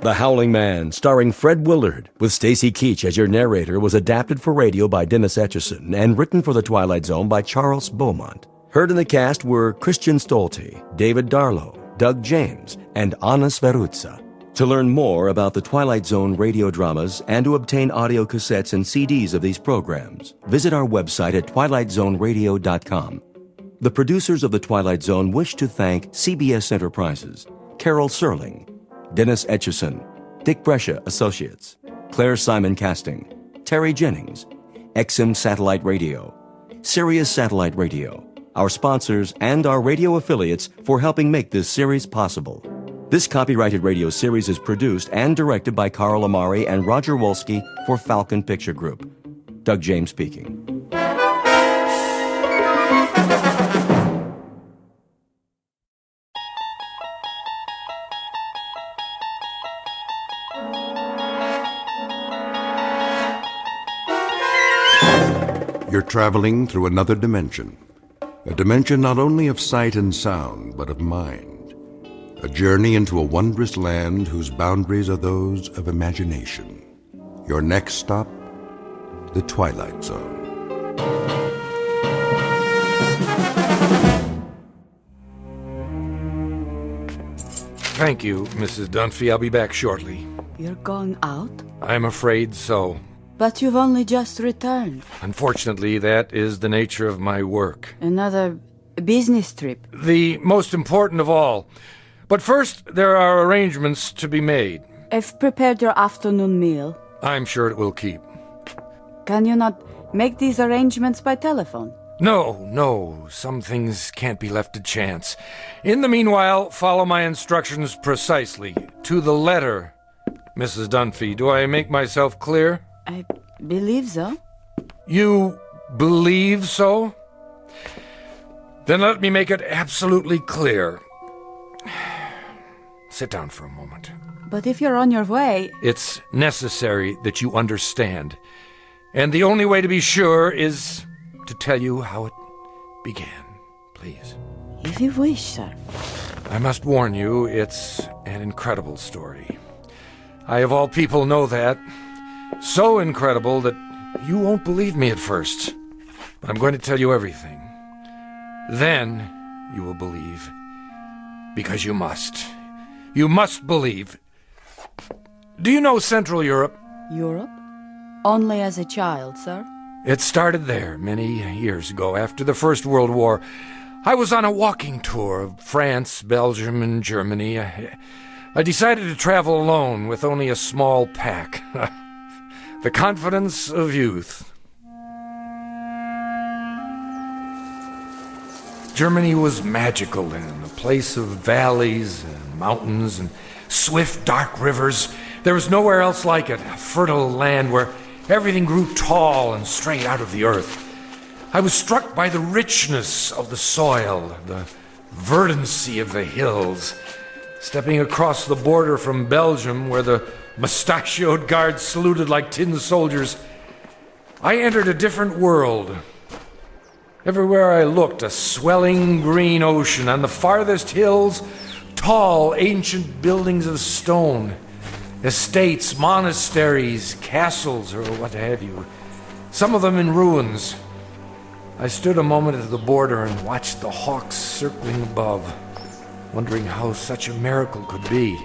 The Howling Man, starring Fred Willard, with Stacy Keach as your narrator, was adapted for radio by Dennis Etchison and written for The Twilight Zone by Charles Beaumont. Heard in the cast were Christian Stolte, David Darlow, Doug James, and Anna Sverutza. To learn more about the Twilight Zone radio dramas and to obtain audio cassettes and CDs of these programs, visit our website at twilightzoneradio.com. The producers of The Twilight Zone wish to thank CBS Enterprises, Carol Serling, Dennis Etchison, Dick Brescia Associates, Claire Simon Casting, Terry Jennings, XM Satellite Radio, Sirius Satellite Radio, our sponsors, and our radio affiliates for helping make this series possible. This copyrighted radio series is produced and directed by Carl Amari and Roger Wolski for Falcon Picture Group. Doug James speaking. You're traveling through another dimension. A dimension not only of sight and sound, but of mind. A journey into a wondrous land whose boundaries are those of imagination. Your next stop, the Twilight Zone. Thank you, Mrs. Dunphy. I'll be back shortly. You're going out? I'm afraid so. But you've only just returned. Unfortunately, that is the nature of my work. Another business trip. The most important of all. But first, there are arrangements to be made. I've prepared your afternoon meal. I'm sure it will keep. Can you not make these arrangements by telephone? No. Some things can't be left to chance. In the meanwhile, follow my instructions precisely, to the letter, Mrs. Dunphy. Do I make myself clear? I believe so. You believe so? Then let me make it absolutely clear. Sit down for a moment. But if you're on your way... It's necessary that you understand. And the only way to be sure is to tell you how it began. Please. If you wish, sir. I must warn you, it's an incredible story. I, of all people, know that. So incredible that you won't believe me at first. But I'm going to tell you everything. Then you will believe. Because you must. You must believe. Do you know Central Europe? Europe? Only as a child, sir. It started there many years ago, after the First World War. I was on a walking tour of France, Belgium, and Germany. I decided to travel alone with only a small pack. The confidence of youth. Germany was magical then, a place of valleys and mountains and swift, dark rivers. There was nowhere else like it, a fertile land where everything grew tall and straight out of the earth. I was struck by the richness of the soil, the verdancy of the hills. Stepping across the border from Belgium, where the mustachioed guards saluted like tin soldiers, I entered a different world. Everywhere I looked, a swelling green ocean. On the farthest hills, tall, ancient buildings of stone. Estates, monasteries, castles, or what have you. Some of them in ruins. I stood a moment at the border and watched the hawks circling above, wondering how such a miracle could be.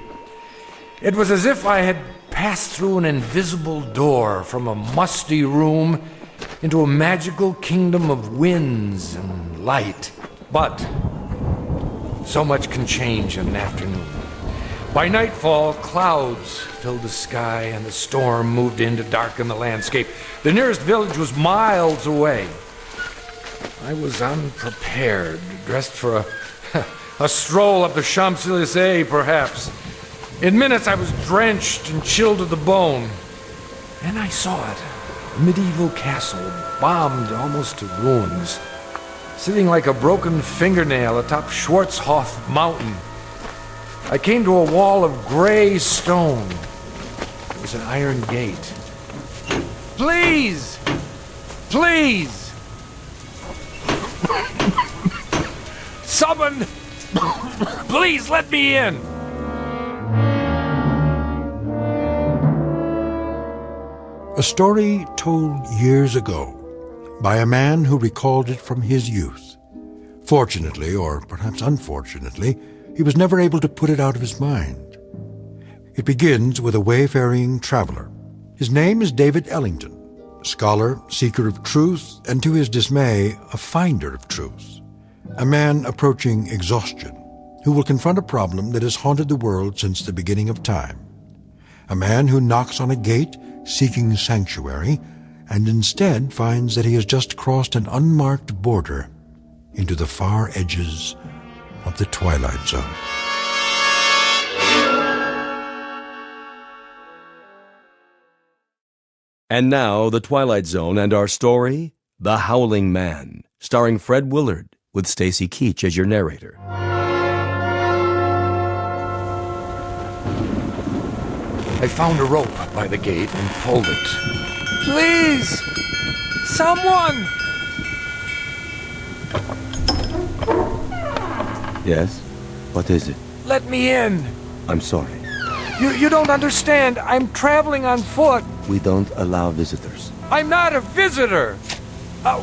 It was as if I had passed through an invisible door from a musty room into a magical kingdom of winds and light. But so much can change in an afternoon. By nightfall, clouds filled the sky and the storm moved in to darken the landscape. The nearest village was miles away. I was unprepared, dressed for a stroll up the Champs-Élysées, perhaps. In minutes, I was drenched and chilled to the bone. And I saw it. A medieval castle, bombed almost to ruins. Sitting like a broken fingernail atop Schwarzhof Mountain. I came to a wall of gray stone. There was an iron gate. Please! Please! Someone! Please let me in! A story told years ago by a man who recalled it from his youth. Fortunately, or perhaps unfortunately, he was never able to put it out of his mind. It begins with a wayfaring traveler. His name is David Ellington, scholar, seeker of truth, and to his dismay, a finder of truth. A man approaching exhaustion, who will confront a problem that has haunted the world since the beginning of time. A man who knocks on a gate seeking sanctuary, and instead finds that he has just crossed an unmarked border into the far edges of the Twilight Zone. And now, The Twilight Zone and our story, The Howling Man, starring Fred Willard, with Stacy Keach as your narrator. I found a rope by the gate and pulled it. Please! Someone! Yes? What is it? Let me in! I'm sorry. You don't understand. I'm traveling on foot. We don't allow visitors. I'm not a visitor!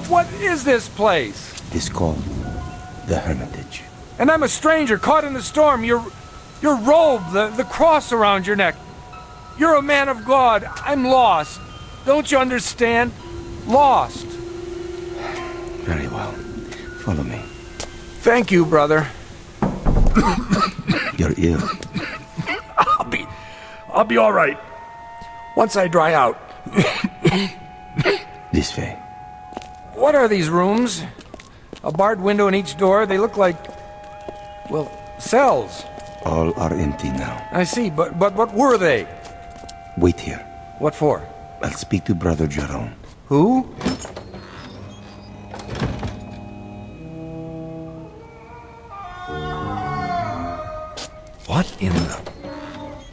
What is this place? It is called the Hermitage. And I'm a stranger caught in the storm. Your robe, the cross around your neck. You're a man of God. I'm lost. Don't you understand? Lost. Very well. Follow me. Thank you, brother. You're ill. I'll be all right. Once I dry out. This way. What are these rooms? A barred window in each door. They look like, well, cells. All are empty now. I see, but what were they? Wait here. What for? I'll speak to Brother Jerome. Who? What in the...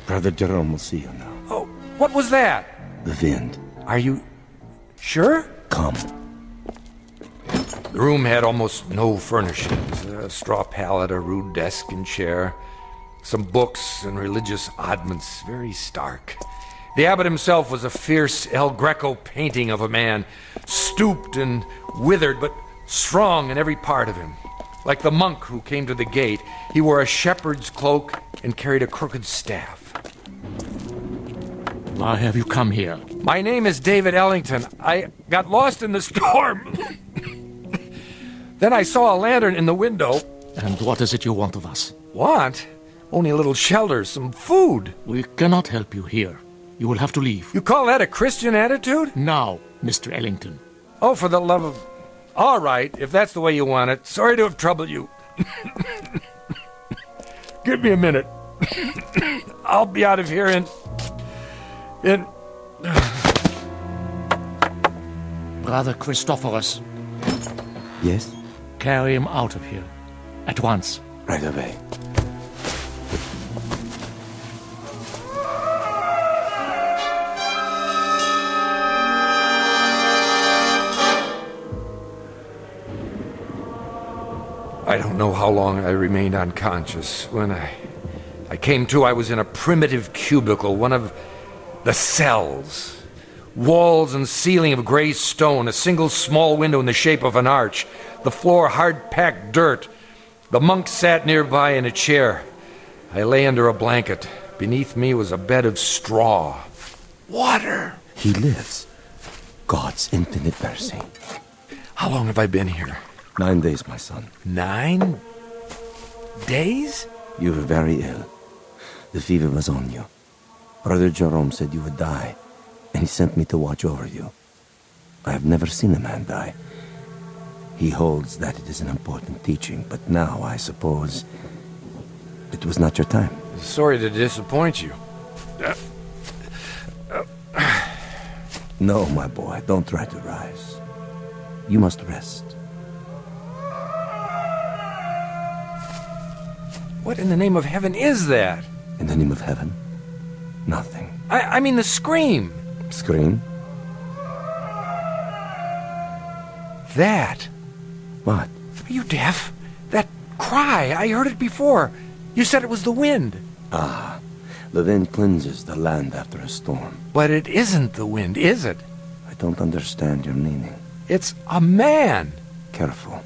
Brother Jerome will see you now. Oh, what was that? The wind. Are you sure? Come. The room had almost no furnishings. A straw pallet, a rude desk and chair, some books and religious oddments, very stark. The abbot himself was a fierce El Greco painting of a man, stooped and withered, but strong in every part of him. Like the monk who came to the gate, he wore a shepherd's cloak and carried a crooked staff. Why have you come here? My name is David Ellington. I got lost in the storm. Then I saw a lantern in the window. And what is it you want of us? Want? Only a little shelter, some food. We cannot help you here. You will have to leave. You call that a Christian attitude? Now, Mr. Ellington. Oh, for the love of... All right, if that's the way you want it. Sorry to have troubled you. Give me a minute. I'll be out of here in... Brother Christophorus. Yes? Carry him out of here. At once. Right away. I don't know how long I remained unconscious. When I came to, I was in a primitive cubicle, one of the cells. Walls and ceiling of gray stone, a single small window in the shape of an arch, the floor hard-packed dirt. The monk sat nearby in a chair. I lay under a blanket. Beneath me was a bed of straw. Water! He lives. God's infinite mercy. How long have I been here? 9 days, my son. 9 days? You were very ill. The fever was on you. Brother Jerome said you would die, and he sent me to watch over you. I have never seen a man die. He holds that it is an important teaching, but now, I suppose, it was not your time. Sorry to disappoint you. No, my boy, don't try to rise. You must rest. What in the name of heaven is that? In the name of heaven, nothing. I mean the scream. Scream? That. What? Are you deaf? That cry, I heard it before. You said it was the wind. Ah, The wind cleanses the land after a storm. But it isn't the wind, is it? I don't understand your meaning. It's a man. Careful.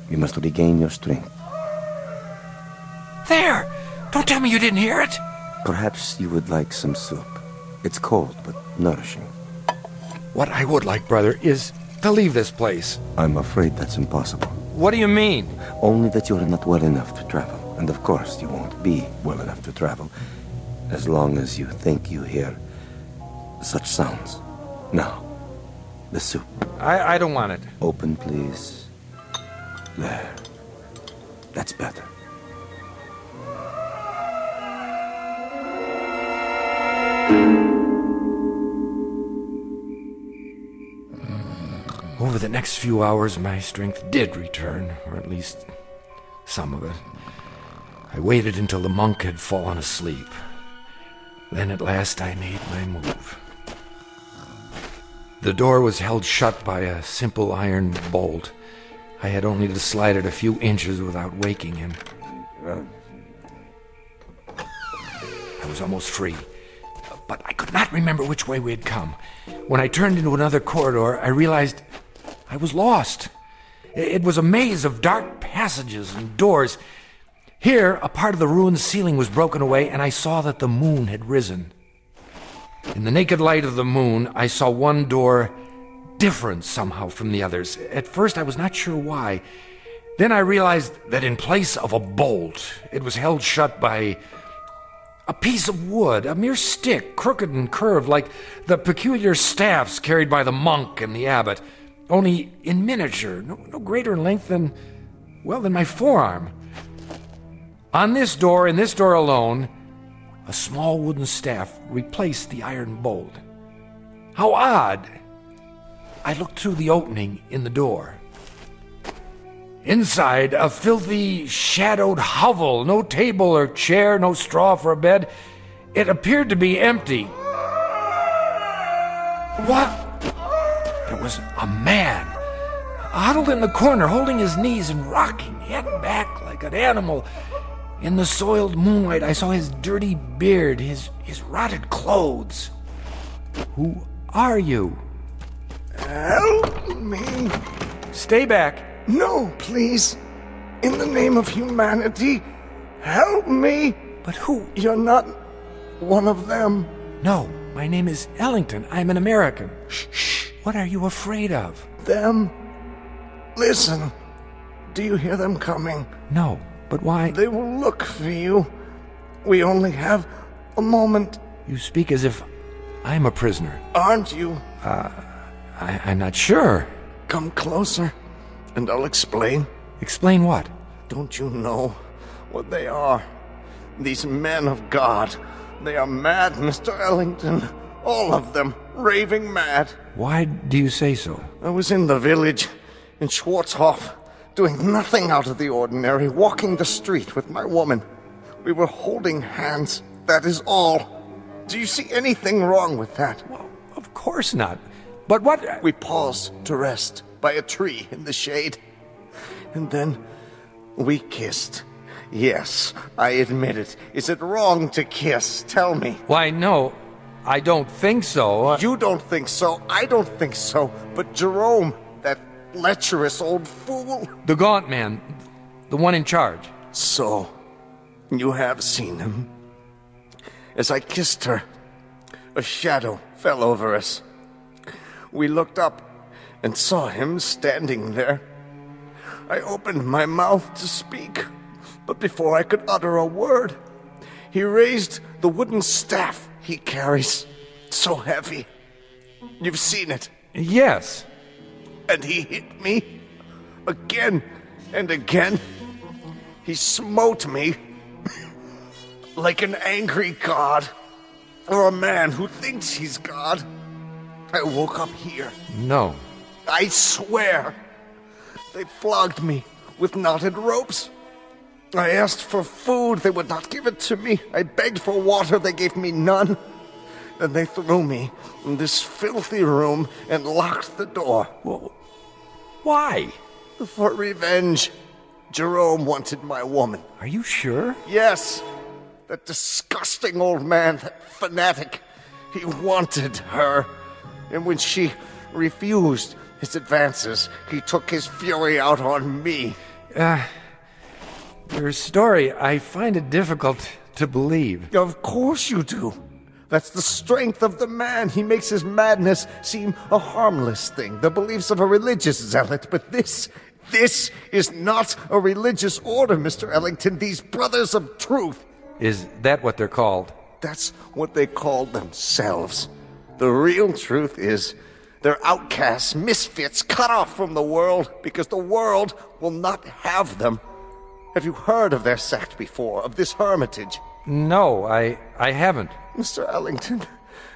You must regain your strength. There! Don't tell me you didn't hear it! Perhaps you would like some soup. It's cold, but nourishing. What I would like, brother, is to leave this place. I'm afraid that's impossible. What do you mean? Only that you're not well enough to travel. And of course, you won't be well enough to travel as long as you think you hear such sounds. Now, the soup. I don't want it. Open, please. There. That's better. Over the next few hours, my strength did return, or at least some of it. I waited until the monk had fallen asleep. Then at last I made my move. The door was held shut by a simple iron bolt. I had only to slide it a few inches without waking him. I was almost free, but I could not remember which way we had come. When I turned into another corridor, I realized I was lost. It was a maze of dark passages and doors. Here, a part of the ruined ceiling was broken away, and I saw that the moon had risen. In the naked light of the moon, I saw one door different somehow from the others. At first, I was not sure why. Then I realized that in place of a bolt, it was held shut by a piece of wood, a mere stick, crooked and curved, like the peculiar staffs carried by the monk and the abbot, only in miniature, no greater in length than my forearm. On this door, in this door alone, a small wooden staff replaced the iron bolt. How odd! I looked through the opening in the door. Inside, a filthy, shadowed hovel, no table or chair, no straw for a bed. It appeared to be empty. What? There was a man, huddled in the corner, holding his knees and rocking, head back like an animal. In the soiled moonlight, I saw his dirty beard, his rotted clothes. Who are you? Help me. Stay back. No, please. In the name of humanity, help me. But who? You're not one of them. No, my name is Ellington. I'm an American. Shh. What are you afraid of? Them. Listen. Do you hear them coming? No, but why? They will look for you. We only have a moment. You speak as if I'm a prisoner. Aren't you? I'm not sure. Come closer, and I'll explain. Explain what? Don't you know what they are? These men of God. They are mad, Mr. Ellington. All of them, raving mad. Why do you say so? I was in the village, in Schwarzhof, doing nothing out of the ordinary, walking the street with my woman. We were holding hands, that is all. Do you see anything wrong with that? Well, of course not. But what? We paused to rest by a tree in the shade. And then we kissed. Yes, I admit it. Is it wrong to kiss? Tell me. Why, no, I don't think so. You don't think so, I don't think so. But Jerome, that lecherous old fool. The gaunt man, the one in charge. So, you have seen him. As I kissed her, a shadow fell over us. We looked up and saw him standing there. I opened my mouth to speak, but before I could utter a word, he raised the wooden staff he carries, so heavy. You've seen it. Yes. And he hit me again and again. He smote me like an angry god, or a man who thinks he's God. I woke up here. No. I swear. They flogged me with knotted ropes. I asked for food. They would not give it to me. I begged for water. They gave me none. Then they threw me in this filthy room and locked the door. Well, why? For revenge. Jerome wanted my woman. Are you sure? Yes. That disgusting old man, that fanatic. He wanted her. And when she refused his advances, he took his fury out on me. Your story, I find it difficult to believe. Of course you do. That's the strength of the man. He makes his madness seem a harmless thing, the beliefs of a religious zealot. But this is not a religious order, Mr. Ellington. These brothers of truth. Is that what they're called? That's what they call themselves. The real truth is they're outcasts, misfits, cut off from the world because the world will not have them. Have you heard of their sect before, of this hermitage? No, I haven't. Mr. Ellington,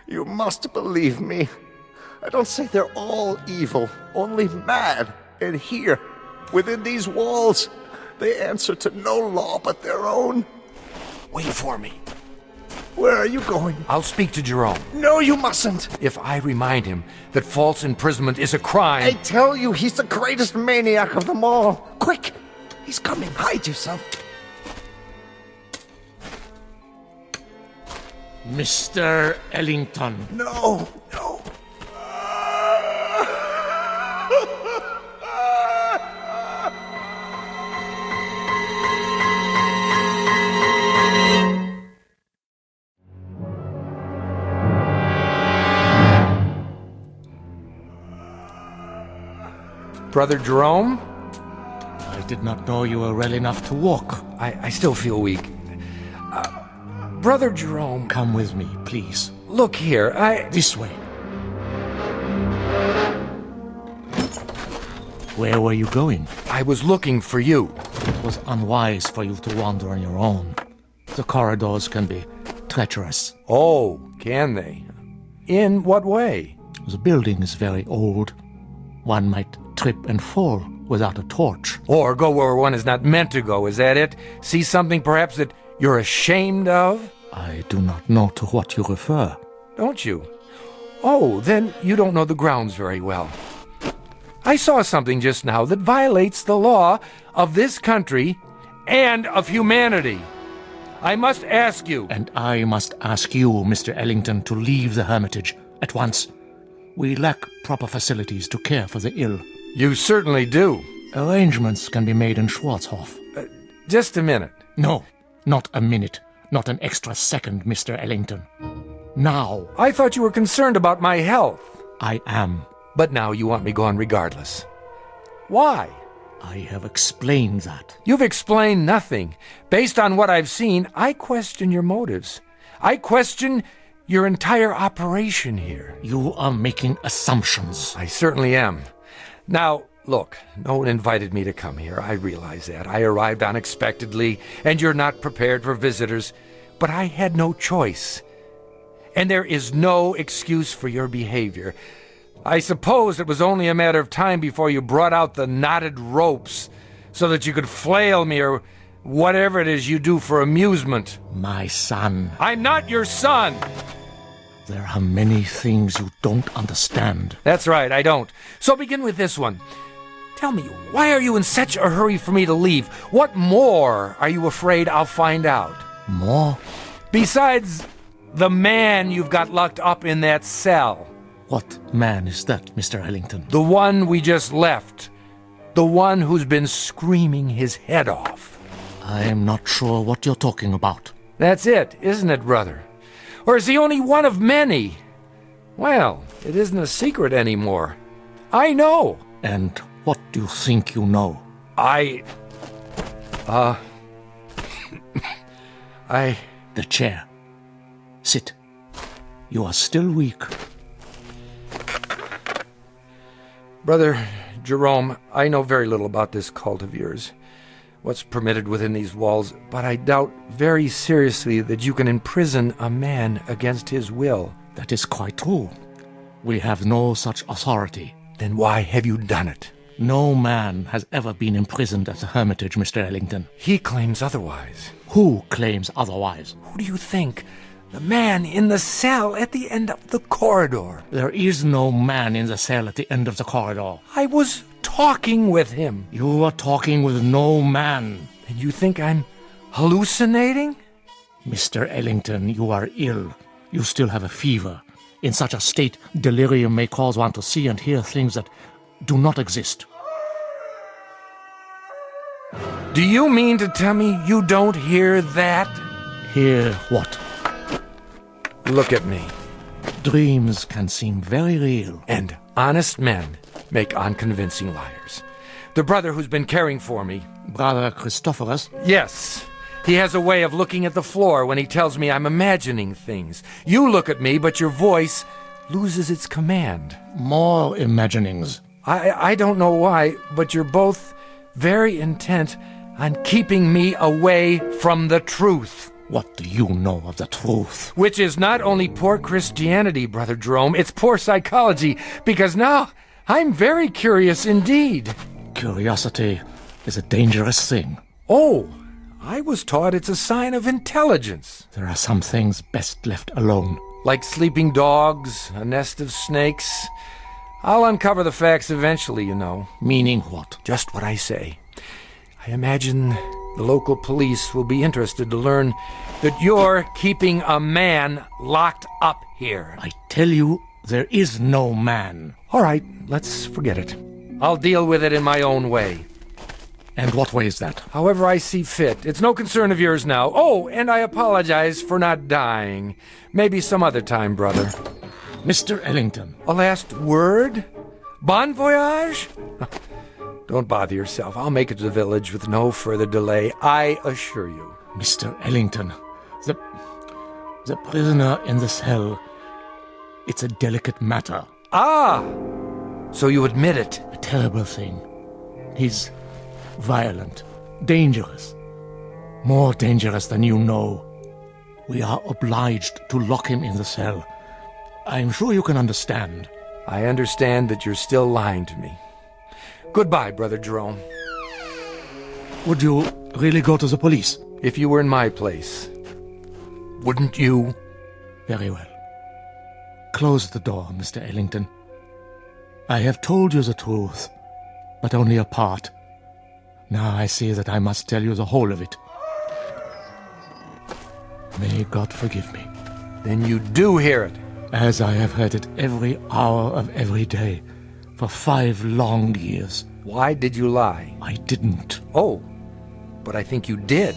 you must believe me. I don't say they're all evil, only mad. And here, within these walls, they answer to no law but their own. Wait for me. Where are you going? I'll speak to Jerome. No, you mustn't. If I remind him that false imprisonment is a crime... I tell you, he's the greatest maniac of them all. Quick! He's coming. Hide yourself. Mr. Ellington. No. Brother Jerome? I did not know you were well enough to walk. I still feel weak. Brother Jerome... Come with me, please. Look here, This way. Where were you going? I was looking for you. It was unwise for you to wander on your own. The corridors can be treacherous. Oh, can they? In what way? The building is very old. One might trip and fall without a torch. Or go where one is not meant to go, is that it? See something perhaps that you're ashamed of? I do not know to what you refer. Don't you? Oh, then you don't know the grounds very well. I saw something just now that violates the law of this country and of humanity. I must ask you... And I must ask you, Mr. Ellington, to leave the hermitage at once. We lack proper facilities to care for the ill. You certainly do. Arrangements can be made in Schwarzhof. Just a minute. No, not a minute. Not an extra second, Mr. Ellington. Now. I thought you were concerned about my health. I am. But now you want me gone regardless. Why? I have explained that. You've explained nothing. Based on what I've seen, I question your motives. I question your entire operation here. You are making assumptions. I certainly am. Now, look, no one invited me to come here. I realize that. I arrived unexpectedly, and you're not prepared for visitors. But I had no choice. And there is no excuse for your behavior. I suppose it was only a matter of time before you brought out the knotted ropes so that you could flail me or whatever it is you do for amusement. My son. I'm not your son! There are many things you don't understand. That's right, I don't. So begin with this one. Tell me, why are you in such a hurry for me to leave? What more are you afraid I'll find out? More? Besides the man you've got locked up in that cell. What man is that, Mr. Ellington? The one we just left. The one who's been screaming his head off. I am not sure what you're talking about. That's it, isn't it, brother? Or is he only one of many? Well, it isn't a secret anymore. I know. And what do you think you know? The chair. Sit. You are still weak. Brother Jerome, I know very little about this cult of yours. What's permitted within these walls, but I doubt very seriously that you can imprison a man against his will. That is quite true. We have no such authority. Then why have you done it? No man has ever been imprisoned at the Hermitage, Mr. Ellington. He claims otherwise. Who claims otherwise? Who do you think? The man in the cell at the end of the corridor. There is no man in the cell at the end of the corridor. I was talking with him. You are talking with no man. And you think I'm hallucinating? Mr. Ellington, you are ill. You still have a fever. In such a state, delirium may cause one to see and hear things that do not exist. Do you mean to tell me you don't hear that? Hear what? Look at me. Dreams can seem very real. And honest men make unconvincing liars. The brother who's been caring for me. Brother Christophorus? Yes. He has a way of looking at the floor when he tells me I'm imagining things. You look at me, but your voice loses its command. More imaginings. I don't know why, but you're both very intent on keeping me away from the truth. What do you know of the truth? Which is not only poor Christianity, Brother Jerome, it's poor psychology, because now I'm very curious indeed. Curiosity is a dangerous thing. Oh, I was taught it's a sign of intelligence. There are some things best left alone. Like sleeping dogs, a nest of snakes. I'll uncover the facts eventually, you know. Meaning what? Just what I say. I imagine the local police will be interested to learn that you're keeping a man locked up here. I tell you, there is no man. All right, let's forget it. I'll deal with it in my own way. And what way is that? However I see fit. It's no concern of yours now. Oh, and I apologize for not dying. Maybe some other time, brother. Mr. Ellington. A last word? Bon voyage? Don't bother yourself. I'll make it to the village with no further delay, I assure you. Mr. Ellington, the prisoner in the cell, it's a delicate matter. Ah! So you admit it? A terrible thing. He's violent, dangerous, more dangerous than you know. We are obliged to lock him in the cell. I'm sure you can understand. I understand that you're still lying to me. Goodbye, Brother Jerome. Would you really go to the police? If you were in my place, wouldn't you? Very well. Close the door, Mr. Ellington. I have told you the truth, but only a part. Now I see that I must tell you the whole of it. May God forgive me. Then you do hear it. As I have heard it every hour of every day, for 5 long years. Why did you lie? I didn't. Oh, but I think you did.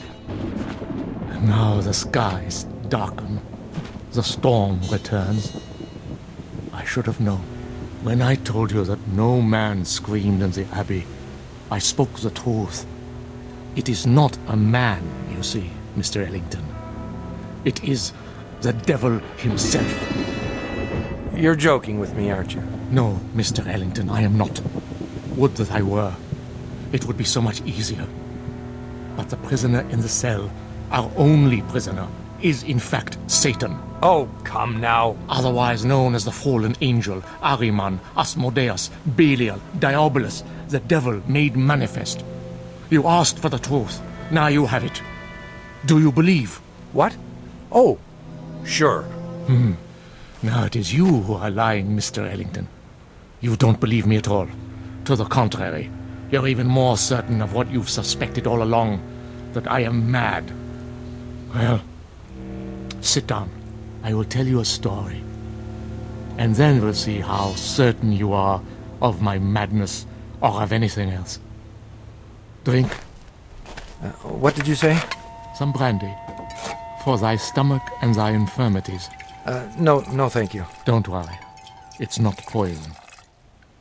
And now the skies darken. The storm returns. I should have known. When I told you that no man screamed in the abbey, I spoke the truth. It is not a man, you see, Mr. Ellington. It is the devil himself. You're joking with me, aren't you? No, Mr. Ellington, I am not. Would that I were. It would be so much easier. But the prisoner in the cell, our only prisoner, is in fact Satan. Oh, come now. Otherwise known as the fallen angel, Ahriman, Asmodeus, Belial, Diabolus, the devil made manifest. You asked for the truth. Now you have it. Do you believe? What? Oh, sure. Now it is you who are lying, Mr. Ellington. You don't believe me at all. To the contrary, you're even more certain of what you've suspected all along, that I am mad. Well, sit down. I will tell you a story. And then we'll see how certain you are of my madness or of anything else. Drink. What did you say? Some brandy. For thy stomach and thy infirmities. No, thank you. Don't worry. It's not poison.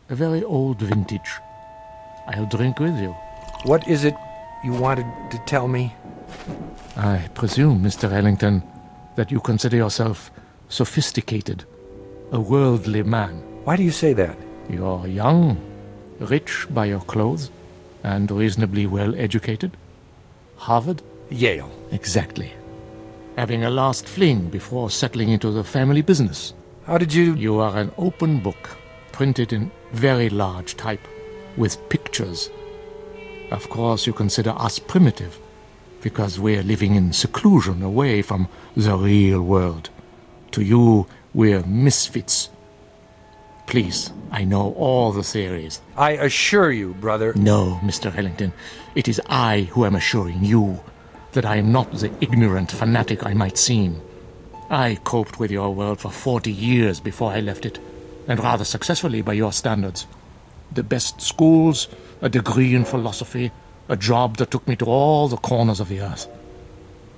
A very old vintage. I'll drink with you. What is it you wanted to tell me? I presume, Mr. Ellington, that you consider yourself sophisticated, a worldly man. Why do you say that? You're young, rich by your clothes, and reasonably well educated. Harvard? Yale. Exactly. Having a last fling before settling into the family business. How did you... You are an open book, printed in very large type, with pictures. Of course, you consider us primitive, because we're living in seclusion away from the real world. To you, we're misfits. Please, I know all the theories. I assure you, brother... No, Mr. Ellington, it is I who am assuring you. that I am not the ignorant fanatic I might seem. I coped with your world for 40 years before I left it, and rather successfully by your standards. The best schools, a degree in philosophy, a job that took me to all the corners of the earth.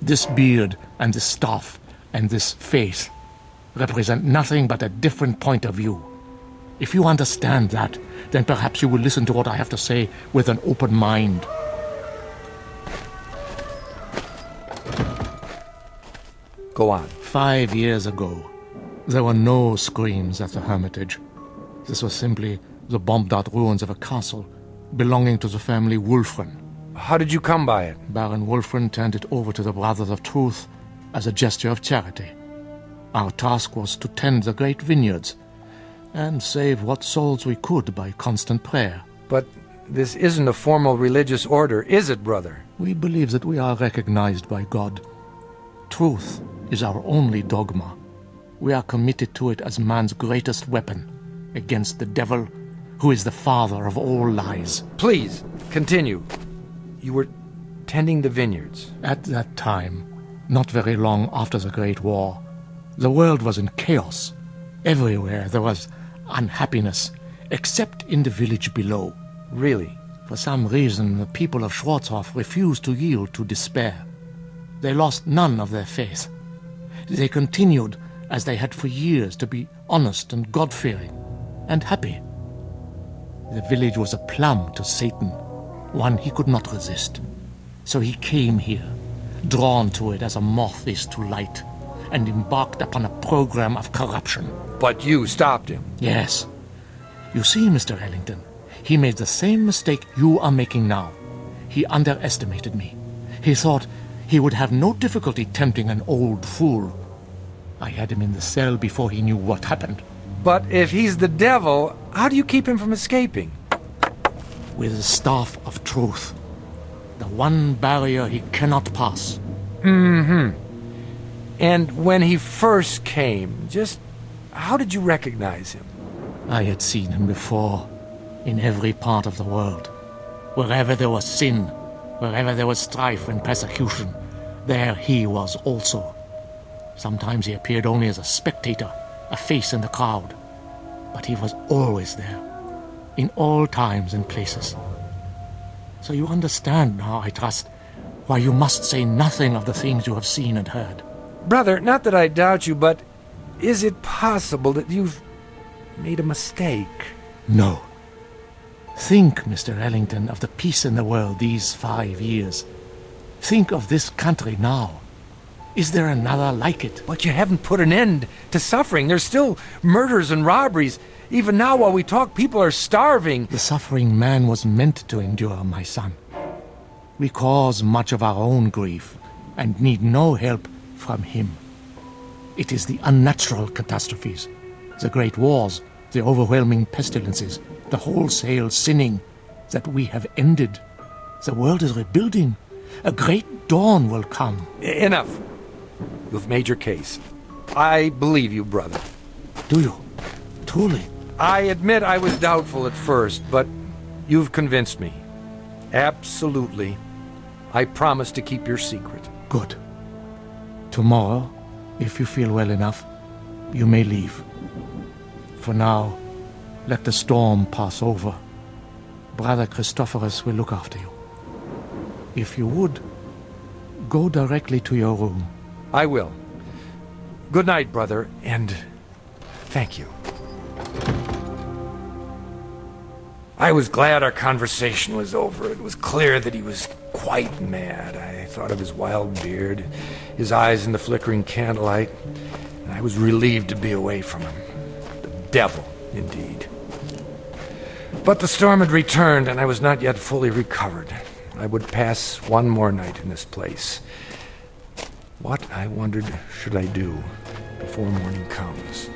This beard and this staff and this face represent nothing but a different point of view. If you understand that, then perhaps you will listen to what I have to say with an open mind. Go on. 5 years ago, there were no screams at the Hermitage. This was simply the bombed-out ruins of a castle belonging to the family Wulfren. How did you come by it? Baron Wulfren turned it over to the Brothers of Truth as a gesture of charity. Our task was to tend the great vineyards and save what souls we could by constant prayer. But this isn't a formal religious order, is it, brother? We believe that we are recognized by God. Truth is our only dogma. We are committed to it as man's greatest weapon against the devil, who is the father of all lies. Please, continue. You were tending the vineyards. At that time, not very long after the Great War, the world was in chaos. Everywhere there was unhappiness, except in the village below. Really? For some reason, the people of Schwarzhof refused to yield to despair. They lost none of their faith. They continued, as they had for years, to be honest and God-fearing and happy. The village was a plum to Satan, one he could not resist. So he came here, drawn to it as a moth is to light, and embarked upon a program of corruption. But you stopped him. Yes. You see, Mr. Ellington, he made the same mistake you are making now. He underestimated me. He thought he would have no difficulty tempting an old fool. I had him in the cell before he knew what happened. But if he's the devil, how do you keep him from escaping? With the staff of truth. The one barrier he cannot pass. Mm-hmm. And when he first came, just how did you recognize him? I had seen him before, in every part of the world. Wherever there was sin, wherever there was strife and persecution, there he was also. Sometimes he appeared only as a spectator, a face in the crowd. But he was always there, in all times and places. So you understand now, I trust, why you must say nothing of the things you have seen and heard. Brother, not that I doubt you, but is it possible that you've made a mistake? No. Think, Mr. Ellington, of the peace in the world these 5 years. Think of this country now. Is there another like it? But you haven't put an end to suffering. There's still murders and robberies. Even now, while we talk, people are starving. The suffering man was meant to endure, my son. We cause much of our own grief and need no help from him. It is the unnatural catastrophes, the great wars, the overwhelming pestilences, the wholesale sinning that we have ended. The world is rebuilding. A great dawn will come. Enough. You've made your case. I believe you, brother. Do you? Truly? I admit I was doubtful at first, but you've convinced me. Absolutely. I promise to keep your secret. Good. Tomorrow, if you feel well enough, you may leave. For now, let the storm pass over. Brother Christophorus will look after you. If you would, go directly to your room. I will. Good night, brother, and thank you. I was glad our conversation was over. It was clear that he was quite mad. I thought of his wild beard, his eyes in the flickering candlelight, and I was relieved to be away from him. The devil, indeed. But the storm had returned, and I was not yet fully recovered. I would pass one more night in this place. What, I wondered, should I do before morning comes?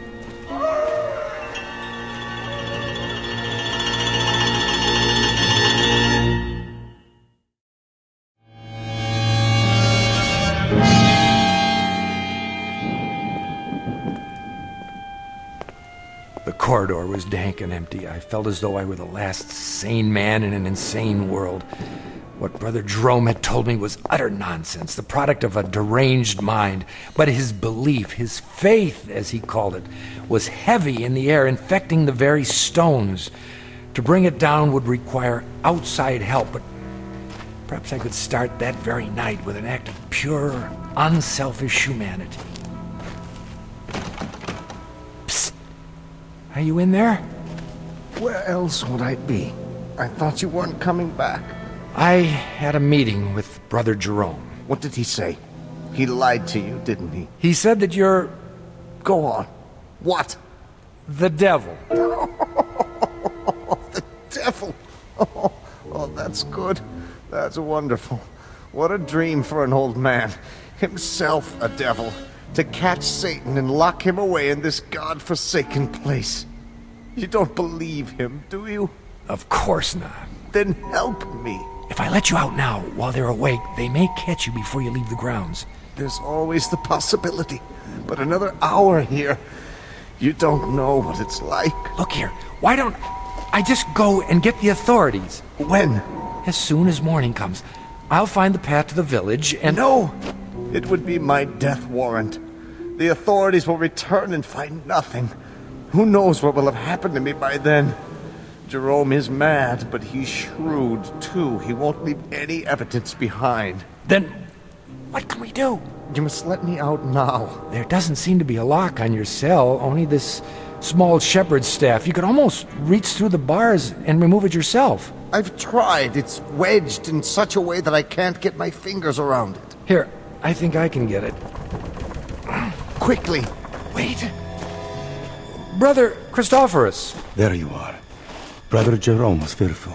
The corridor was dank and empty. I felt as though I were the last sane man in an insane world. What Brother Jerome had told me was utter nonsense, the product of a deranged mind. But his belief, his faith, as he called it, was heavy in the air, infecting the very stones. To bring it down would require outside help, but perhaps I could start that very night with an act of pure, unselfish humanity. Psst! Are you in there? Where else would I be? I thought you weren't coming back. I had a meeting with Brother Jerome. What did he say? He lied to you, didn't he? He said that you're Go on. What? the devil. The devil! Oh, that's good. That's wonderful. What a dream for an old man. Himself a devil. To catch Satan and lock him away in this God-forsaken place. You don't believe him, do you? Of course not. Then help me. If I let you out now while they're awake, they may catch you before you leave the grounds. There's always the possibility. But another hour here, you don't know what it's like. Look here, why don't I just go and get the authorities? When? As soon as morning comes, I'll find the path to the village and... No! It would be my death warrant. The authorities will return and find nothing. Who knows what will have happened to me by then? Jerome is mad, but he's shrewd, too. He won't leave any evidence behind. Then, what can we do? You must let me out now. There doesn't seem to be a lock on your cell, only this small shepherd's staff. You could almost reach through the bars and remove it yourself. I've tried. It's wedged in such a way that I can't get my fingers around it. Here, I think I can get it. Quickly. Wait. Brother Christophorus. There you are. Brother Jerome was fearful.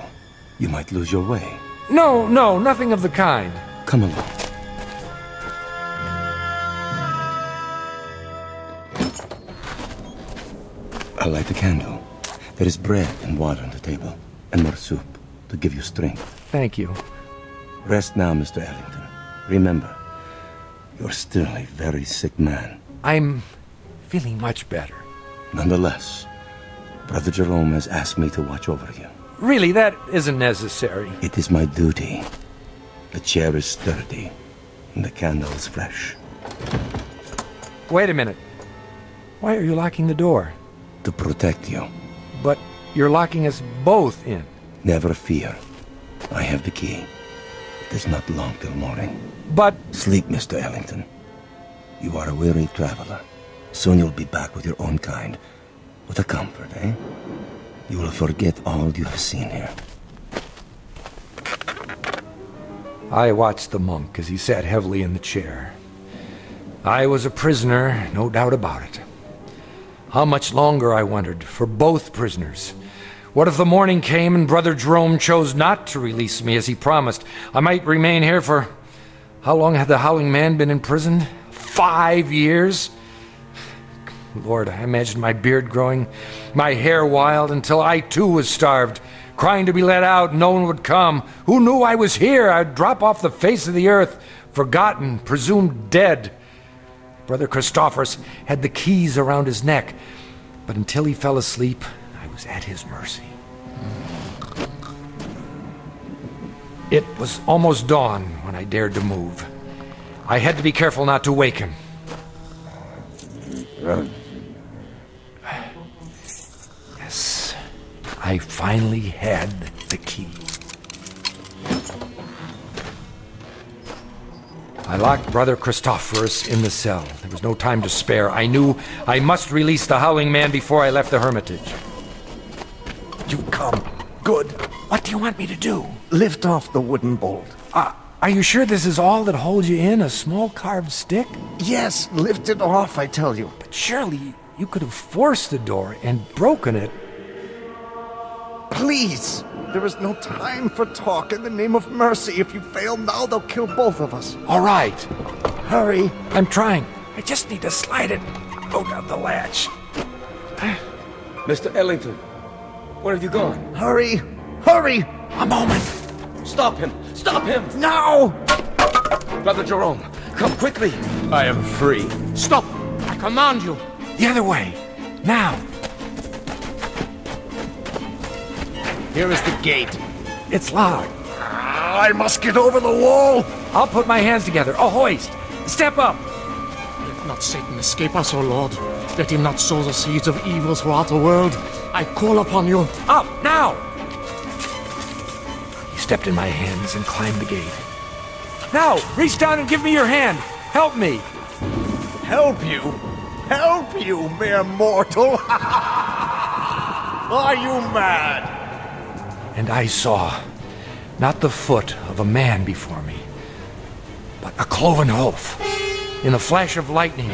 You might lose your way. No, nothing of the kind. Come along. I'll light the candle. There is bread and water on the table, and more soup to give you strength. Thank you. Rest now, Mr. Ellington. Remember, you're still a very sick man. I'm feeling much better. Nonetheless, Brother Jerome has asked me to watch over you. Really, that isn't necessary. It is my duty. The chair is sturdy, and the candle is fresh. Wait a minute. Why are you locking the door? To protect you. But you're locking us both in. Never fear. I have the key. It is not long till morning. But... Sleep, Mr. Ellington. You are a weary traveler. Soon you'll be back with your own kind. With a comfort, eh? You will forget all you have seen here. I watched the monk as he sat heavily in the chair. I was a prisoner, no doubt about it. How much longer, I wondered, for both prisoners? What if the morning came and Brother Jerome chose not to release me as he promised? I might remain here for... How long had the Howling Man been in prison? 5 years? Lord, I imagined my beard growing, my hair wild, until I too was starved, crying to be let out. No one would come. Who knew I was here? I'd drop off the face of the earth, forgotten, presumed dead. Brother Christophorus had the keys around his neck, but until he fell asleep, I was at his mercy. It was almost dawn when I dared to move. I had to be careful not to wake him. Yes, I finally had the key. I locked Brother Christophorus in the cell. There was no time to spare. I knew I must release the Howling Man before I left the hermitage. You've come. Good. What do you want me to do? Lift off the wooden bolt. Are you sure this is all that holds you in? A small carved stick? Yes, lift it off, I tell you. But surely you could have forced the door and broken it. Please! There is no time for talk. In the name of mercy, if you fail now, they'll kill both of us. All right. Hurry. I'm trying. I just need to slide it out of the latch. Mr. Ellington, where have you gone? Hurry. Hurry! A moment. Stop him! Stop him! Now! Brother Jerome, come quickly. I am free. Stop! I command you. The other way. Now. Here is the gate. It's locked. I must get over the wall. I'll put my hands together. A hoist. Step up. Let not Satan escape us, O Lord. Let him not sow the seeds of evil throughout the world. I call upon you. Up, now! He stepped in my hands and climbed the gate. Now, reach down and give me your hand. Help me. Help you? Help you, mere mortal? Are you mad? And I saw not the foot of a man before me, but a cloven hoof in a flash of lightning,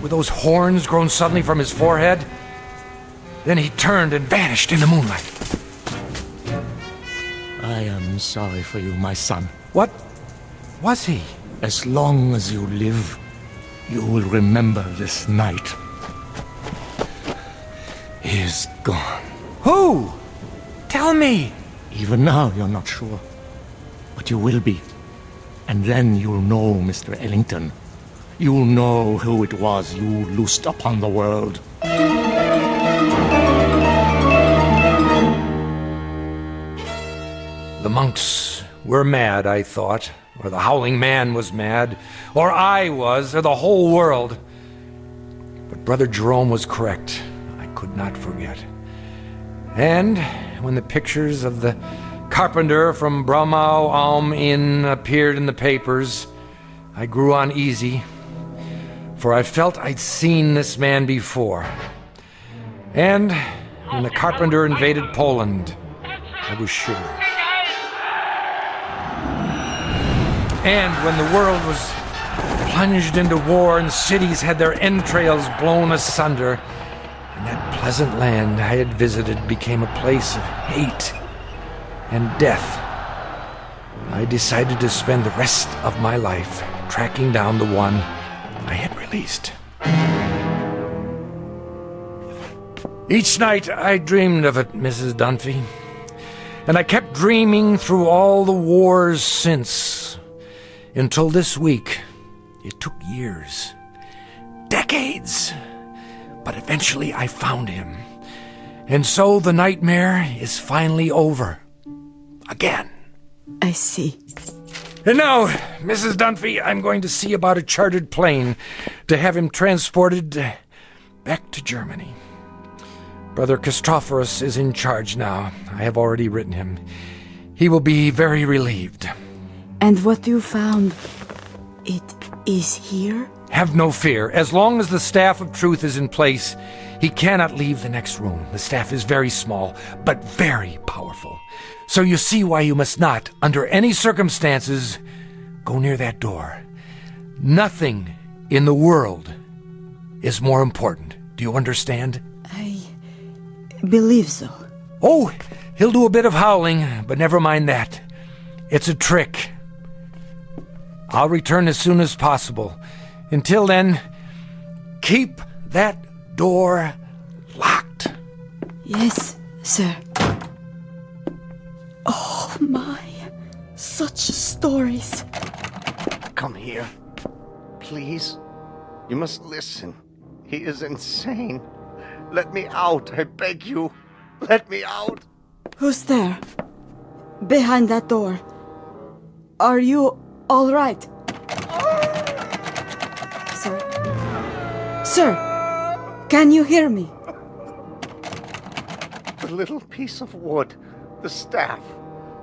with those horns grown suddenly from his forehead. Then he turned and vanished in the moonlight. I am sorry for you, my son. What was he? As long as you live, you will remember this night. He is gone. Who? Tell me. Even now, you're not sure. But you will be. And then you'll know, Mr. Ellington. You'll know who it was you loosed upon the world. The monks were mad, I thought. Or the howling man was mad. Or I was, or the whole world. But Brother Jerome was correct. I could not forget. And when the pictures of the carpenter from Bromau Alm Inn appeared in the papers, I grew uneasy, for I felt I'd seen this man before. And when the carpenter invaded Poland, I was sure. And when the world was plunged into war and cities had their entrails blown asunder, and that pleasant land I had visited became a place of hate and death, I decided to spend the rest of my life tracking down the one I had released. Each night I dreamed of it, Mrs. Dunphy, and I kept dreaming through all the wars since, until this week. It took years, decades, but eventually I found him. And so the nightmare is finally over. Again. I see. And now, Mrs. Dunphy, I'm going to see about a chartered plane to have him transported back to Germany. Brother Christophorus is in charge now. I have already written him. He will be very relieved. And what you found, it is here? Have no fear. As long as the staff of truth is in place, he cannot leave the next room. The staff is very small, but very powerful. So you see why you must not, under any circumstances, go near that door. Nothing in the world is more important. Do you understand? I believe so. Oh, he'll do a bit of howling, but never mind that. It's a trick. I'll return as soon as possible. Until then, keep that door locked. Yes, sir. Oh my, such stories. Come here. Please. You must listen. He is insane. Let me out, I beg you. Let me out. Who's there? Behind that door. Are you all right? Sir, can you hear me? The little piece of wood, the staff.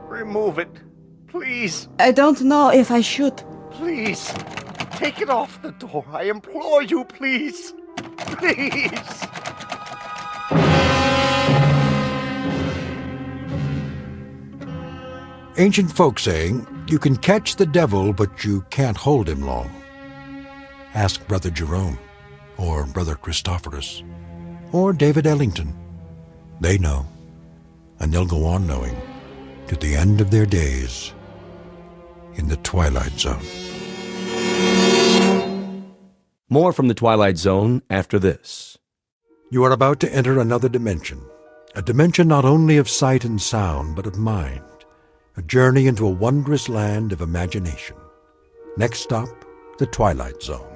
Remove it, please. I don't know if I should. Please. Take it off the door. I implore you, please. Please. Ancient folk saying, you can catch the devil, but you can't hold him long. Ask Brother Jerome, or Brother Christophorus, or David Ellington. They know, and they'll go on knowing, to the end of their days in the Twilight Zone. More from the Twilight Zone after this. You are about to enter another dimension, a dimension not only of sight and sound, but of mind, a journey into a wondrous land of imagination. Next stop, the Twilight Zone.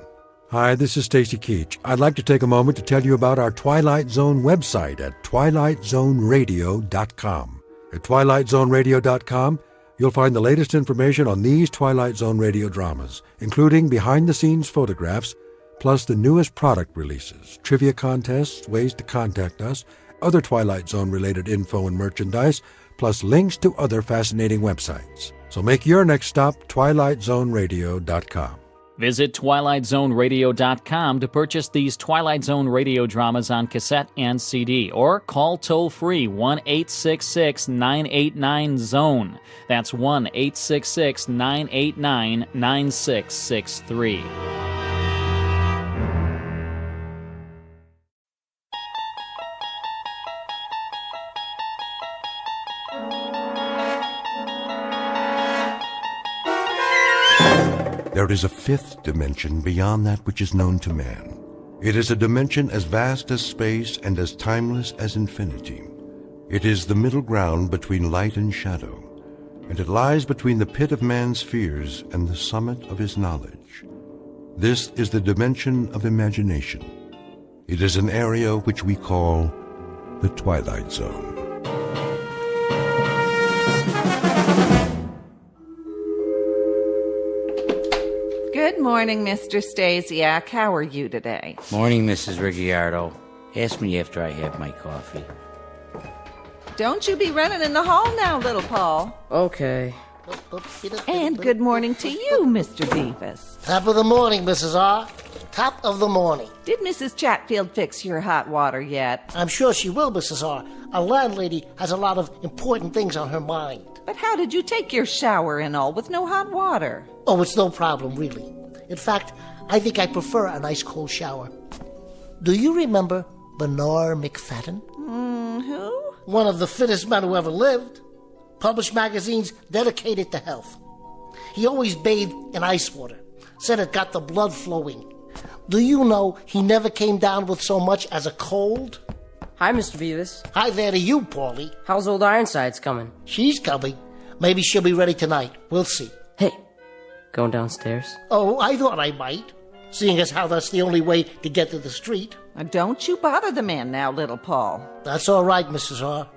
Hi, this is Stacy Keach. I'd like to take a moment to tell you about our Twilight Zone website at twilightzoneradio.com. At twilightzoneradio.com, You'll find the latest information on these Twilight Zone radio dramas, including behind-the-scenes photographs, plus the newest product releases, trivia contests, ways to contact us, other Twilight Zone-related info and merchandise, plus links to other fascinating websites. So make your next stop twilightzoneradio.com. Visit twilightzoneradio.com to purchase these Twilight Zone radio dramas on cassette and CD, or call toll-free 1-866-989-ZONE. That's 1-866-989-9663. There is a fifth dimension beyond that which is known to man. It is a dimension as vast as space and as timeless as infinity. It is the middle ground between light and shadow, and it lies between the pit of man's fears and the summit of his knowledge. This is the dimension of imagination. It is an area which we call the Twilight Zone. Good morning, Mr. Stasiak. How are you today? Morning, Mrs. Ricciardo. Ask me after I have my coffee. Don't you be running in the hall now, little Paul. Okay. And good morning to you, Mr. Beavis. Top of the morning, Mrs. R. Top of the morning. Did Mrs. Chatfield fix your hot water yet? I'm sure she will, Mrs. R. Our landlady has a lot of important things on her mind. But how did you take your shower and all with no hot water? Oh, it's no problem, really. In fact, I think I prefer a nice cold shower. Do you remember Bernard McFadden? Who? One of the fittest men who ever lived. Published magazines dedicated to health. He always bathed in ice water. Said it got the blood flowing. Do you know he never came down with so much as a cold? Hi, Mr. Beavis. Hi there to you, Paulie. How's old Ironsides coming? She's coming. Maybe she'll be ready tonight. We'll see. Hey, going downstairs? Oh, I thought I might, seeing as how that's the only way to get to the street. Don't you bother the man now, little Paul. That's all right, Mrs. R.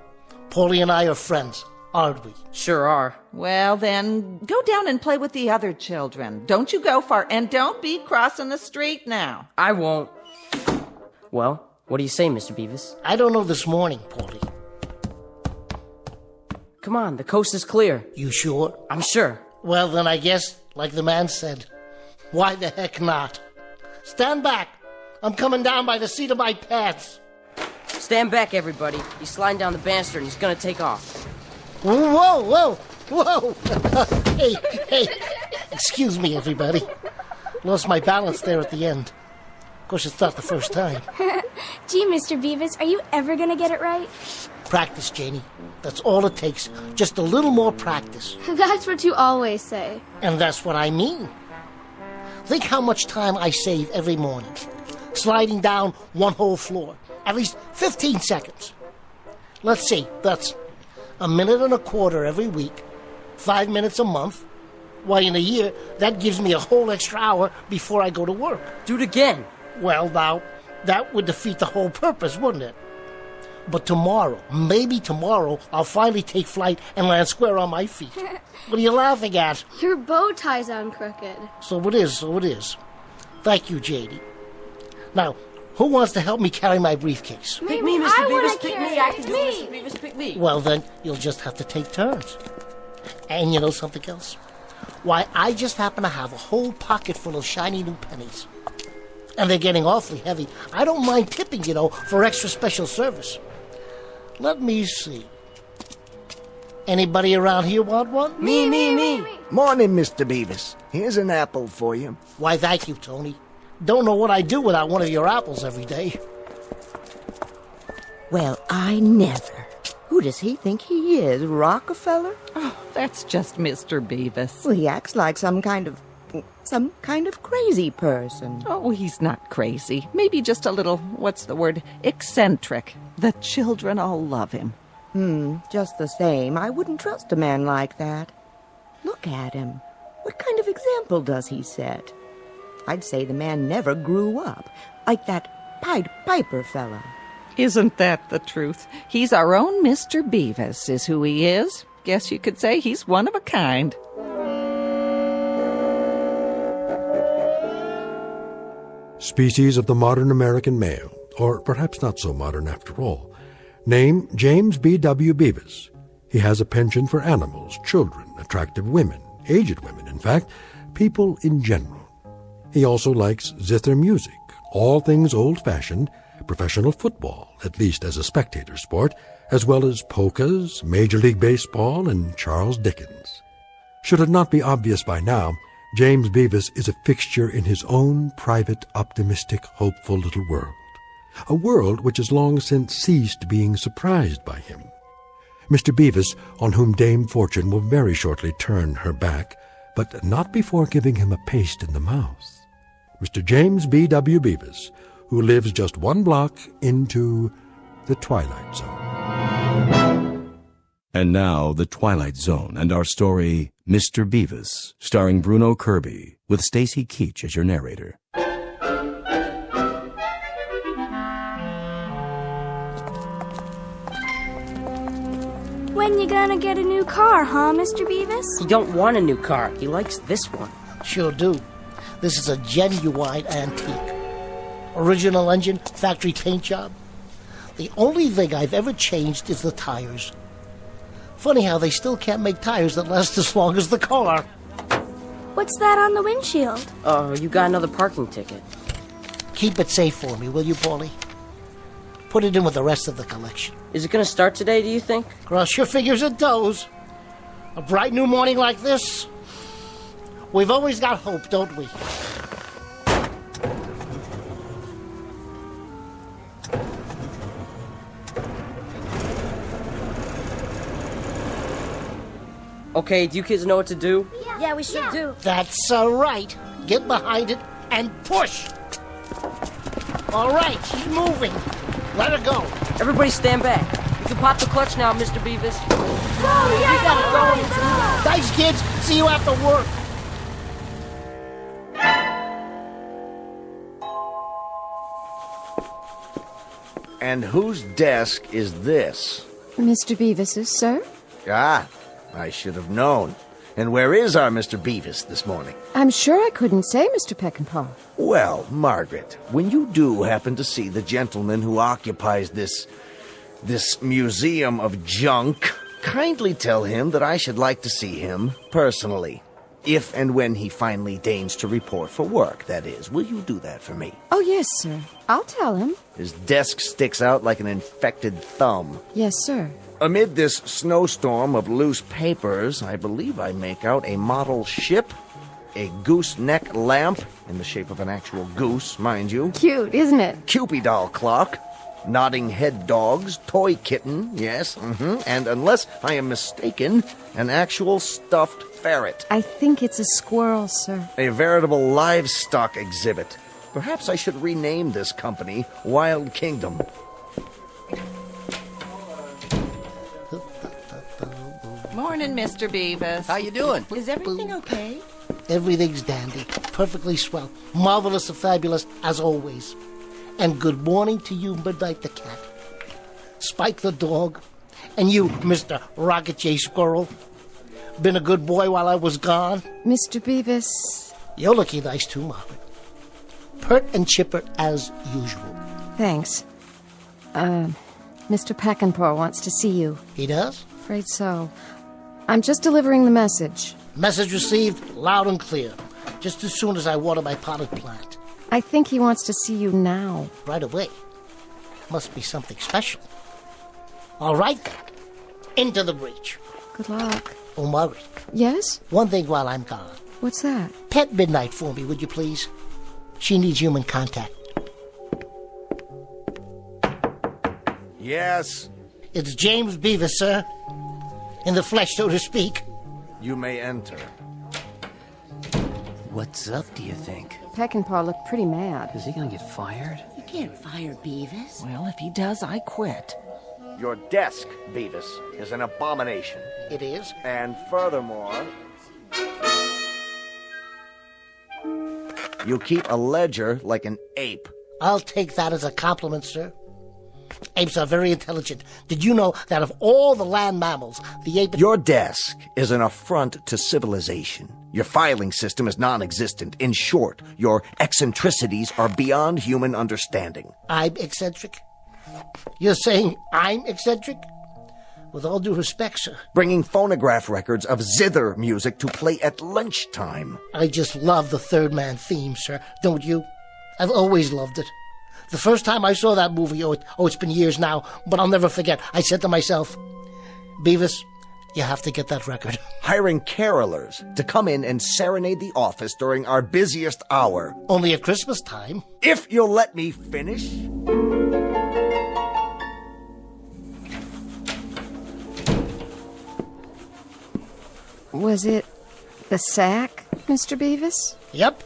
Paulie and I are friends, aren't we? Sure are. Well, then, go down and play with the other children. Don't you go far, and don't be crossing the street now. I won't. Well, what do you say, Mr. Beavis? I don't know this morning, Paulie. Come on, the coast is clear. You sure? I'm sure. Well, then I guess, like the man said, why the heck not? Stand back. I'm coming down by the seat of my pants. Stand back, everybody. He's sliding down the banister and he's gonna take off. Whoa, whoa, whoa. Hey. Excuse me, everybody. Lost my balance there at the end. Of course, it's not the first time. Gee, Mr. Beavis, are you ever gonna get it right? Practice, Janie. That's all it takes. Just a little more practice. That's what you always say. And that's what I mean. Think how much time I save every morning. Sliding down one whole floor. At least 15 seconds. Let's see, that's a minute and a quarter every week. 5 minutes a month. Why, in a year, that gives me a whole extra hour before I go to work. Do it again. Well, now, that would defeat the whole purpose, wouldn't it? But tomorrow, maybe tomorrow, I'll finally take flight and land square on my feet. What are you laughing at? Your bow tie's on crooked. So it is. Thank you, J.D. Now, who wants to help me carry my briefcase? Pick me, Mr. Beavis, pick me. I can do it, Mr. Beavis, pick me. Well, then, you'll just have to take turns. And you know something else? Why, I just happen to have a whole pocket full of shiny new pennies. And they're getting awfully heavy. I don't mind tipping, for extra special service. Let me see. Anybody around here want one? Me. Morning, Mr. Beavis. Here's an apple for you. Why, thank you, Tony. Don't know what I'd do without one of your apples every day. Well, I never. Who does he think he is, Rockefeller? Oh, that's just Mr. Beavis. Well, he acts like some kind of crazy person. Oh, he's not crazy. Maybe just a little, eccentric. The children all love him. Just the same, I wouldn't trust a man like that. Look at him. What kind of example does he set? I'd say the man never grew up, like that Pied Piper fella. Isn't that the truth? He's our own Mr. Beavis, is who he is. Guess you could say he's one of a kind. Species of the modern American male, or perhaps not so modern after all. Name, James B.W. Beavis. He has a penchant for animals, children, attractive women, aged women, in fact, people in general. He also likes zither music, all things old-fashioned, professional football, at least as a spectator sport, as well as polkas, Major League Baseball, and Charles Dickens. Should it not be obvious by now, James Beavis is a fixture in his own private, optimistic, hopeful little world. A world which has long since ceased being surprised by him. Mr. Beavis, on whom Dame Fortune will very shortly turn her back, but not before giving him a paste in the mouth. Mr. James B.W. Beavis, who lives just one block into the Twilight Zone. And now, The Twilight Zone and our story, Mr. Beavis, starring Bruno Kirby, with Stacy Keach as your narrator. When you gonna get a new car, huh, Mr. Beavis? He don't want a new car. He likes this one. Sure do. This is a genuine antique. Original engine, factory paint job. The only thing I've ever changed is the tires. Funny how they still can't make tires that last as long as the car. What's that on the windshield? You got another parking ticket. Keep it safe for me, will you, Paulie? Put it in with the rest of the collection. Is it gonna start today, do you think? Cross your fingers and toes. A bright new morning like this, we've always got hope, don't we? Okay, do you kids know what to do? Yeah, we sure do. That's right. Get behind it and push. All right, she's moving. Let her go. Everybody stand back. You can pop the clutch now, Mr. Beavis. Whoa, you got it going. Thanks, kids. See you after work. And whose desk is this? Mr. Beavis's, sir? Ah, I should have known. And where is our Mr. Beavis this morning? I'm sure I couldn't say, Mr. Peckinpah. Well, Margaret, when you do happen to see the gentleman who occupies this museum of junk, kindly tell him that I should like to see him personally. If and when he finally deigns to report for work, that is. Will you do that for me? Oh, yes, sir. I'll tell him. His desk sticks out like an infected thumb. Yes, sir. Amid this snowstorm of loose papers, I believe I make out a model ship, a gooseneck lamp, in the shape of an actual goose, mind you. Cute, isn't it? Cupid doll clock, nodding head dogs, toy kitten, yes, and unless I am mistaken, an actual stuffed ferret. I think it's a squirrel, sir. A veritable livestock exhibit. Perhaps I should rename this company Wild Kingdom. Morning, Mr. Beavis. How you doing? Is everything okay? Everything's dandy. Perfectly swell. Marvelous and fabulous, as always. And good morning to you, Midnight the cat. Spike the dog. And you, Mr. Rocket J. Squirrel. Been a good boy while I was gone? Mr. Beavis. You're looking nice too, Margaret. Pert and chipper as usual. Thanks. Mr. Peckinpah wants to see you. He does? Afraid so. I'm just delivering the message. Message received, loud and clear. Just as soon as I water my potted plant. I think he wants to see you now. Right away. Must be something special. All right, then. Into the breach. Good luck. Oh, Margaret. Yes? One thing while I'm gone. What's that? Pet Midnight for me, would you please? She needs human contact. Yes? It's James Beavis, sir. In the flesh, so to speak. You may enter. What's up, do you think? Peckinpah looked pretty mad. Is he gonna get fired? You can't fire Beavis. Well, if he does, I quit. Your desk, Beavis, is an abomination. It is? And furthermore, you keep a ledger like an ape. I'll take that as a compliment, sir. Apes are very intelligent. Did you know that of all the land mammals, the ape... Your desk is an affront to civilization. Your filing system is non-existent. In short, your eccentricities are beyond human understanding. I'm eccentric? You're saying I'm eccentric? With all due respect, sir. Bringing phonograph records of zither music to play at lunchtime. I just love the Third Man theme, sir. Don't you? I've always loved it. The first time I saw that movie, it's been years now, but I'll never forget. I said to myself, Beavis, you have to get that record. Hiring carolers to come in and serenade the office during our busiest hour. Only at Christmas time. If you'll let me finish. Was it the sack, Mr. Beavis? Yep.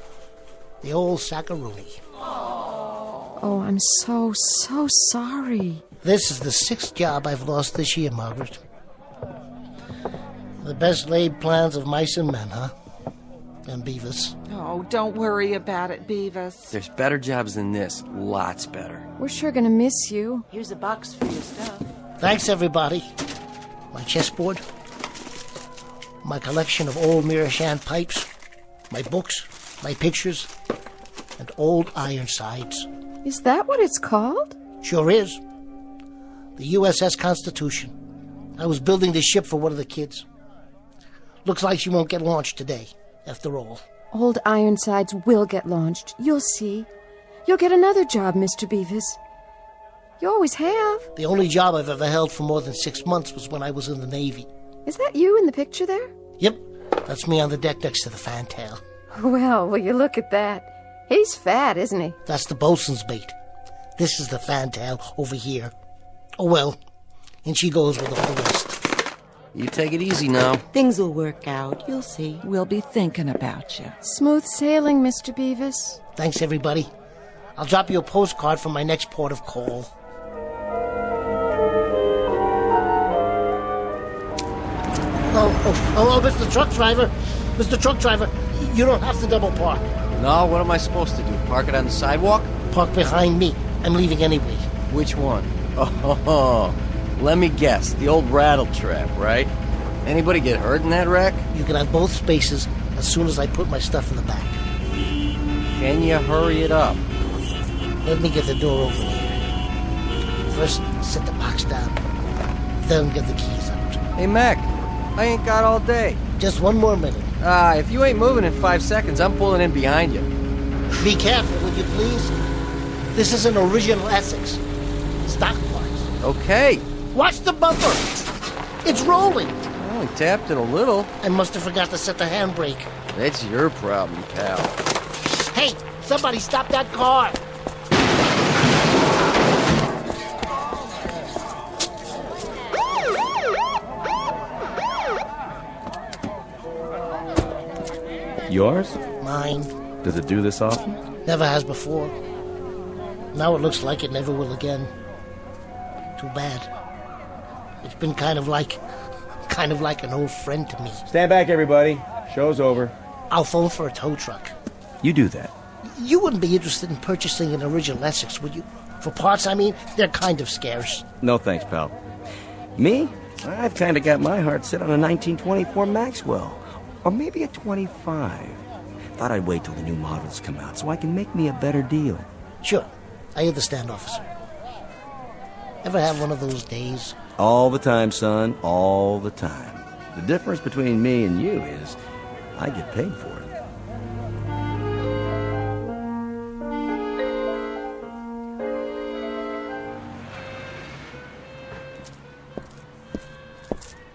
The old sackaroonie. Oh, I'm so sorry. This is the 6th job I've lost this year, Margaret. The best laid plans of mice and men, huh? And Beavis. Oh, don't worry about it, Beavis. There's better jobs than this. Lots better. We're sure gonna miss you. Here's a box for your stuff. Thanks, everybody. My chessboard. My collection of old Mirashan pipes. My books. My pictures. And old Ironsides. Is that what it's called? Sure is. The USS Constitution. I was building this ship for one of the kids. Looks like she won't get launched today, after all. Old Ironsides will get launched. You'll see. You'll get another job, Mr. Beavis. You always have. The only job I've ever held for more than 6 months was when I was in the Navy. Is that you in the picture there? Yep. That's me on the deck next to the fantail. Well, will you look at that? He's fat, isn't he? That's the bosun's mate. This is the fantail over here. Oh, well. And she goes with all the rest. You take it easy now. Things will work out. You'll see. We'll be thinking about you. Smooth sailing, Mr. Beavis. Thanks, everybody. I'll drop you a postcard from my next port of call. Oh, Mr. Truck Driver. Mr. Truck Driver, you don't have to double park. No, what am I supposed to do? Park it on the sidewalk? Park behind me. I'm leaving anyway. Which one? Oh, let me guess. The old rattle trap, right? Anybody get hurt in that wreck? You can have both spaces as soon as I put my stuff in the back. Can you hurry it up? Let me get the door open here. First, set the box down. Then get the keys out. Hey, Mac. I ain't got all day. Just one more minute. If you ain't moving in 5 seconds, I'm pulling in behind you. Be careful, would you please? This is an original Essex. Stock parts. Okay. Watch the bumper. It's rolling. I only tapped it a little. I must have forgot to set the handbrake. That's your problem, pal. Hey, somebody stop that car. Yours? Mine. Does it do this often? Never has before. Now it looks like it never will again. Too bad. It's been kind of like an old friend to me. Stand back, everybody. Show's over. I'll phone for a tow truck. You do that. You wouldn't be interested in purchasing an original Essex, would you? For parts, I mean, they're kind of scarce. No thanks, pal. Me? I've kind of got my heart set on a 1924 Maxwell. Or maybe a 25. Thought I'd wait till the new models come out so I can make me a better deal. Sure. I understand, officer. Ever have one of those days? All the time, son. All the time. The difference between me and you is I get paid for it.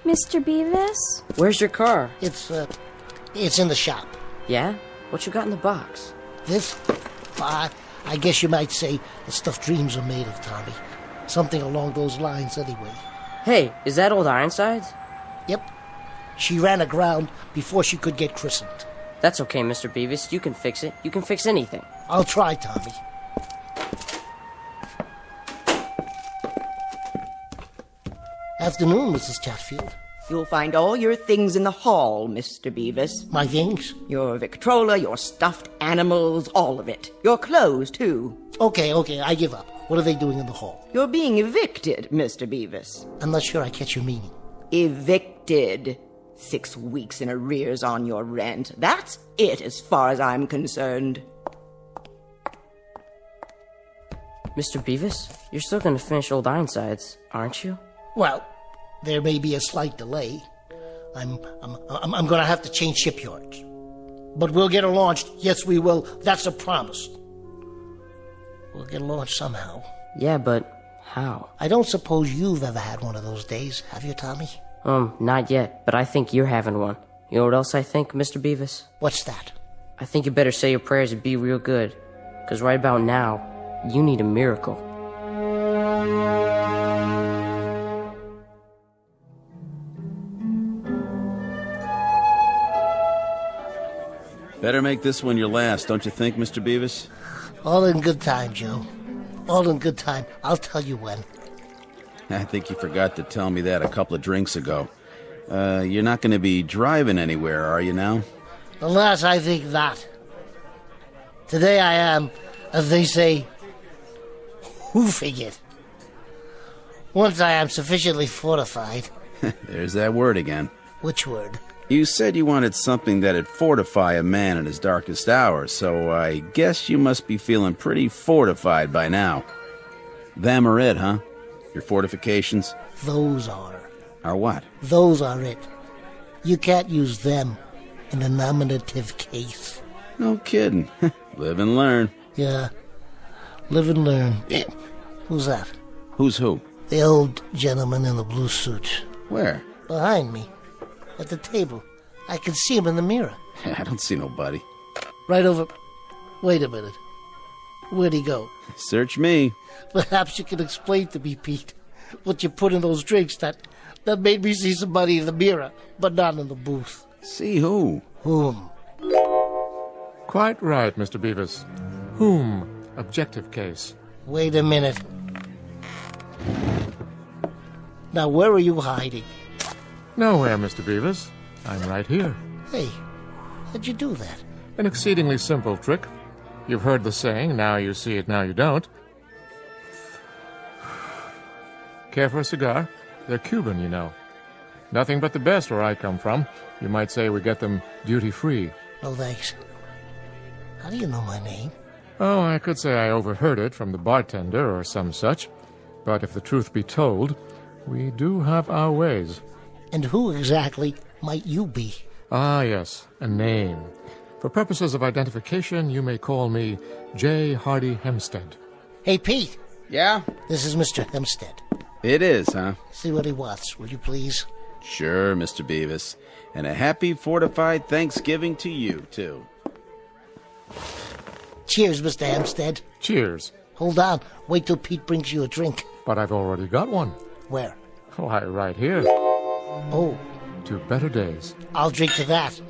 Mr. Beavis? Where's your car? It's in the shop. Yeah? What you got in the box? This? I guess you might say the stuff dreams are made of, Tommy. Something along those lines, anyway. Hey, is that old Ironsides? Yep. She ran aground before she could get christened. That's okay, Mr. Beavis. You can fix it. You can fix anything. I'll try, Tommy. Afternoon, Mrs. Chatfield. You'll find all your things in the hall, Mr. Beavis. My things? Your Victrola, your stuffed animals, all of it. Your clothes, too. Okay, I give up. What are they doing in the hall? You're being evicted, Mr. Beavis. I'm not sure I catch your meaning. Evicted. 6 weeks in arrears on your rent. That's it as far as I'm concerned. Mr. Beavis, you're still gonna finish Old Ironsides, aren't you? Well, there may be a slight delay. I'm gonna have to change shipyards. But we'll get her launched. Yes, we will. That's a promise. We'll get launched somehow. Yeah, but how? I don't suppose you've ever had one of those days, have you, Tommy? Not yet, but I think you're having one. You know what else I think, Mr. Beavis? What's that? I think you better say your prayers and be real good. 'Cause right about now, you need a miracle. Better make this one your last, don't you think, Mr. Beavis? All in good time, Joe. All in good time. I'll tell you when. I think you forgot to tell me that a couple of drinks ago. You're not going to be driving anywhere, are you now? Alas, I think not. Today I am, as they say, hoofing it. Once I am sufficiently fortified. There's that word again. Which word? You said you wanted something that'd fortify a man in his darkest hour, so I guess you must be feeling pretty fortified by now. Them are it, huh? Your fortifications? Those are. Are what? Those are it. You can't use them in a nominative case. No kidding. Live and learn. Yeah. Live and learn. Who's that? Who's who? The old gentleman in the blue suit. Where? Behind me. At the table. I can see him in the mirror. I don't see nobody. Right over... Wait a minute. Where'd he go? Search me. Perhaps you can explain to me, Pete, what you put in those drinks that made me see somebody in the mirror, but not in the booth. See who? Whom? Quite right, Mr. Beavis. Whom? Objective case. Wait a minute. Now, where are you hiding? Nowhere, Mr. Beavis. I'm right here. Hey, how'd you do that? An exceedingly simple trick. You've heard the saying, now you see it, now you don't. Care for a cigar? They're Cuban, you know. Nothing but the best where I come from. You might say we get them duty-free. No, thanks. How do you know my name? Oh, I could say I overheard it from the bartender or some such. But if the truth be told, we do have our ways. And who exactly might you be? Ah, yes, a name. For purposes of identification, you may call me J. Hardy Hempstead. Hey, Pete. Yeah? This is Mr. Hempstead. It is, huh? See what he wants, will you please? Sure, Mr. Beavis. And a happy fortified Thanksgiving to you, too. Cheers, Mr. Hempstead. Cheers. Hold on. Wait till Pete brings you a drink. But I've already got one. Where? Why, right here. Oh. To better days. I'll drink to that.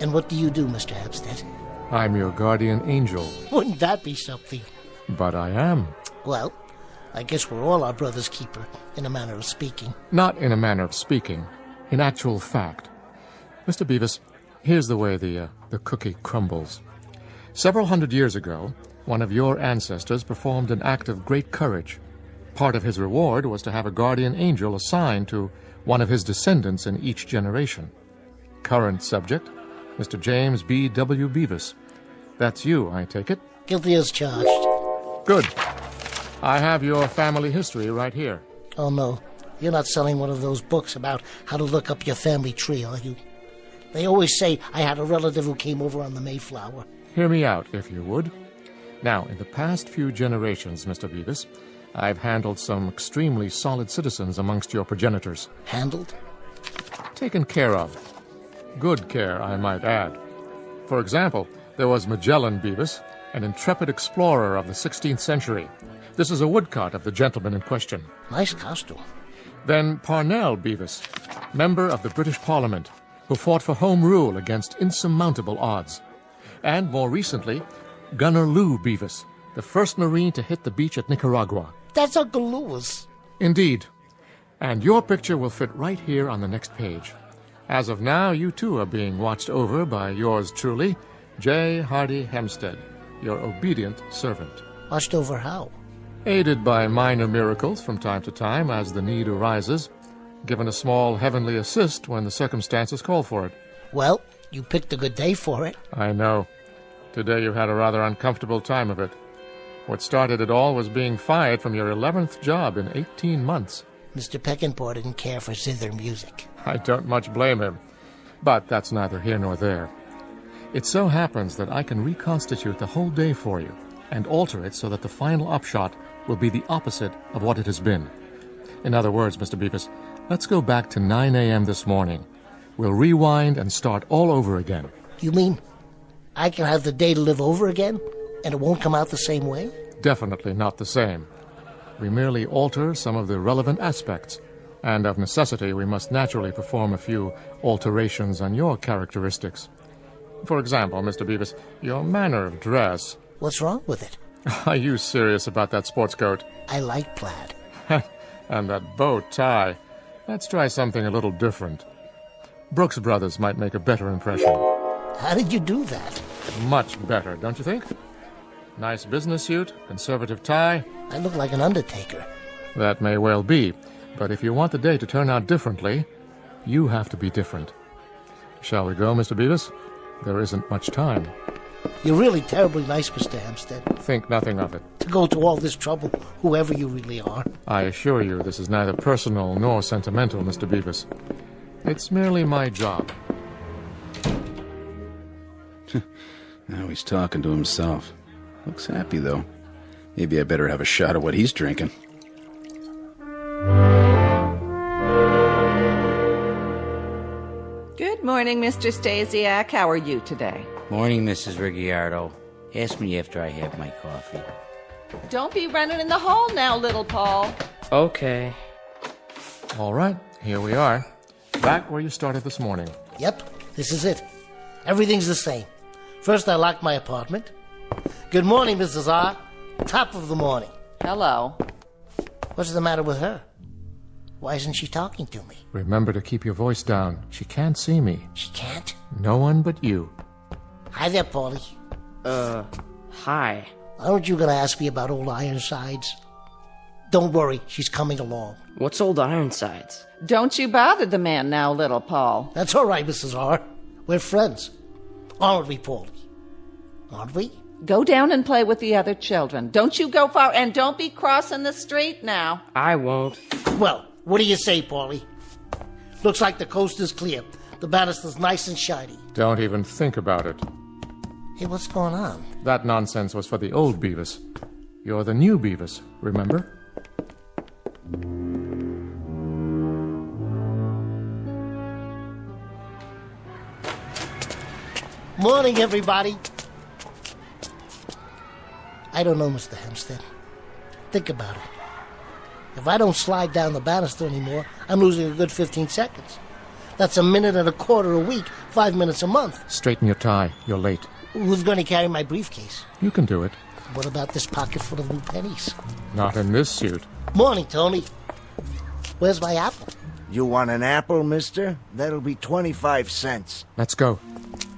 And what do you do, Mr. Hempstead? I'm your guardian angel. Wouldn't that be something? But I am. Well, I guess we're all our brother's keeper, in a manner of speaking. Not in a manner of speaking. In actual fact. Mr. Beavis, here's the way the cookie crumbles. Several hundred years ago, one of your ancestors performed an act of great courage. Part of his reward was to have a guardian angel assigned to one of his descendants in each generation. Current subject, Mr. James B. W. Beavis. That's you, I take it? Guilty as charged. Good. I have your family history right here. Oh, no. You're not selling one of those books about how to look up your family tree, are you? They always say I had a relative who came over on the Mayflower. Hear me out, if you would. Now, in the past few generations, Mr. Beavis, I've handled some extremely solid citizens amongst your progenitors. Handled? Taken care of. Good care, I might add. For example, there was Magellan Beavis, an intrepid explorer of the 16th century. This is a woodcut of the gentleman in question. Nice costume. Then Parnell Beavis, member of the British Parliament, who fought for Home Rule against insurmountable odds. And more recently, Gunner Lou Beavis, the first Marine to hit the beach at Nicaragua. That's Uncle Louis. Indeed. And your picture will fit right here on the next page. As of now, you too are being watched over by yours truly, J. Hardy Hempstead. your obedient servant. Watched over how? Aided by minor miracles from time to time as the need arises, given a small heavenly assist when the circumstances call for it. Well, you picked a good day for it. I know. Today you had a rather uncomfortable time of it. What started it all was being fired from your 11th job in 18 months. Mr. Peckinpah didn't care for zither music. I don't much blame him. But that's neither here nor there. It so happens that I can reconstitute the whole day for you and alter it so that the final upshot will be the opposite of what it has been. In other words, Mr. Beavis, let's go back to 9 a.m. this morning. We'll rewind and start all over again. You mean I can have the day to live over again, and it won't come out the same way? Definitely not the same. We merely alter some of the relevant aspects, and of necessity we must naturally perform a few alterations on your characteristics. For example, Mr. Beavis, your manner of dress. What's wrong with it? Are you serious about that sports coat? I like plaid. And that bow tie. Let's try something a little different. Brooks Brothers might make a better impression. How did you do that? Much better, don't you think? Nice business suit, conservative tie. I look like an undertaker. That may well be, but if you want the day to turn out differently, you have to be different. Shall we go, Mr. Beavis? There isn't much time. You're really terribly nice, Mr. Hampstead. Think nothing of it. To go to all this trouble, whoever you really are. I assure you this is neither personal nor sentimental, Mr. Beavis. It's merely my job. Now he's talking to himself. Looks happy, though. Maybe I better have a shot of what he's drinking. Good morning, Mr. Stasiak. How are you today? Morning, Mrs. Ricciardo. Ask me after I have my coffee. Don't be running in the hall now, little Paul. Okay. All right, here we are. Back where you started this morning. Yep, this is it. Everything's the same. First, I locked my apartment. Good morning, Mrs. R. Top of the morning. Hello. What's the matter with her? Why isn't she talking to me? Remember to keep your voice down. She can't see me. She can't? No one but you. Hi there, Paulie. Hi. Aren't you gonna ask me about old Ironsides? Don't worry, she's coming along. What's old Ironsides? Don't you bother the man now, little Paul. That's all right, Mrs. R. We're friends. Aren't we, Paulie? Aren't we? Go down and play with the other children. Don't you go far, and don't be crossing the street now. I won't. Well, what do you say, Paulie? Looks like the coast is clear. The banister's nice and shiny. Don't even think about it. Hey, what's going on? That nonsense was for the old Beavis. You're the new Beavis, remember? Morning, everybody. I don't know, Mr. Hempstead. Think about it. If I don't slide down the banister anymore, I'm losing a good 15 seconds. That's a minute and a quarter a week, 5 minutes a month. Straighten your tie. You're late. Who's going to carry my briefcase? You can do it. What about this pocket full of new pennies? Not in this suit. Morning, Tony. Where's my apple? You want an apple, mister? That'll be 25 cents. Let's go.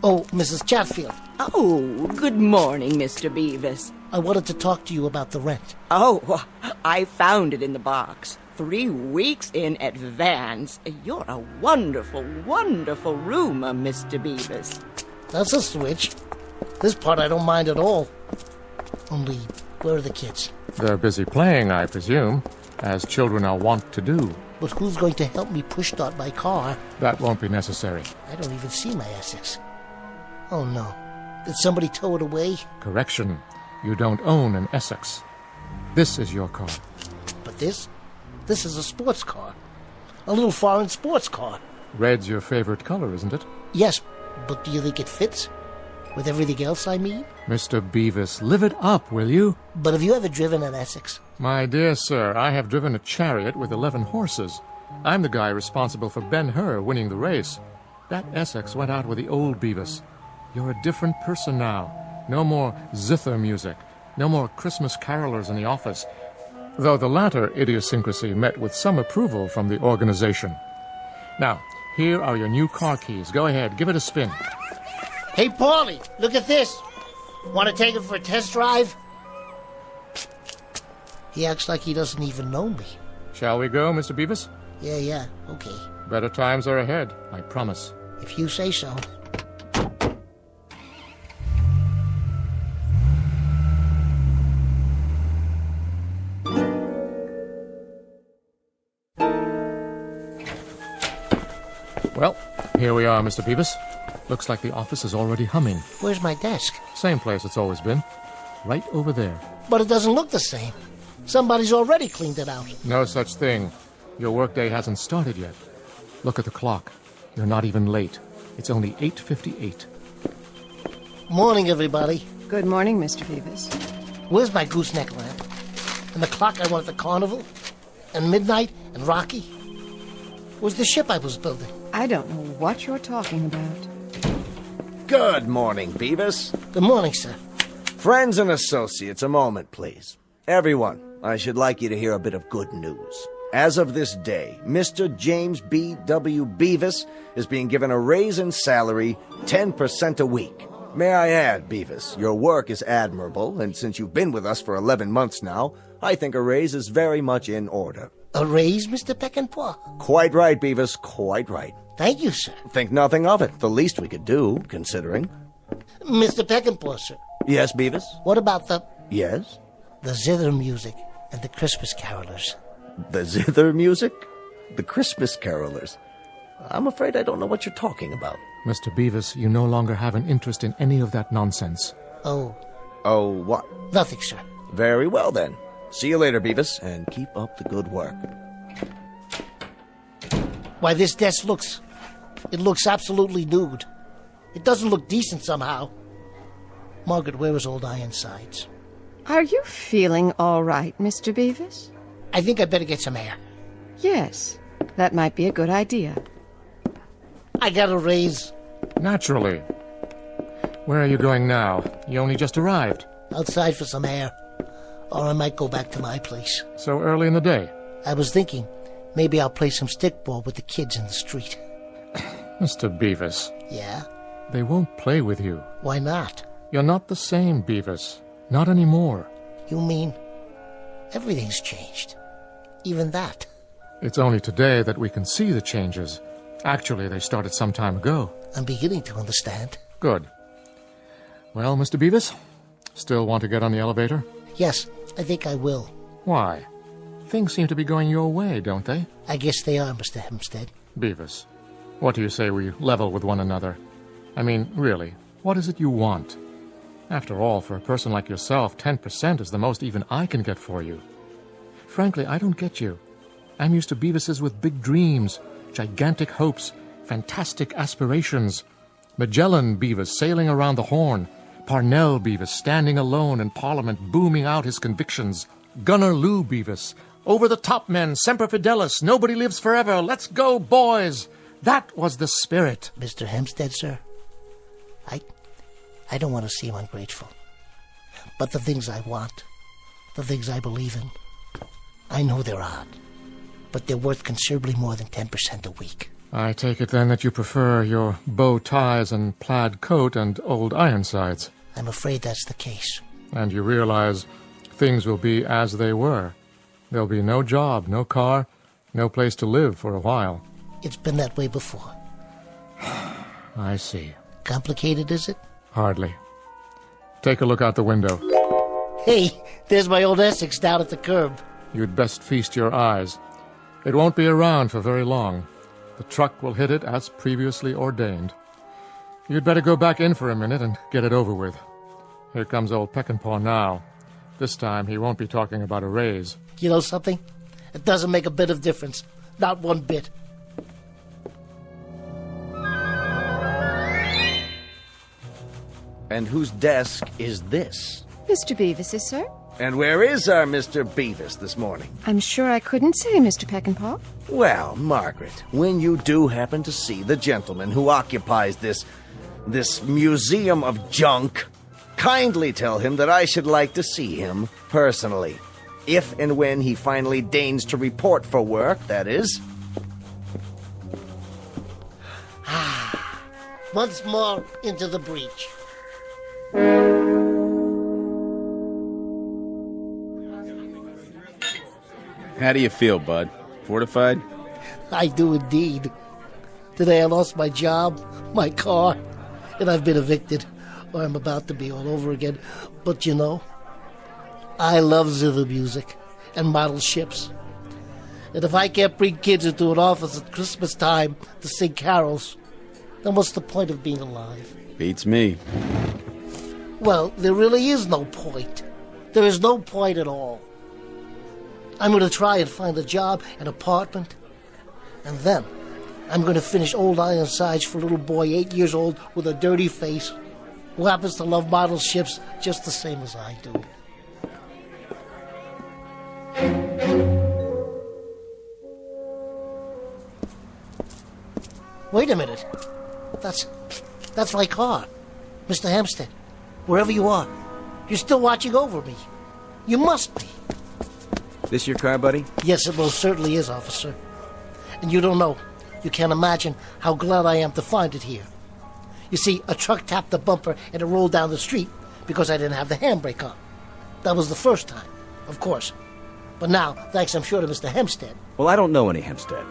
Oh, Mrs. Chatfield. Oh, good morning, Mr. Beavis. I wanted to talk to you about the rent. Oh, I found it in the box. 3 weeks in advance. You're a wonderful, wonderful roomer, Mr. Beavis. That's a switch. This part I don't mind at all. Only, where are the kids? They're busy playing, I presume, as children are wont to do. But who's going to help me push start my car? That won't be necessary. I don't even see my Essex. Oh, no. Did somebody tow it away? Correction. You don't own an Essex. This is your car. But this is a sports car. A little foreign sports car. Red's your favorite color, isn't it? Yes, but do you think it fits? With everything else I mean? Mr. Beavis, live it up, will you? But have you ever driven an Essex? My dear sir, I have driven a chariot with 11 horses. I'm the guy responsible for Ben-Hur winning the race. That Essex went out with the old Beavis. You're a different person now. No more zither music. No more Christmas carolers in the office. Though the latter idiosyncrasy met with some approval from the organization. Now, here are your new car keys. Go ahead, give it a spin. Hey, Paulie, look at this. Want to take it for a test drive? He acts like he doesn't even know me. Shall we go, Mr. Beavis? Yeah, okay. Better times are ahead, I promise. If you say so. Well, here we are, Mr. Beavis. Looks like the office is already humming. Where's my desk? Same place it's always been. Right over there. But it doesn't look the same. Somebody's already cleaned it out. No such thing. Your workday hasn't started yet. Look at the clock. You're not even late. It's only 8:58. Morning, everybody. Good morning, Mr. Beavis. Where's my gooseneck lamp? And the clock I won at the carnival? And midnight? And Rocky? Where's the ship I was building? I don't know what you're talking about. Good morning, Beavis. Good morning, sir. Friends and associates, a moment, please. Everyone, I should like you to hear a bit of good news. As of this day, Mr. James B. W. Beavis is being given a raise in salary 10% a week. May I add, Beavis, your work is admirable, and since you've been with us for 11 months now, I think a raise is very much in order. A raise, Mr. Peckinpah? Quite right, Beavis, quite right. Thank you, sir. Think nothing of it. The least we could do, considering. Mr. Peckinpah, sir. Yes, Beavis? What about the... Yes? The zither music and the Christmas carolers. The zither music? The Christmas carolers? I'm afraid I don't know what you're talking about. Mr. Beavis, you no longer have an interest in any of that nonsense. Oh. Oh, what? Nothing, sir. Very well, then. See you later, Beavis, and keep up the good work. Why, this desk looks... It looks absolutely nude. It doesn't look decent somehow. Margaret, where is old Ironsides? Are you feeling all right, Mr. Beavis? I think I'd better get some air. Yes, that might be a good idea. I got a raise. Naturally. Where are you going now? You only just arrived. Outside for some air. Or I might go back to my place. So early in the day? I was thinking, maybe I'll play some stickball with the kids in the street. Mr. Beavis. Yeah? They won't play with you. Why not? You're not the same, Beavis. Not anymore. You mean everything's changed? Even that? It's only today that we can see the changes. Actually, they started some time ago. I'm beginning to understand. Good. Well, Mr. Beavis, still want to get on the elevator? Yes, I think I will. Why? Things seem to be going your way, don't they? I guess they are, Mr. Hempstead. Beavis, what do you say we level with one another? I mean, really, what is it you want? After all, for a person like yourself, 10% is the most even I can get for you. Frankly, I don't get you. I'm used to Beavises with big dreams, gigantic hopes, fantastic aspirations. Magellan Beavis sailing around the Horn. Parnell Beavis standing alone in Parliament booming out his convictions. Gunner Lou Beavis. Over the top men, Semper Fidelis, nobody lives forever, let's go, boys! That was the spirit. Mr. Hempstead, sir, I don't want to seem ungrateful. But the things I want, the things I believe in, I know they're odd. But they're worth considerably more than 10% a week. I take it then that you prefer your bow ties and plaid coat and old Ironsides. I'm afraid that's the case. And you realize things will be as they were. There'll be no job, no car, no place to live for a while. It's been that way before. I see. Complicated, is it? Hardly. Take a look out the window. Hey, there's my old Essex down at the curb. You'd best feast your eyes. It won't be around for very long. The truck will hit it as previously ordained. You'd better go back in for a minute and get it over with. Here comes old Peckinpah now. This time he won't be talking about a raise. You know something? It doesn't make a bit of difference. Not one bit. And whose desk is this? Mr. Beavis's, sir. And where is our Mr. Beavis this morning? I'm sure I couldn't say, Mr. Peckinpah. Well, Margaret, when you do happen to see the gentleman who occupies this museum of junk, kindly tell him that I should like to see him personally. If and when he finally deigns to report for work, that is. Once more into the breach. How do you feel, bud? Fortified? I do indeed. Today I lost my job, my car, and I've been evicted, or I'm about to be all over again. But you know, I love zither music and model ships. And if I can't bring kids into an office at Christmas time to sing carols, then what's the point of being alive? Beats me. Well, there really is no point. There is no point at all. I'm going to try and find a job, an apartment, and then I'm going to finish Old Ironsides for a little boy 8 years old with a dirty face who happens to love model ships just the same as I do. Wait a minute. That's my car. Mr. Hempstead, wherever you are, you're still watching over me. You must be. This your car, buddy? Yes, it most certainly is, officer. And you don't know. You can't imagine how glad I am to find it here. You see, a truck tapped the bumper and it rolled down the street because I didn't have the handbrake on. That was the first time, of course. But now, thanks I'm sure to Mr. Hempstead. Well, I don't know any Hempstead.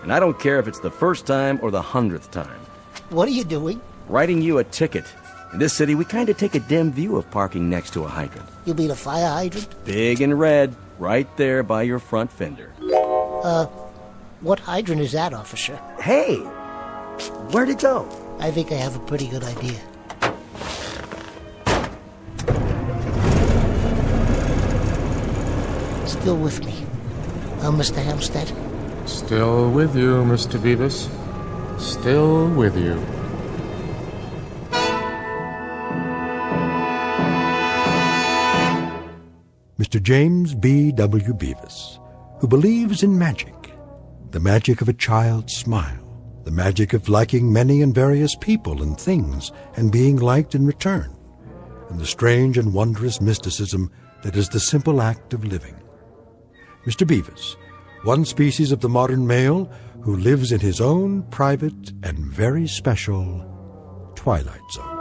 And I don't care if it's the first time or the 100th time. What are you doing? Writing you a ticket. In this city, we kind of take a dim view of parking next to a hydrant. You mean a fire hydrant? Big and red, right there by your front fender. What hydrant is that, officer? Hey! Where'd it go? I think I have a pretty good idea. Still with me, Mr. Hempstead? Still with you, Mr. Beavis. Still with you. Mr. James B.W. Beavis, who believes in magic, the magic of a child's smile, the magic of liking many and various people and things and being liked in return, and the strange and wondrous mysticism that is the simple act of living. Mr. Beavis, one species of the modern male who lives in his own private and very special Twilight Zone.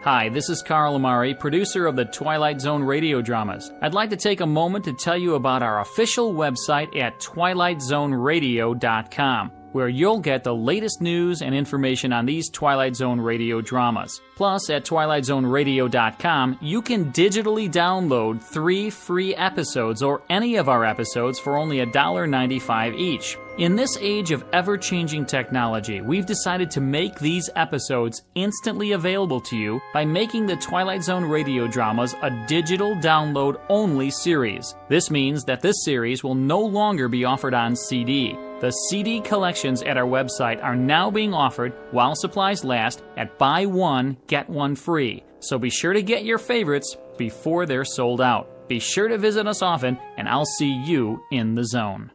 Hi, this is Carl Amari, producer of the Twilight Zone radio dramas. I'd like to take a moment to tell you about our official website at twilightzoneradio.com, where you'll get the latest news and information on these Twilight Zone radio dramas. Plus, at twilightzoneradio.com, you can digitally download 3 free episodes or any of our episodes for only $1.95 each. In this age of ever-changing technology, we've decided to make these episodes instantly available to you by making the Twilight Zone radio dramas a digital download-only series. This means that this series will no longer be offered on CD. The CD collections at our website are now being offered while supplies last at buy one, get one free. So be sure to get your favorites before they're sold out. Be sure to visit us often, and I'll see you in the zone.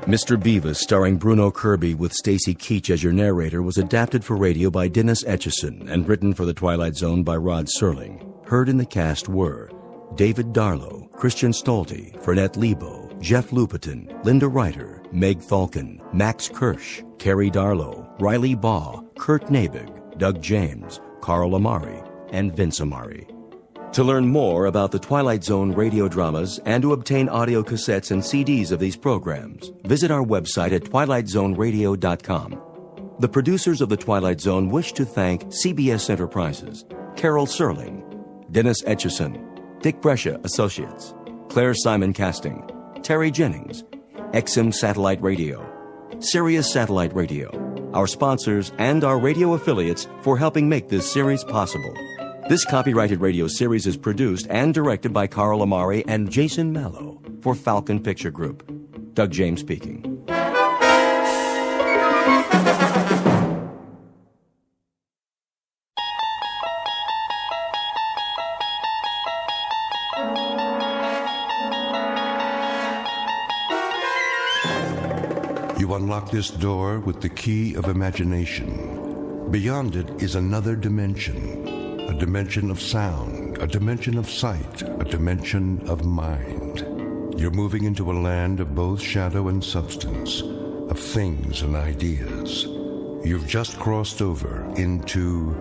Mr. Beavis, starring Bruno Kirby with Stacy Keach as your narrator, was adapted for radio by Dennis Etchison and written for The Twilight Zone by Rod Serling. Heard in the cast were David Darlow, Christian Stolte, Fernette Lebo, Jeff Lupetin, Linda Reiter, Meg Falcon, Max Kirsch, Carrie Darlow, Riley Baugh, Kurt Nabig, Doug James, Carl Amari, and Vince Amari. To learn more about the Twilight Zone radio dramas and to obtain audio cassettes and CDs of these programs, visit our website at twilightzoneradio.com. The producers of The Twilight Zone wish to thank CBS Enterprises, Carol Serling, Dennis Etchison, Dick Brescia Associates, Claire Simon Casting, Terry Jennings, XM Satellite Radio, Sirius Satellite Radio, our sponsors, and our radio affiliates for helping make this series possible. This copyrighted radio series is produced and directed by Carl Amari and Jason Mallow for Falcon Picture Group. Doug James speaking. You unlock this door with the key of imagination. Beyond it is another dimension. A dimension of sound, a dimension of sight, a dimension of mind. You're moving into a land of both shadow and substance, of things and ideas. You've just crossed over into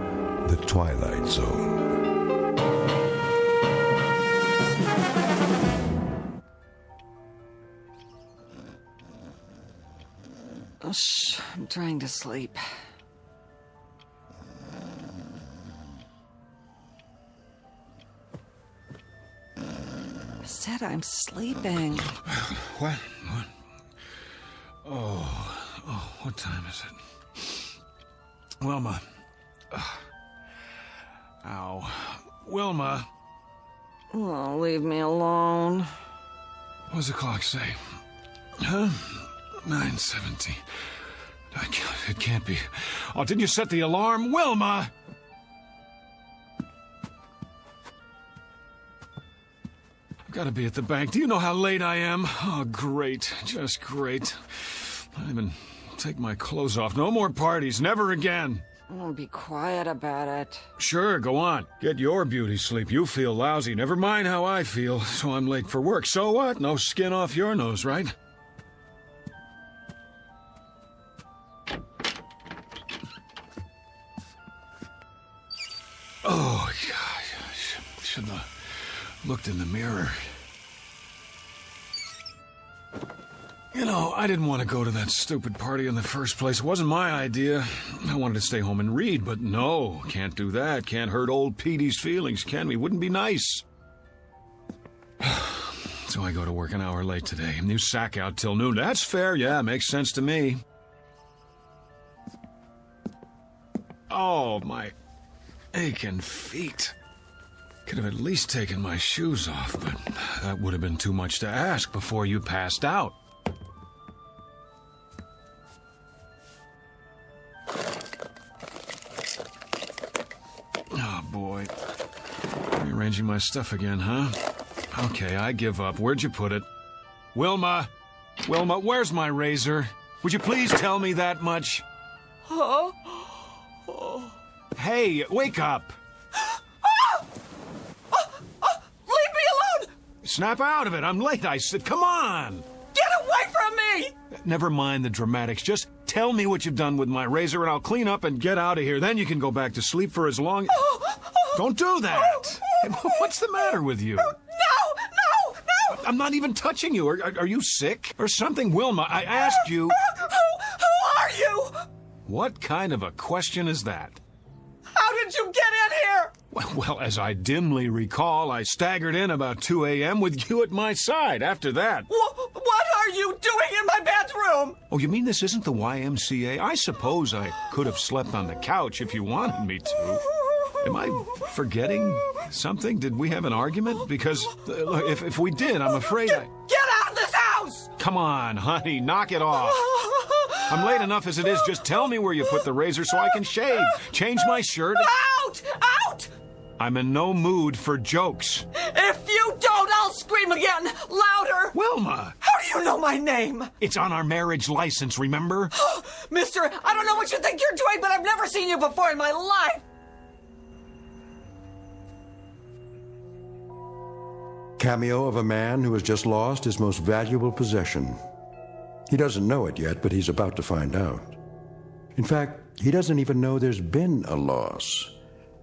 the Twilight Zone. Oh, shh, I'm trying to sleep. I said I'm sleeping. What? Oh, what time is it? Wilma. Ow. Wilma. Oh, leave me alone. What does the clock say? Huh? 9:17. It can't be. Oh, didn't you set the alarm? Wilma! I've got to be at the bank. Do you know how late I am? Oh, great. Just great. I'll even take my clothes off. No more parties. Never again. Oh, be quiet about it. Sure, go on. Get your beauty sleep. You feel lousy. Never mind how I feel. So I'm late for work. So what? No skin off your nose, right? Oh, yeah, I shouldn't have looked in the mirror. You know, I didn't want to go to that stupid party in the first place. It wasn't my idea. I wanted to stay home and read, but no, can't do that. Can't hurt old Petey's feelings, can we? Wouldn't be nice. So I go to work an hour late today. You sack out till noon. That's fair, yeah, makes sense to me. Oh, my aching feet. Could have at least taken my shoes off, but that would have been too much to ask before you passed out. Oh, boy. Rearranging my stuff again, huh? Okay, I give up. Where'd you put it? Wilma! Wilma, where's my razor? Would you please tell me that much? Oh. Hey, wake up! Leave me alone! Snap out of it. I'm late, I said. Come on! Get away from me! Never mind the dramatics. Just tell me what you've done with my razor and I'll clean up and get out of here. Then you can go back to sleep for as long... Don't do that! What's the matter with you? No! I'm not even touching you. Are you sick or something? Wilma, I asked you... Who are you? What kind of a question is that? How did you get in here? Well, as I dimly recall, I staggered in about 2 a.m. with you at my side. After that... What are you doing in my bedroom? Oh, you mean this isn't the YMCA? I suppose I could have slept on the couch if you wanted me to. Am I forgetting something? Did we have an argument? Because if we did, I'm afraid I... Get out of this house! Come on, honey, knock it off. I'm late enough as it is. Just tell me where you put the razor so I can shave, change my shirt. Out! Out! I'm in no mood for jokes. If you don't, I'll scream again, louder. Wilma! How do you know my name? It's on our marriage license, remember? Mister, I don't know what you think you're doing, but I've never seen you before in my life. Cameo of a man who has just lost his most valuable possession. He doesn't know it yet, but he's about to find out. In fact, he doesn't even know there's been a loss.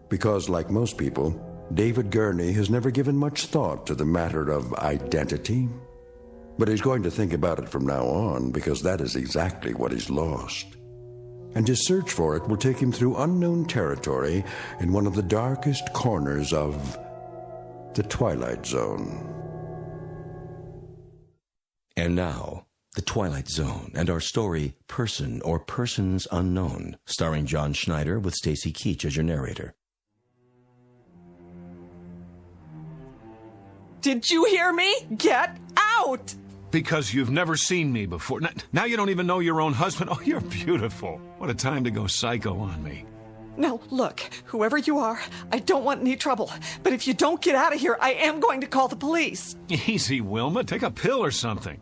Because, like most people, David Gurney has never given much thought to the matter of identity. But he's going to think about it from now on, because that is exactly what he's lost. And his search for it will take him through unknown territory in one of the darkest corners of the Twilight Zone. And now, The Twilight Zone and our story, Person or Persons Unknown, starring John Schneider with Stacy Keach as your narrator. Did you hear me? Get out! Because you've never seen me before. Now you don't even know your own husband. Oh, you're beautiful. What a time to go psycho on me. Now, look, whoever you are, I don't want any trouble. But if you don't get out of here, I am going to call the police. Easy, Wilma. Take a pill or something.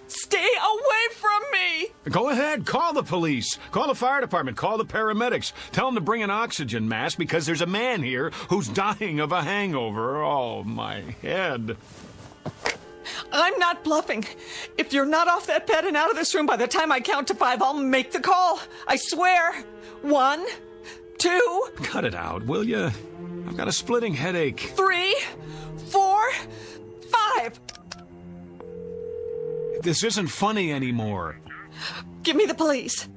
Stay away from me! Go ahead. Call the police. Call the fire department. Call the paramedics. Tell them to bring an oxygen mask because there's a man here who's dying of a hangover. Oh, my head. I'm not bluffing. If you're not off that bed and out of this room by the time I count to 5, I'll make the call. I swear. 1, 2... Cut it out, will you? I've got a splitting headache. 3, 4, 5. This isn't funny anymore. Give me the police.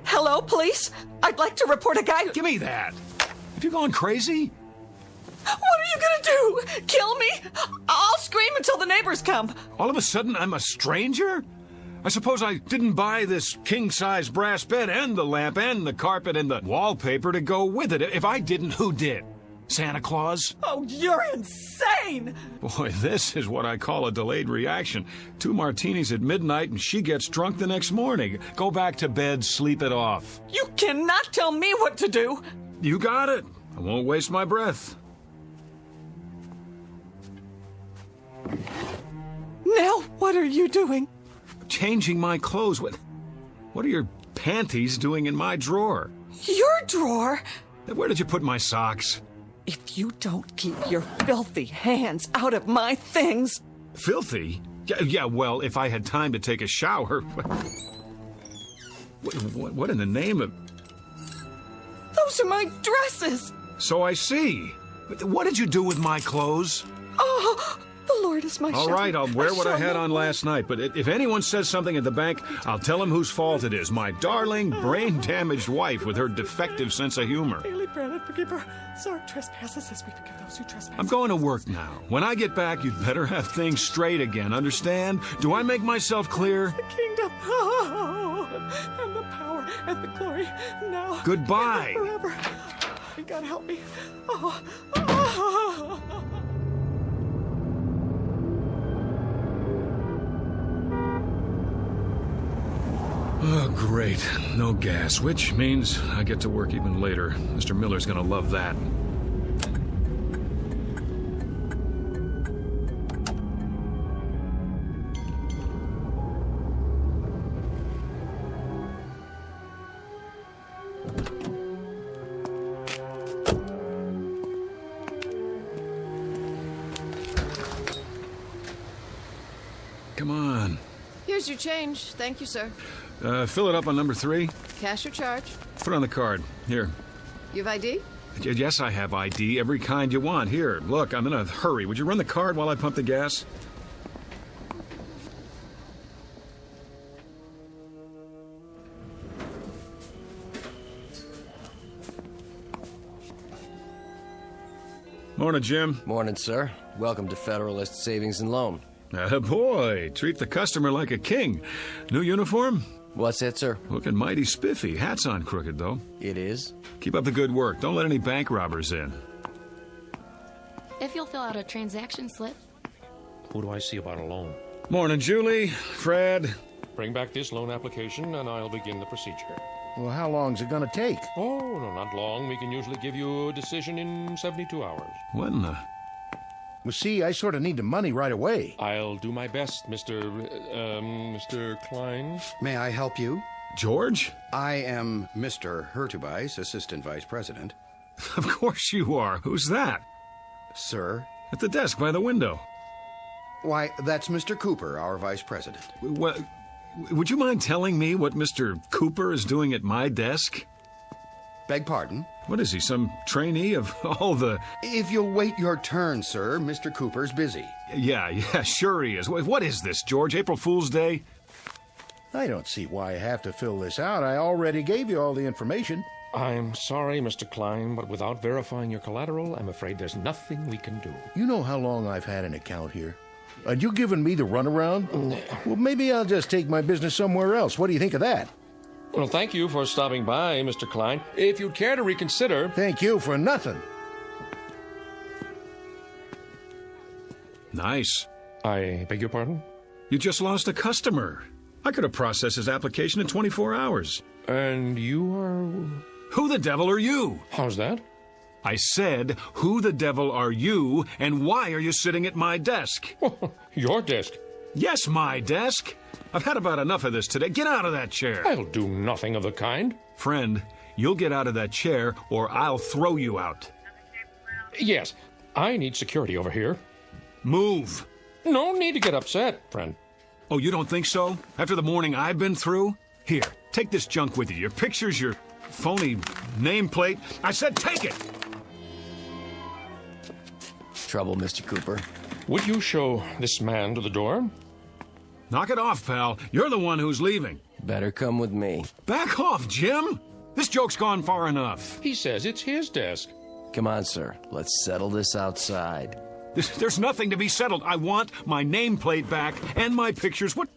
Hello, police? I'd like to report a guy who... Give me that. Have you gone crazy? What are you gonna do? Kill me? I'll scream until the neighbors come. All of a sudden, I'm a stranger? I suppose I didn't buy this king-size brass bed and the lamp and the carpet and the wallpaper to go with it. If I didn't, who did? Santa Claus? Oh, you're insane! Boy, this is what I call a delayed reaction. 2 martinis at midnight and she gets drunk the next morning. Go back to bed, sleep it off. You cannot tell me what to do. You got it. I won't waste my breath. Now, what are you doing? Changing my clothes. What are your panties doing in my drawer? Your drawer? Where did you put my socks? If you don't keep your filthy hands out of my things... Filthy? Yeah, well, if I had time to take a shower... What in the name of... Those are my dresses! So I see. What did you do with my clothes? Oh, the Lord is my shepherd. All right, I'll wear what I had on last night, but if anyone says something at the bank, I'll tell them whose fault it is. My darling, brain-damaged wife with her defective sense of humor. Daily bread and forgive her our trespasses as we forgive those who trespass. I'm going to work now. When I get back, you'd better have things straight again, understand? Do I make myself clear? The kingdom, and the power, and the glory, now. Goodbye. And forever. God help me. Oh, great. No gas, which means I get to work even later. Mr. Miller's gonna love that. Come on. Here's your change. Thank you, sir. Fill it up on number 3. Cash or charge? Put it on the card. Here. You have ID? Yes, I have ID. Every kind you want. Here, look, I'm in a hurry. Would you run the card while I pump the gas? Morning, Jim. Morning, sir. Welcome to Federalist Savings and Loan. Boy, treat the customer like a king. New uniform? What's that, sir? Looking mighty spiffy. Hat's on crooked, though. It is? Keep up the good work. Don't let any bank robbers in. If you'll fill out a transaction slip. Who do I see about a loan? Morning, Julie. Fred. Bring back this loan application and I'll begin the procedure. Well, how long's it gonna take? Oh, no, not long. We can usually give you a decision in 72 hours. What in the... Well, see, I sort of need the money right away. I'll do my best, Mr. Klein. May I help you? George? I am Mr. Hurtubise, Assistant Vice President. Of course you are. Who's that? Sir? At the desk by the window. Why, that's Mr. Cooper, our Vice President. Well, would you mind telling me what Mr. Cooper is doing at my desk? Beg pardon? What is he, some trainee of all the... If you'll wait your turn, sir, Mr. Cooper's busy. Yeah, sure he is. What is this, George? April Fool's Day? I don't see why I have to fill this out. I already gave you all the information. I'm sorry, Mr. Klein, but without verifying your collateral, I'm afraid there's nothing we can do. You know how long I've had an account here? And you giving me the runaround? Well, maybe I'll just take my business somewhere else. What do you think of that? Well, thank you for stopping by, Mr. Klein. If you'd care to reconsider... Thank you for nothing. Nice. I beg your pardon? You just lost a customer. I could have processed his application in 24 hours. And you are... Who the devil are you? How's that? I said, who the devil are you, and why are you sitting at my desk? Your desk? Yes, my desk. I've had about enough of this today. Get out of that chair. I'll do nothing of the kind. Friend, you'll get out of that chair, or I'll throw you out. Yes, I need security over here. Move. No need to get upset, friend. Oh, you don't think so? After the morning I've been through? Here, take this junk with you. Your pictures, your phony nameplate. I said take it! Trouble, Mr. Cooper? Would you show this man to the door? Knock it off, pal. You're the one who's leaving. Better come with me. Back off, Jim! This joke's gone far enough. He says it's his desk. Come on, sir. Let's settle this outside. There's nothing to be settled. I want my nameplate back and my pictures. What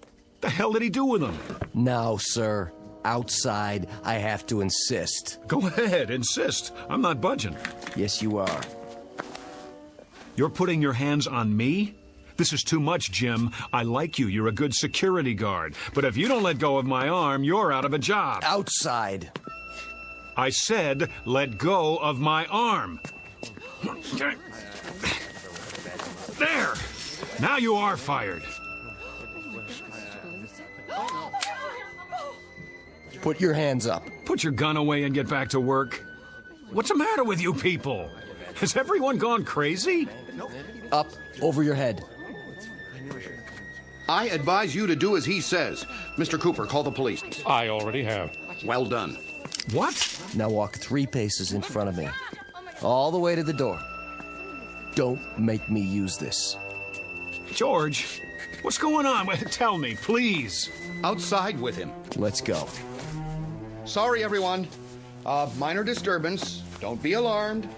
the hell did he do with them? Now, sir. Outside, I have to insist. Go ahead, insist. I'm not budging. Yes, you are. You're putting your hands on me? This is too much, Jim. I like you. You're a good security guard. But if you don't let go of my arm, you're out of a job. Outside. I said, let go of my arm. There! Now you are fired. Put your hands up. Put your gun away and get back to work. What's the matter with you people? Has everyone gone crazy? Up over your head. I advise you to do as he says. Mr. Cooper, call the police. I already have. Well done. What? Now walk 3 paces in front of me. All the way to the door. Don't make me use this. George, what's going on? Tell me, please. Outside with him. Let's go. Sorry, everyone. Minor disturbance. Don't be alarmed.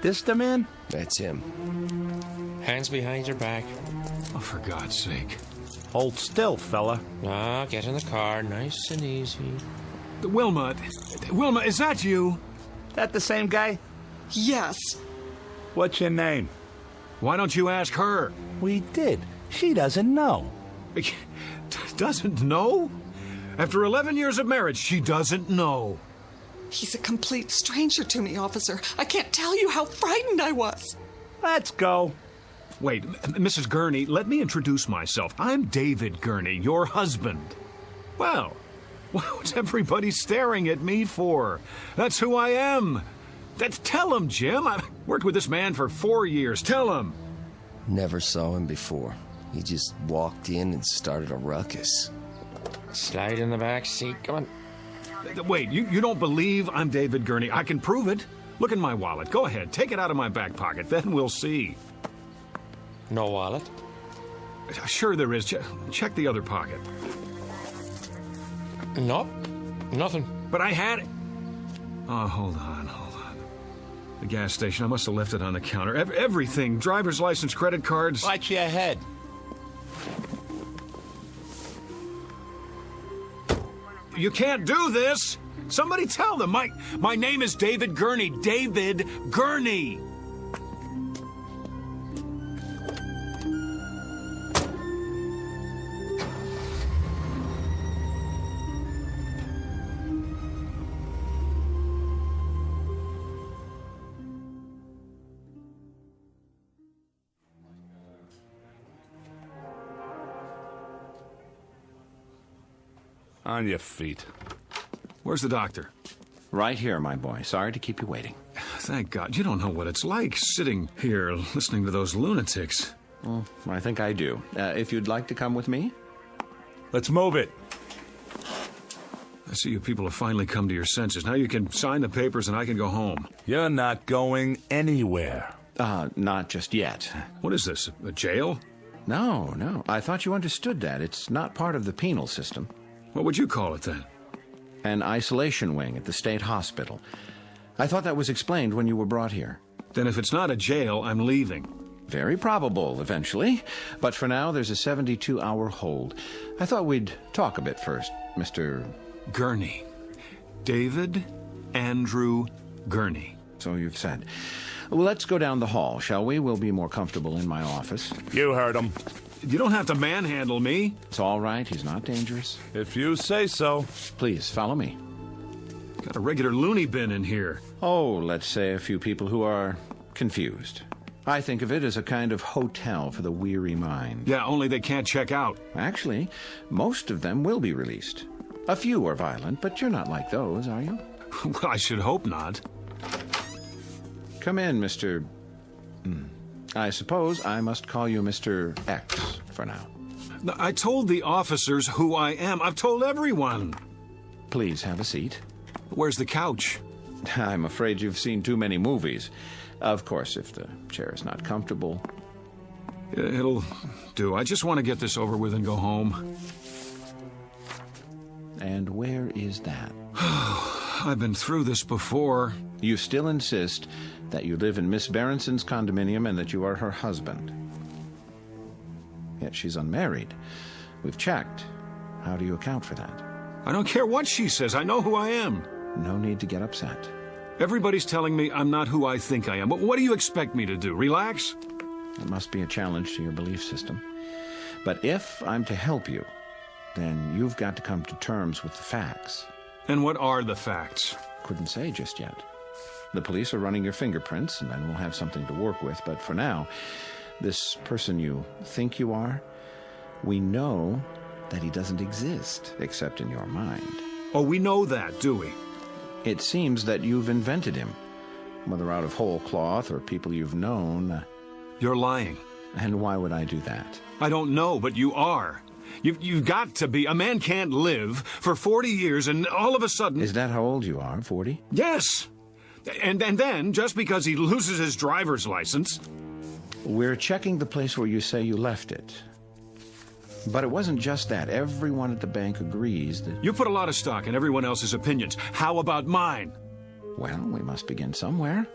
This the man? That's him. Hands behind your back. Oh, for God's sake. Hold still, fella. Ah, get in the car, nice and easy. Wilma, is that you? That the same guy? Yes. What's your name? Why don't you ask her? We did. She doesn't know. Doesn't know? After 11 years of marriage, she doesn't know. He's a complete stranger to me, officer. I can't tell you how frightened I was. Let's go. Wait, Mrs. Gurney, let me introduce myself. I'm David Gurney, your husband. Well, what's everybody staring at me for? That's who I am. Tell him, Jim. I've worked with this man for 4 years. Tell him. Never saw him before. He just walked in and started a ruckus. Slide in the back seat. Come on. Wait, you don't believe I'm David Gurney? I can prove it. Look in my wallet. Go ahead. Take it out of my back pocket. Then we'll see. No wallet? Sure there is. Check the other pocket. Nope. Nothing. But I had it. Oh, hold on. The gas station. I must have left it on the counter. Everything. Driver's license, credit cards. Watch your head. You can't do this. Somebody tell them. My name is David Gurney. David Gurney. On your feet. Where's the doctor? Right here, my boy. Sorry to keep you waiting. Thank God. You don't know what it's like sitting here listening to those lunatics. Well, I think I do. If you'd like to come with me? Let's move it. I see you people have finally come to your senses. Now you can sign the papers and I can go home. You're not going anywhere. Not just yet. What is this, a jail? No. I thought you understood that. It's not part of the penal system. What would you call it then? An isolation wing at the state hospital. I thought that was explained when you were brought here. Then if it's not a jail, I'm leaving. Very probable, eventually. But for now, there's a 72-hour hold. I thought we'd talk a bit first, Mr. Gurney. David Andrew Gurney. So you've said. Well, let's go down the hall, shall we? We'll be more comfortable in my office. You heard him. You don't have to manhandle me. It's all right. He's not dangerous. If you say so. Please, follow me. Got a regular loony bin in here. Oh, let's say a few people who are confused. I think of it as a kind of hotel for the weary mind. Yeah, only they can't check out. Actually, most of them will be released. A few are violent, but you're not like those, are you? Well, I should hope not. Come in, Mr. I suppose I must call you Mr. X for now. I told the officers who I am. I've told everyone. Please have a seat. Where's the couch? I'm afraid you've seen too many movies. Of course, if the chair is not comfortable. It'll do. I just want to get this over with and go home. And where is that? I've been through this before. You still insist that you live in Miss Berenson's condominium and that you are her husband. Yet she's unmarried. We've checked. How do you account for that? I don't care what she says. I know who I am. No need to get upset. Everybody's telling me I'm not who I think I am. But what do you expect me to do? Relax? It must be a challenge to your belief system. But if I'm to help you, then you've got to come to terms with the facts. And what are the facts? Couldn't say just yet. The police are running your fingerprints, and then we'll have something to work with. But for now, this person you think you are, we know that he doesn't exist except in your mind. Oh, we know that, do we? It seems that you've invented him, whether out of whole cloth or people you've known. You're lying. And why would I do that? I don't know, but you are. You've got to be. A man can't live for 40 years and all of a sudden... Is that how old you are, 40? Yes. And then, just because he loses his driver's license... We're checking the place where you say you left it. But it wasn't just that. Everyone at the bank agrees that... You put a lot of stock in everyone else's opinions. How about mine? Well, we must begin somewhere.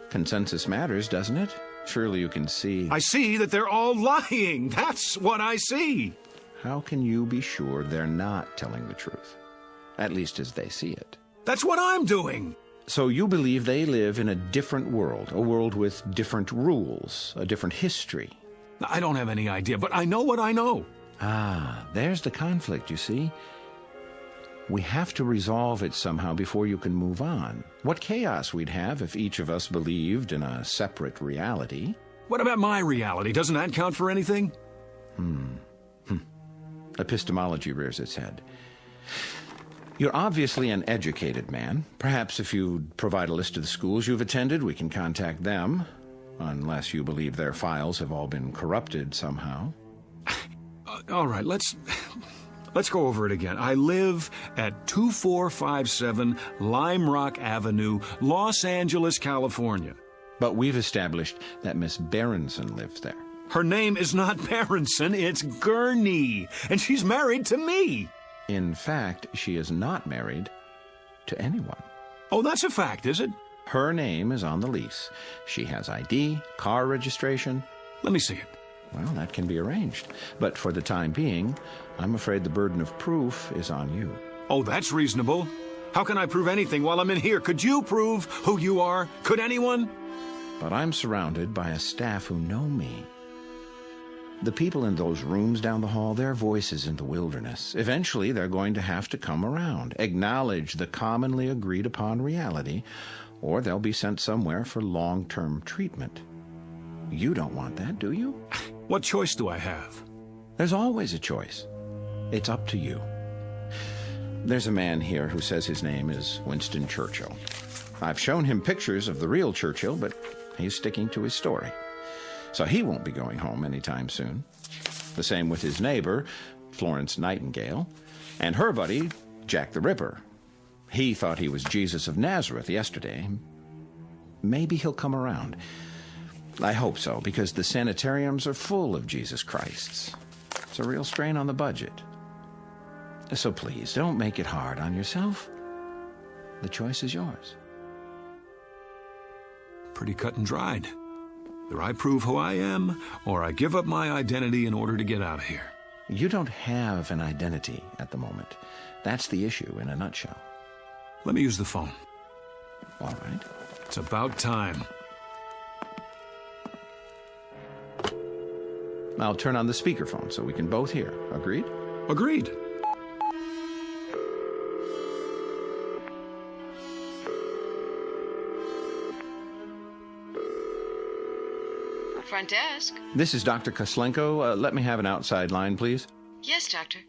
Consensus matters, doesn't it? Surely you can see... I see that they're all lying. That's what I see. How can you be sure they're not telling the truth? At least as they see it. That's what I'm doing. So you believe they live in a different world, a world with different rules, a different history. I don't have any idea, but I know what I know. Ah, there's the conflict, you see. We have to resolve it somehow before you can move on. What chaos we'd have if each of us believed in a separate reality. What about my reality? Doesn't that count for anything? Epistemology rears its head. You're obviously an educated man. Perhaps if you'd provide a list of the schools you've attended, we can contact them. Unless you believe their files have all been corrupted somehow. All right, let's go over it again. I live at 2457 Lime Rock Avenue, Los Angeles, California. But we've established that Miss Berenson lives there. Her name is not Berenson, it's Gurney, and she's married to me. In fact, she is not married to anyone. Oh, that's a fact, is it? Her name is on the lease. She has ID, car registration. Let me see it. Well, that can be arranged. But for the time being, I'm afraid the burden of proof is on you. Oh, that's reasonable. How can I prove anything while I'm in here? Could you prove who you are? Could anyone? But I'm surrounded by a staff who know me. The people in those rooms down the hall, their voices in the wilderness. Eventually, they're going to have to come around, acknowledge the commonly agreed upon reality, or they'll be sent somewhere for long-term treatment. You don't want that, do you? What choice do I have? There's always a choice. It's up to you. There's a man here who says his name is Winston Churchill. I've shown him pictures of the real Churchill, but he's sticking to his story. So he won't be going home anytime soon. The same with his neighbor, Florence Nightingale, and her buddy, Jack the Ripper. He thought he was Jesus of Nazareth yesterday. Maybe he'll come around. I hope so, because the sanitariums are full of Jesus Christs. It's a real strain on the budget. So please, don't make it hard on yourself. The choice is yours. Pretty cut and dried. Either I prove who I am, or I give up my identity in order to get out of here. You don't have an identity at the moment. That's the issue in a nutshell. Let me use the phone. All right. It's about time. I'll turn on the speakerphone so we can both hear. Agreed? Agreed. front desk. This is Dr. Koslenko. Let me have an outside line, please. Yes, doctor.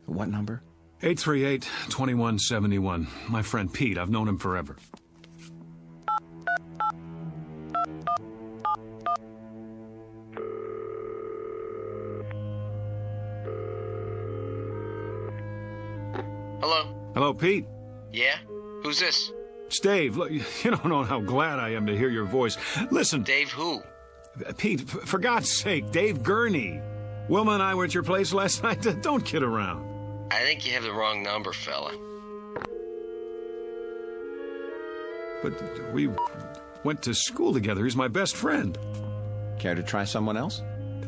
What number? 838-2171. My friend Pete. I've known him forever. Hello? Hello, Pete. Yeah? Who's this? It's Dave. Look, you don't know how glad I am to hear your voice. Listen. Dave who? Pete, for God's sake, Dave Gurney. Wilma and I were at your place last night. Don't kid around. I think you have the wrong number, fella. But we went to school together. He's my best friend. Care to try someone else?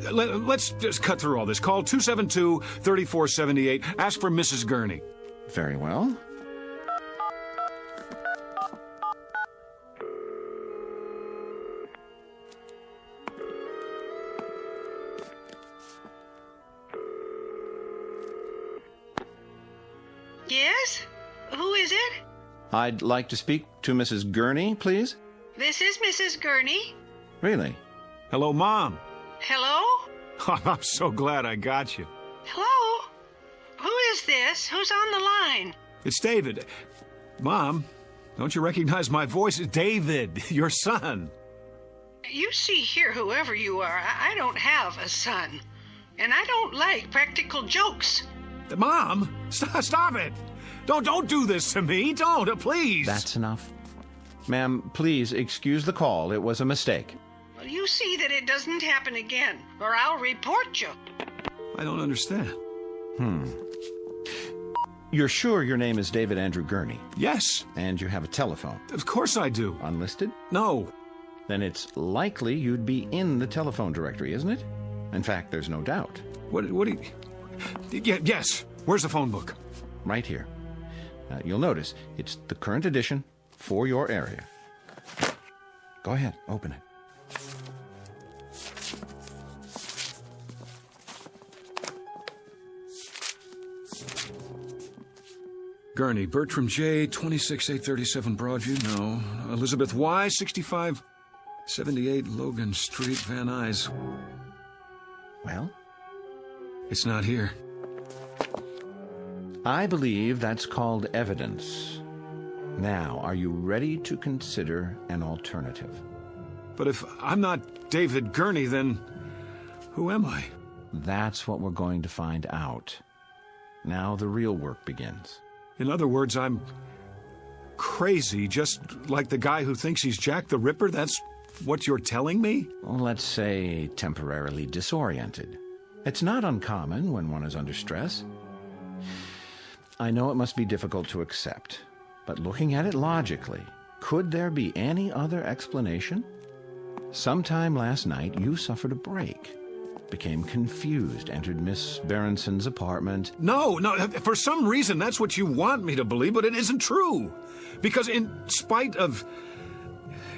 Let's just cut through all this. Call 272-3478. Ask for Mrs. Gurney. Very well. Yes? Who is it? I'd like to speak to Mrs. Gurney, please. This is Mrs. Gurney. Really? Hello, Mom. Hello? Oh, I'm so glad I got you. Hello? Who is this? Who's on the line? It's David. Mom, don't you recognize my voice? It's David, your son. You see here, whoever you are, I don't have a son. And I don't like practical jokes. Mom, stop it. Don't do this to me. Don't, please. That's enough. Ma'am, please excuse the call. It was a mistake. Well, you see that it doesn't happen again, or I'll report you. I don't understand. You're sure your name is David Andrew Gurney? Yes. And you have a telephone? Of course I do. Unlisted? No. Then it's likely you'd be in the telephone directory, isn't it? In fact, there's no doubt. What do you... Yes. Where's the phone book? Right here. You'll notice it's the current edition for your area. Go ahead, open it. Gurney, Bertram J, 26837 Broadview, no. Elizabeth Y, 6578 Logan Street, Van Nuys. Well? It's not here. I believe that's called evidence. Now, are you ready to consider an alternative? But if I'm not David Gurney, then who am I? That's what we're going to find out. Now the real work begins. In other words, I'm crazy, just like the guy who thinks he's Jack the Ripper? That's what you're telling me? Well, let's say temporarily disoriented. It's not uncommon when one is under stress. I know it must be difficult to accept, but looking at it logically, could there be any other explanation? Sometime last night, you suffered a break, became confused, entered Miss Berenson's apartment. No, for some reason that's what you want me to believe, but it isn't true. Because in spite of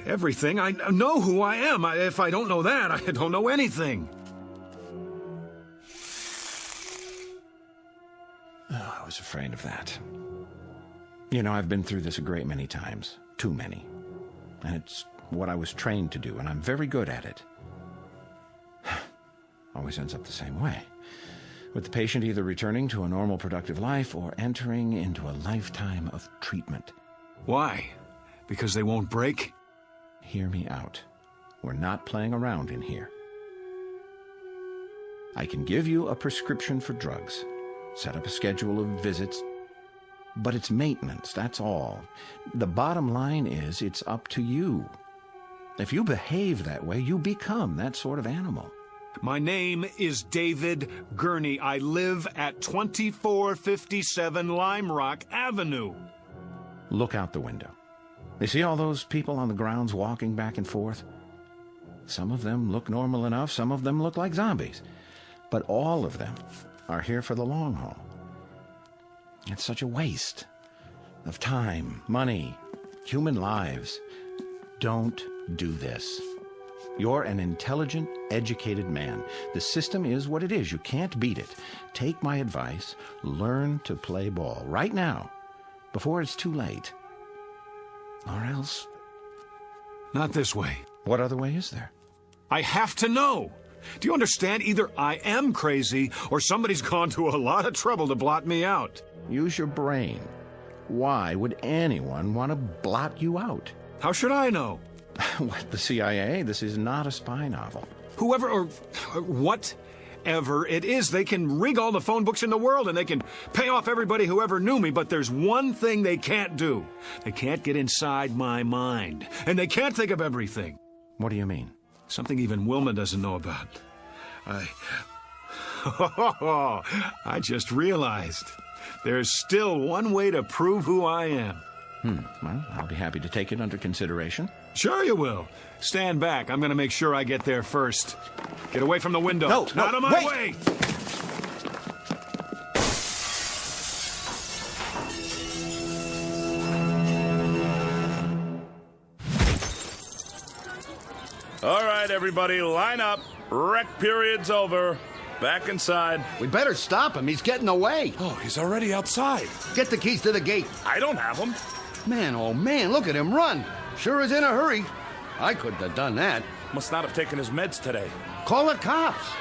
everything, I know who I am. If I don't know that, I don't know anything. Oh, I was afraid of that. You know, I've been through this a great many times. Too many. And it's what I was trained to do, and I'm very good at it. Always ends up the same way, with the patient either returning to a normal productive life or entering into a lifetime of treatment. Why? Because they won't break? Hear me out. We're not playing around in here. I can give you a prescription for drugs, set up a schedule of visits, but it's maintenance, that's all. The bottom line is it's up to you. If you behave that way, you become that sort of animal. My name is David Gurney. I live at 2457 Lime Rock Avenue. Look out the window. You see all those people on the grounds walking back and forth? Some of them look normal enough, some of them look like zombies. But all of them are here for the long haul. It's such a waste of time, money, human lives. Don't do this. You're an intelligent, educated man. The system is what it is. You can't beat it. Take my advice. Learn to play ball right now, before it's too late. Or else... Not this way. What other way is there? I have to know. Do you understand? Either I am crazy or somebody's gone to a lot of trouble to blot me out. Use your brain. Why would anyone want to blot you out? How should I know? What, the CIA? This is not a spy novel. Whoever or whatever it is, they can rig all the phone books in the world and they can pay off everybody who ever knew me, but there's one thing they can't do. They can't get inside my mind, and they can't think of everything. What do you mean? Something even Wilma doesn't know about. I just realized there's still one way to prove who I am. Well, I'll be happy to take it under consideration. Sure you will. Stand back. I'm going to make sure I get there first. Get away from the window. No, out of my wait. way! All right, everybody, line up. Rec period's over. Back inside. We better stop him. He's getting away. Oh, he's already outside. Get the keys to the gate. I don't have them. Man, oh man, look at him run. Sure is in a hurry. I couldn't have done that. Must not have taken his meds today. Call the cops.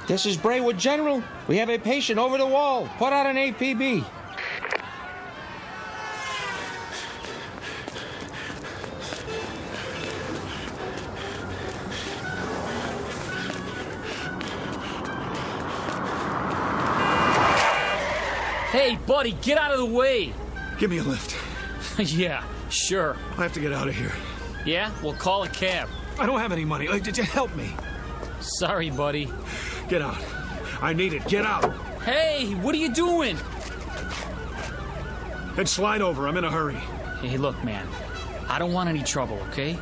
This is Braywood General. We have a patient over the wall. Put out an APB. Hey, buddy, get out of the way. Give me a lift. Yeah, sure. I have to get out of here. Yeah? We'll call a cab. I don't have any money. Did you help me? Sorry, buddy. Get out. I need it. Get out. Hey, what are you doing? Then slide over. I'm in a hurry. Hey, look, man. I don't want any trouble, okay?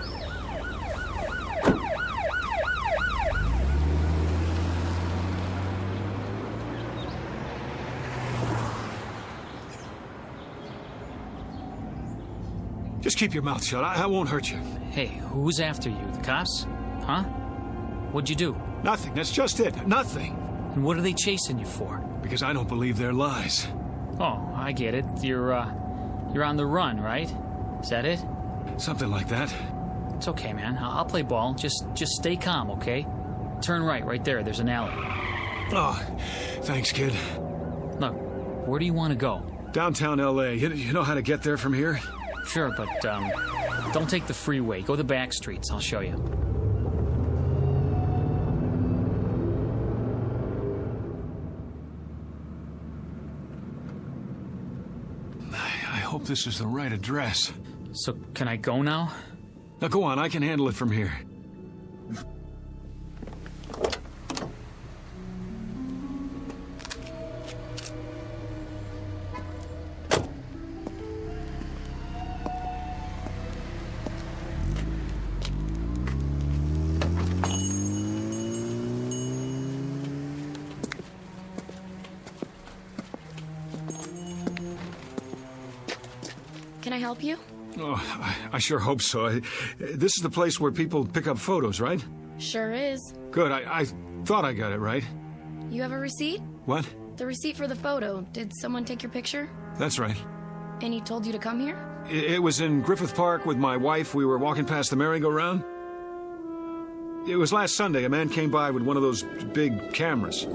Just keep your mouth shut. I won't hurt you. Hey, who's after you? The cops? Huh? What'd you do? Nothing. That's just it. Nothing. And what are they chasing you for? Because I don't believe their lies. Oh, I get it. You're on the run, right? Is that it? Something like that. It's okay, man. I'll play ball. Just stay calm, okay? Turn right there. There's an alley. Oh, thanks, kid. Look, where do you want to go? Downtown L.A. You know how to get there from here? Sure, but don't take the freeway. Go the back streets. I'll show you. I hope this is the right address. So, can I go now? Now, go on. I can handle it from here. Can I help you? Oh, I sure hope so. This is the place where people pick up photos, right? Sure is. Good. I thought I got it right. You have a receipt? What? The receipt for the photo. Did someone take your picture? That's right. And he told you to come here? It was in Griffith Park with my wife. We were walking past the merry-go-round. It was last Sunday. A man came by with one of those big cameras.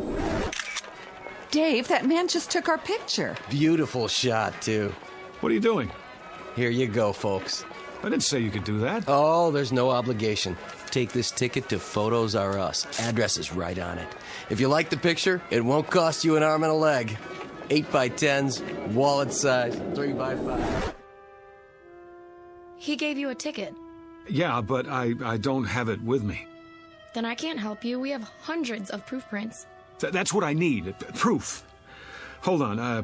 Dave, that man just took our picture. Beautiful shot, too. What are you doing? Here you go, folks. I didn't say you could do that. Oh, there's no obligation. Take this ticket to Photos R Us. Address is right on it. If you like the picture, it won't cost you an arm and a leg. 8x10s, wallet size, 3x5. He gave you a ticket. Yeah, but I don't have it with me. Then I can't help you. We have hundreds of proof prints. That's what I need. Proof. Hold on. I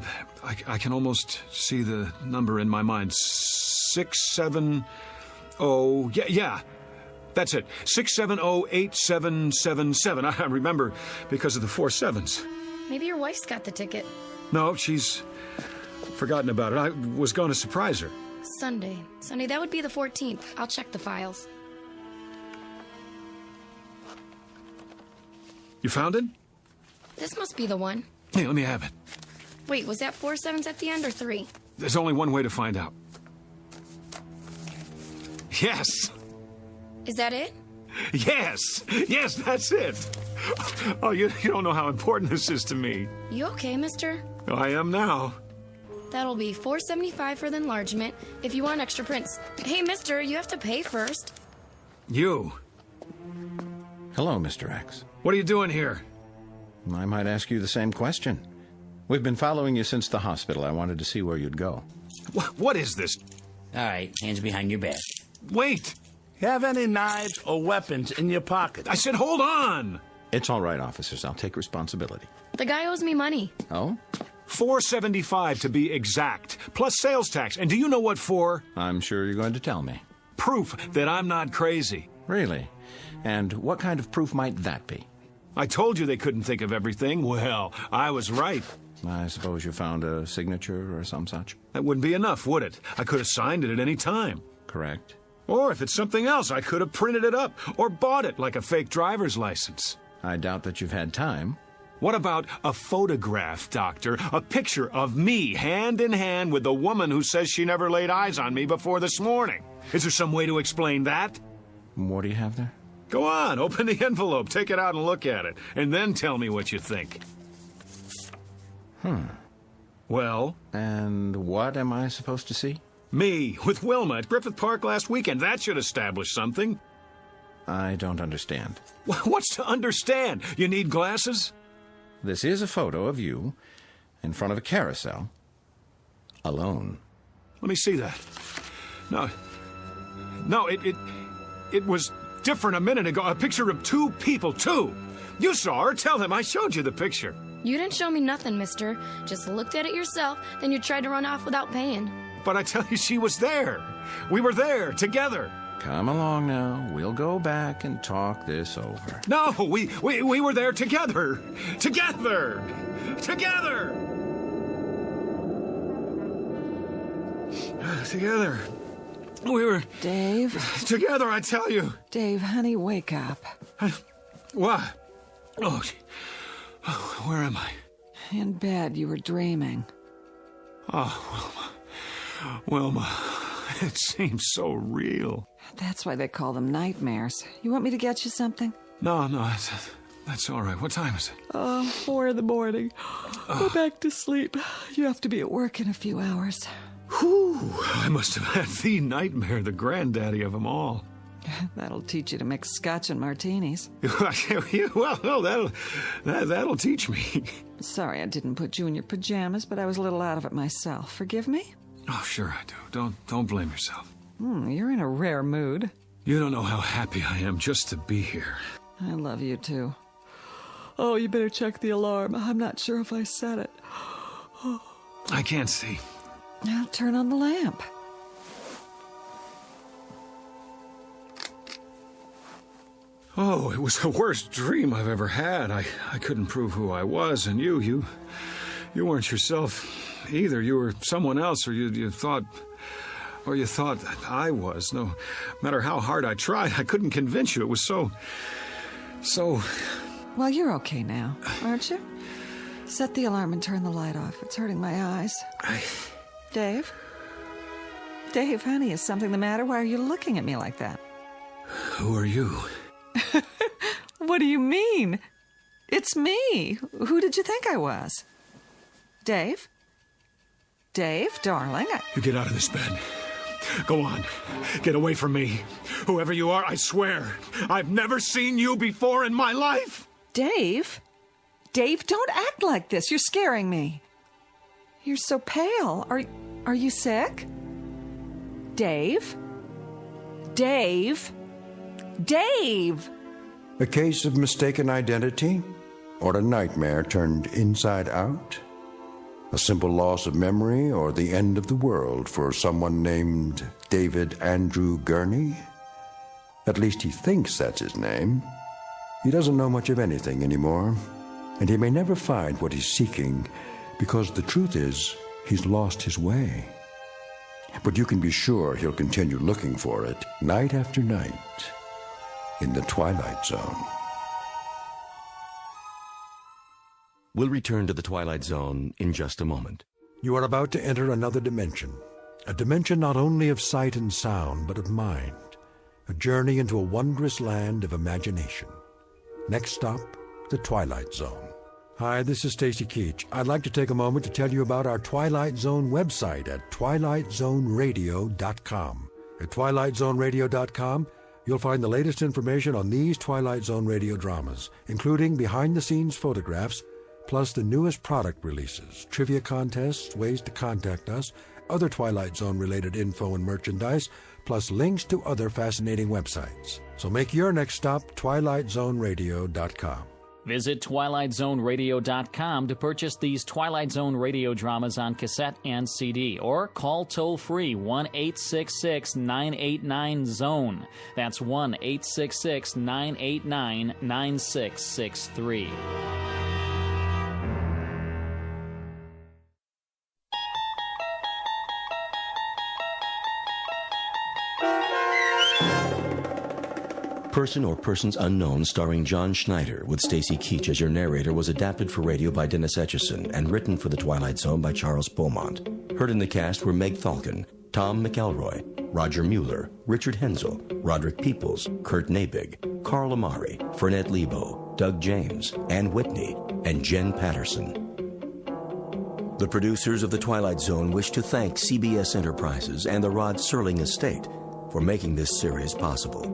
can almost see the number in my mind. 670. Yeah. That's it. 6708777. I remember because of the 4 sevens. Maybe your wife's got the ticket. No, she's forgotten about it. I was going to surprise her. Sunday, that would be the 14th. I'll check the files. You found it? This must be the one. Hey, let me have it. Wait, was that 4 sevens at the end or 3? There's only one way to find out. Yes! Is that it? Yes, that's it. Oh, you don't know how important this is to me. You okay, mister? I am now. That'll be $4.75 for the enlargement if you want extra prints. Hey, mister, you have to pay first. You. Hello, Mr. X. What are you doing here? I might ask you the same question. We've been following you since the hospital. I wanted to see where you'd go. What is this? All right, hands behind your back. Wait. Have any knives or weapons in your pocket? I said hold on. It's all right, officers. I'll take responsibility. The guy owes me money. Oh? $4.75 to be exact, plus sales tax. And do you know what for? I'm sure you're going to tell me. Proof that I'm not crazy. Really? And what kind of proof might that be? I told you they couldn't think of everything. Well, I was right. I suppose you found a signature or some such? That wouldn't be enough, would it? I could have signed it at any time. Correct. Or if it's something else, I could have printed it up or bought it like a fake driver's license. I doubt that you've had time. What about a photograph, Doctor? A picture of me hand in hand with the woman who says she never laid eyes on me before this morning. Is there some way to explain that? What do you have there? Go on, open the envelope, take it out and look at it, and then tell me what you think. Well? And what am I supposed to see? Me, with Wilma at Griffith Park last weekend. That should establish something. I don't understand. What's to understand? You need glasses? This is a photo of you in front of a carousel, alone. Let me see that. No, it was different a minute ago. A picture of two people, two. You saw her. Tell him I showed you the picture. You didn't show me nothing, mister. Just looked at it yourself, then you tried to run off without paying. But I tell you, she was there. We were there, together. Come along now. We'll go back and talk this over. No, we were there together. Together. Together. Together. We were... Dave? Together, I tell you. Dave, honey, wake up. What? Oh, where am I? In bed, you were dreaming. Oh, Wilma, it seems so real. That's why they call them nightmares. You want me to get you something? No, that's all right. What time is it? 4 in the morning. Go back to sleep. You have to be at work in a few hours. Whew, I must have had the nightmare, the granddaddy of them all. That'll teach you to mix scotch and martinis. Well, no, that'll teach me. Sorry I didn't put you in your pajamas, but I was a little out of it myself. Forgive me? Oh, sure I do. Don't blame yourself. You're in a rare mood. You don't know how happy I am just to be here. I love you, too. Oh, you better check the alarm. I'm not sure if I set it. I can't see. Now turn on the lamp. Oh, it was the worst dream I've ever had. I couldn't prove who I was, and you weren't yourself either. You were someone else, or you thought that I was. No matter how hard I tried, I couldn't convince you. It was so... Well, you're okay now, aren't you? Set the alarm and turn the light off. It's hurting my eyes. Dave? Dave, honey, is something the matter? Why are you looking at me like that? Who are you? What do you mean? It's me. Who did you think I was? Dave? Dave, darling, You get out of this bed. Go on. Get away from me. Whoever you are, I swear, I've never seen you before in my life. Dave? Dave, don't act like this. You're scaring me. You're so pale. Are you sick? Dave? Dave? Dave! A case of mistaken identity? Or a nightmare turned inside out? A simple loss of memory or the end of the world for someone named David Andrew Gurney? At least he thinks that's his name. He doesn't know much of anything anymore, and he may never find what he's seeking because the truth is he's lost his way. But you can be sure he'll continue looking for it night after night in the Twilight Zone. We'll return to the Twilight Zone in just a moment. You are about to enter another dimension, a dimension not only of sight and sound, but of mind, a a journey into a wondrous land of imagination. Next stop, the Twilight Zone. Hi, this is Stacy Keach. I'd like to take a moment to tell you about our Twilight Zone website at twilightzoneradio.com. At twilightzoneradio.com, you'll find the latest information on these Twilight Zone radio dramas, including behind-the-scenes photographs, plus the newest product releases, trivia contests, ways to contact us, other Twilight Zone-related info and merchandise, plus links to other fascinating websites. So make your next stop twilightzoneradio.com. Visit twilightzoneradio.com to purchase these Twilight Zone radio dramas on cassette and CD, or call toll-free 1-866-989-ZONE. That's 1-866-989-9663. Person or Persons Unknown, starring John Schneider, with Stacy Keach as your narrator, was adapted for radio by Dennis Etchison and written for The Twilight Zone by Charles Beaumont. Heard in the cast were Meg Falcon, Tom McElroy, Roger Mueller, Richard Hensel, Roderick Peoples, Kurt Nabig, Carl Amari, Fernette Lebo, Doug James, Ann Whitney, and Jen Patterson. The producers of The Twilight Zone wish to thank CBS Enterprises and the Rod Serling Estate for making this series possible.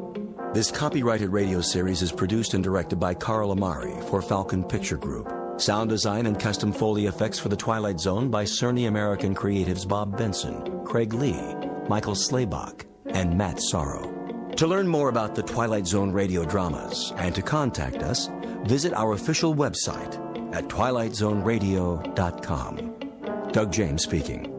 This copyrighted radio series is produced and directed by Carl Amari for Falcon Picture Group. Sound design and custom Foley effects for The Twilight Zone by Cerny American Creatives Bob Benson, Craig Lee, Michael Slaybach, and Matt Sorrow. To learn more about the Twilight Zone radio dramas and to contact us, visit our official website at twilightzoneradio.com. Doug James speaking.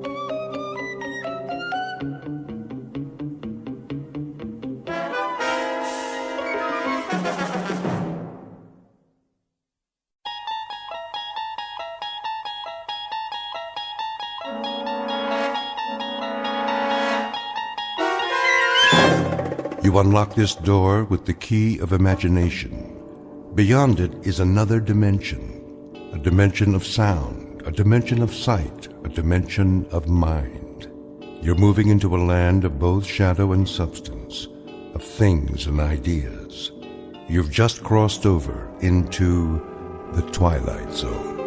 You unlock this door with the key of imagination. Beyond it is another dimension, a dimension of sound, a dimension of sight, a dimension of mind. You're moving into a land of both shadow and substance, of things and ideas. You've just crossed over into the Twilight Zone.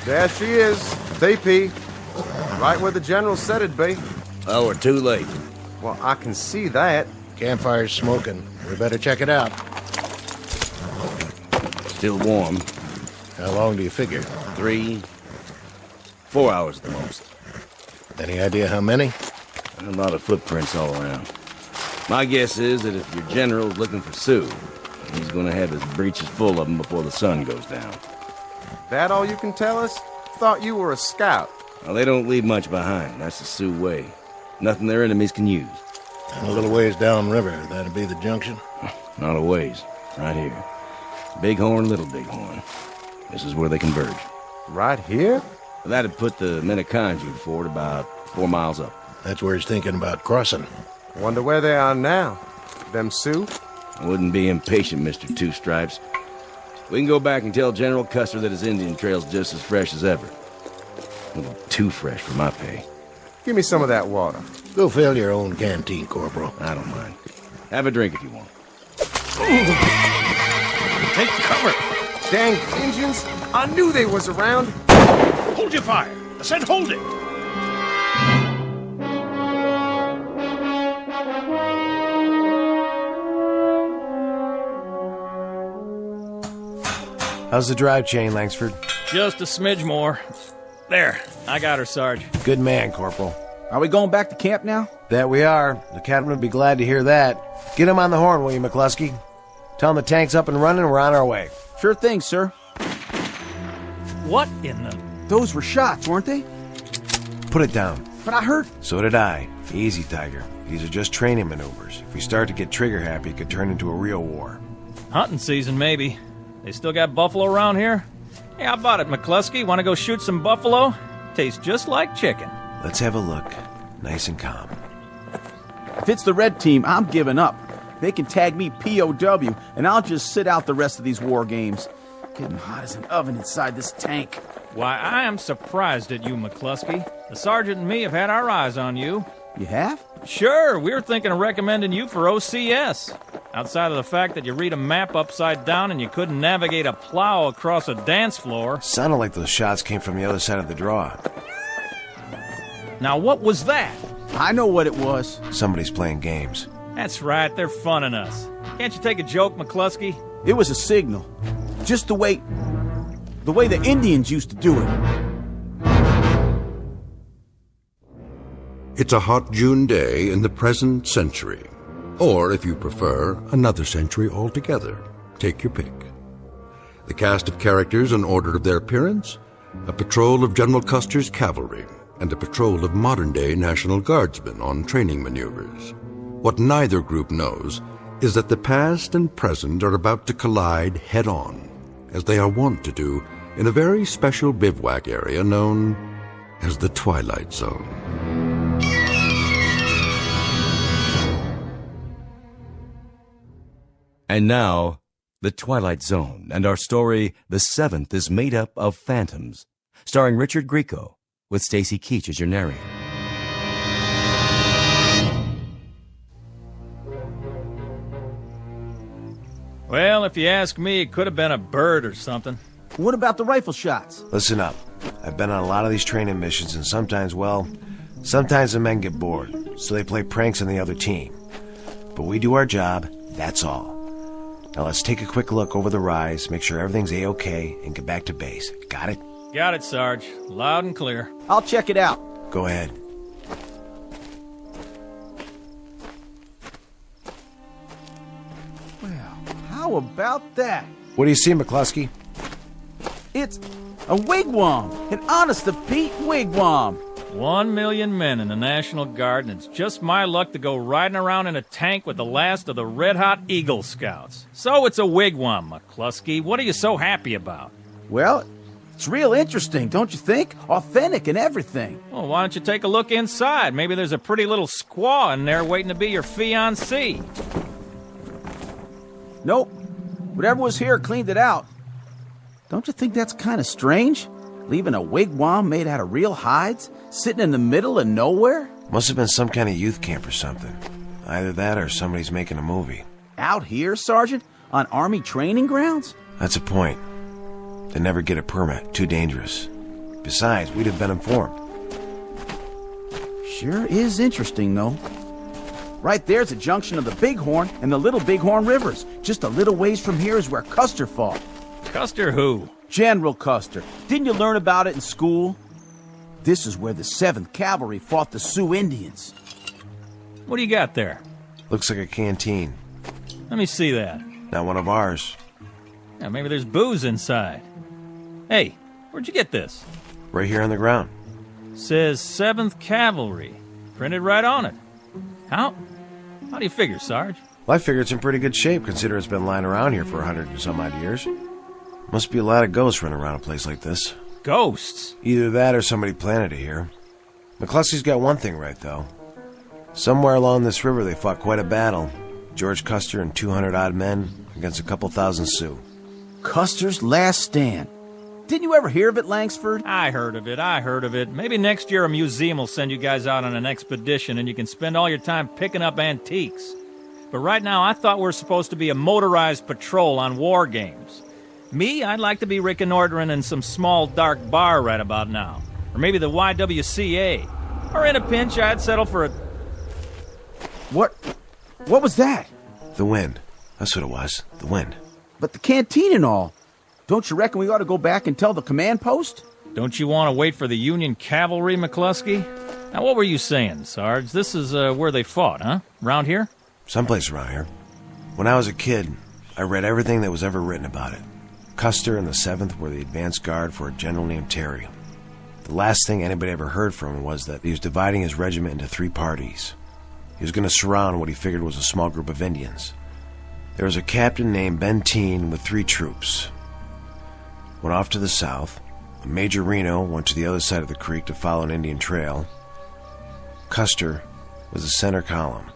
There she is, DP. Right where the general said it'd be. Oh, we're too late. Well, I can see that. Campfire's smoking. We better check it out. Still warm. How long do you figure? 3, 4 hours at the most. Any idea how many? A lot of footprints all around. My guess is that if your general's looking for Sue, he's going to have his breeches full of them before the sun goes down. That all you can tell us? Thought you were a scout. Well, they don't leave much behind. That's the Sioux way. Nothing their enemies can use. And a little ways downriver, that'd be the junction? Not a ways. Right here. Bighorn, Little Bighorn. This is where they converge. Right here? That'd put the Minneconjou fort about 4 miles up. That's where he's thinking about crossing. Wonder where they are now. Them Sioux? I wouldn't be impatient, Mr. Two Stripes. We can go back and tell General Custer that his Indian trail's just as fresh as ever. A little too fresh for my pay. Give me some of that water. Go fill your own canteen, Corporal. I don't mind. Have a drink if you want. Take cover! Dang Indians! I knew they was around! Hold your fire! I said hold it! How's the drive chain, Langsford? Just a smidge more. There, I got her, Sarge. Good man, Corporal. Are we going back to camp now? That we are. The captain would be glad to hear that. Get him on the horn, will you, McCluskey? Tell him the tank's up and running and we're on our way. Sure thing, sir. What in the... Those were shots, weren't they? Put it down. But I heard... So did I. Easy, Tiger. These are just training maneuvers. If we start to get trigger-happy, it could turn into a real war. Hunting season, maybe. They still got buffalo around here? Hey, how about it, McCluskey? Want to go shoot some buffalo? Tastes just like chicken. Let's have a look. Nice and calm. If it's the red team, I'm giving up. They can tag me POW, and I'll just sit out the rest of these war games. Getting hot as an oven inside this tank. Why, I am surprised at you, McCluskey. The sergeant and me have had our eyes on you. You have? Sure, we were thinking of recommending you for OCS. Outside of the fact that you read a map upside down and you couldn't navigate a plow across a dance floor. Sounded like those shots came from the other side of the draw. Now, what was that? I know what it was. Somebody's playing games. That's right, they're funning us. Can't you take a joke, McCluskey? It was a signal. Just the way the Indians used to do it. It's a hot June day in the present century. Or, if you prefer, another century altogether. Take your pick. The cast of characters in order of their appearance: a patrol of General Custer's cavalry and a patrol of modern-day National Guardsmen on training maneuvers. What neither group knows is that the past and present are about to collide head-on, as they are wont to do in a very special bivouac area known as the Twilight Zone. And now, The Twilight Zone, and our story, The Seventh, is made up of phantoms, starring Richard Grieco, with Stacy Keach as your narrator. Well, if you ask me, it could have been a bird or something. What about the rifle shots? Listen up. I've been on a lot of these training missions, and sometimes the men get bored, so they play pranks on the other team. But we do our job, that's all. Now let's take a quick look over the rise, make sure everything's A-OK, and get back to base. Got it? Got it, Sarge. Loud and clear. I'll check it out. Go ahead. Well, how about that? What do you see, McCluskey? It's a wigwam. An honest-to-Pete wigwam. 1 million men in the National Guard, and it's just my luck to go riding around in a tank with the last of the red-hot Eagle Scouts. So it's a wigwam, McCluskey. What are you so happy about? Well, it's real interesting, don't you think? Authentic and everything. Well, why don't you take a look inside? Maybe there's a pretty little squaw in there waiting to be your fiancée. Nope. Whatever was here cleaned it out. Don't you think that's kind of strange? Leaving a wigwam made out of real hides, sitting in the middle of nowhere? Must have been some kind of youth camp or something. Either that or somebody's making a movie. Out here, Sergeant? On Army training grounds? That's a point. They never get a permit. Too dangerous. Besides, we'd have been informed. Sure is interesting, though. Right there's a junction of the Bighorn and the Little Bighorn Rivers. Just a little ways from here is where Custer fought. Custer who? General Custer. Didn't you learn about it in school? This is where the 7th Cavalry fought the Sioux Indians. What do you got there? Looks like a canteen. Let me see that. Not one of ours. Yeah, maybe there's booze inside. Hey, where'd you get this? Right here on the ground. Says 7th Cavalry. Printed right on it. How do you figure, Sarge? Well, I figure it's in pretty good shape, considering it's been lying around here for 100 and some odd years. Must be a lot of ghosts running around a place like this. Ghosts? Either that or somebody planted it here. McCluskey's got one thing right, though. Somewhere along this river they fought quite a battle. George Custer and 200-odd men against a couple thousand Sioux. Custer's last stand. Didn't you ever hear of it, Langsford? I heard of it. Maybe next year a museum will send you guys out on an expedition and you can spend all your time picking up antiques. But right now I thought we were supposed to be a motorized patrol on war games. Me, I'd like to be reconnoitering in some small dark bar right about now. Or maybe the YWCA. Or in a pinch, I'd settle for a... What was that? The wind. That's what it was. The wind. But the canteen and all. Don't you reckon we ought to go back and tell the command post? Don't you want to wait for the Union Cavalry, McCluskey? Now, what were you saying, Sarge? This is where they fought, huh? Around here? Someplace around here. When I was a kid, I read everything that was ever written about it. Custer and the 7th were the advance guard for a general named Terry. The last thing anybody ever heard from him was that he was dividing his regiment into 3 parties. He was going to surround what he figured was a small group of Indians. There was a captain named Benteen with 3 troops. Went off to the south. Major Reno went to the other side of the creek to follow an Indian trail. Custer was the center column.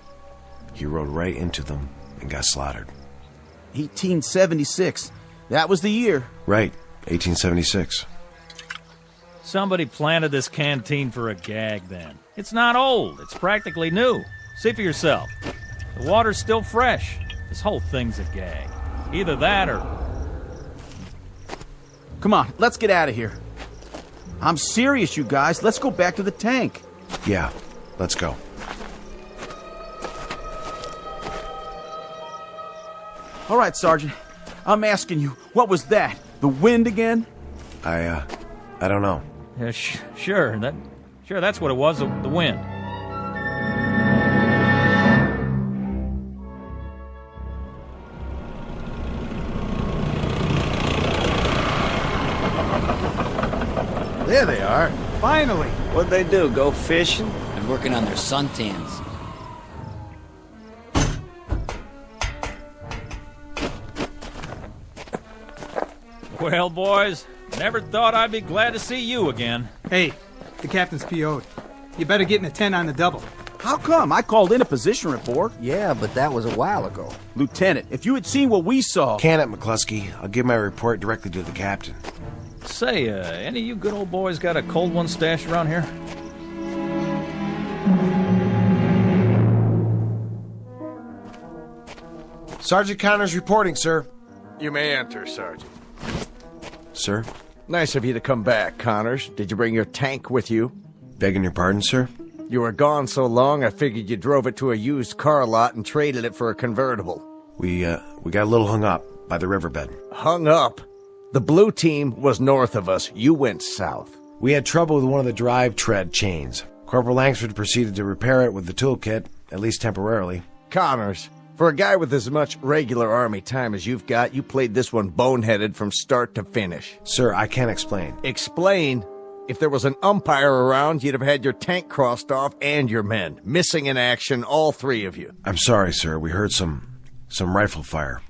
He rode right into them and got slaughtered. 1876. That was the year. Right, 1876. Somebody planted this canteen for a gag then. It's not old. It's practically new. See for yourself. The water's still fresh. This whole thing's a gag. Either that or... Come on, let's get out of here. I'm serious, you guys. Let's go back to the tank. Yeah, let's go. All right, Sergeant. I'm asking you, what was that? The wind again? I don't know. Yeah, sure, that's what it was, the wind. There they are. Finally. What'd they do, go fishing? They're working on their suntans. Well, boys, never thought I'd be glad to see you again. Hey, the captain's PO'd. You better get in a tent on the double. How come? I called in a position report. Yeah, but that was a while ago. Lieutenant, if you had seen what we saw... Can it, McCluskey? I'll give my report directly to the captain. Say, any of you good old boys got a cold one stashed around here? Sergeant Connors reporting, sir. You may enter, Sergeant. Sir? Nice of you to come back, Connors. Did you bring your tank with you? Begging your pardon, sir? You were gone so long, I figured you drove it to a used car lot and traded it for a convertible. We got a little hung up by the riverbed. Hung up? The blue team was north of us. You went south. We had trouble with one of the drive tread chains. Corporal Langsford proceeded to repair it with the toolkit, at least temporarily. Connors, for a guy with as much regular Army time as you've got, you played this one boneheaded from start to finish. Sir, I can't explain. Explain? If there was an umpire around, you'd have had your tank crossed off and your men. Missing in action, all three of you. I'm sorry, sir. We heard some rifle fire.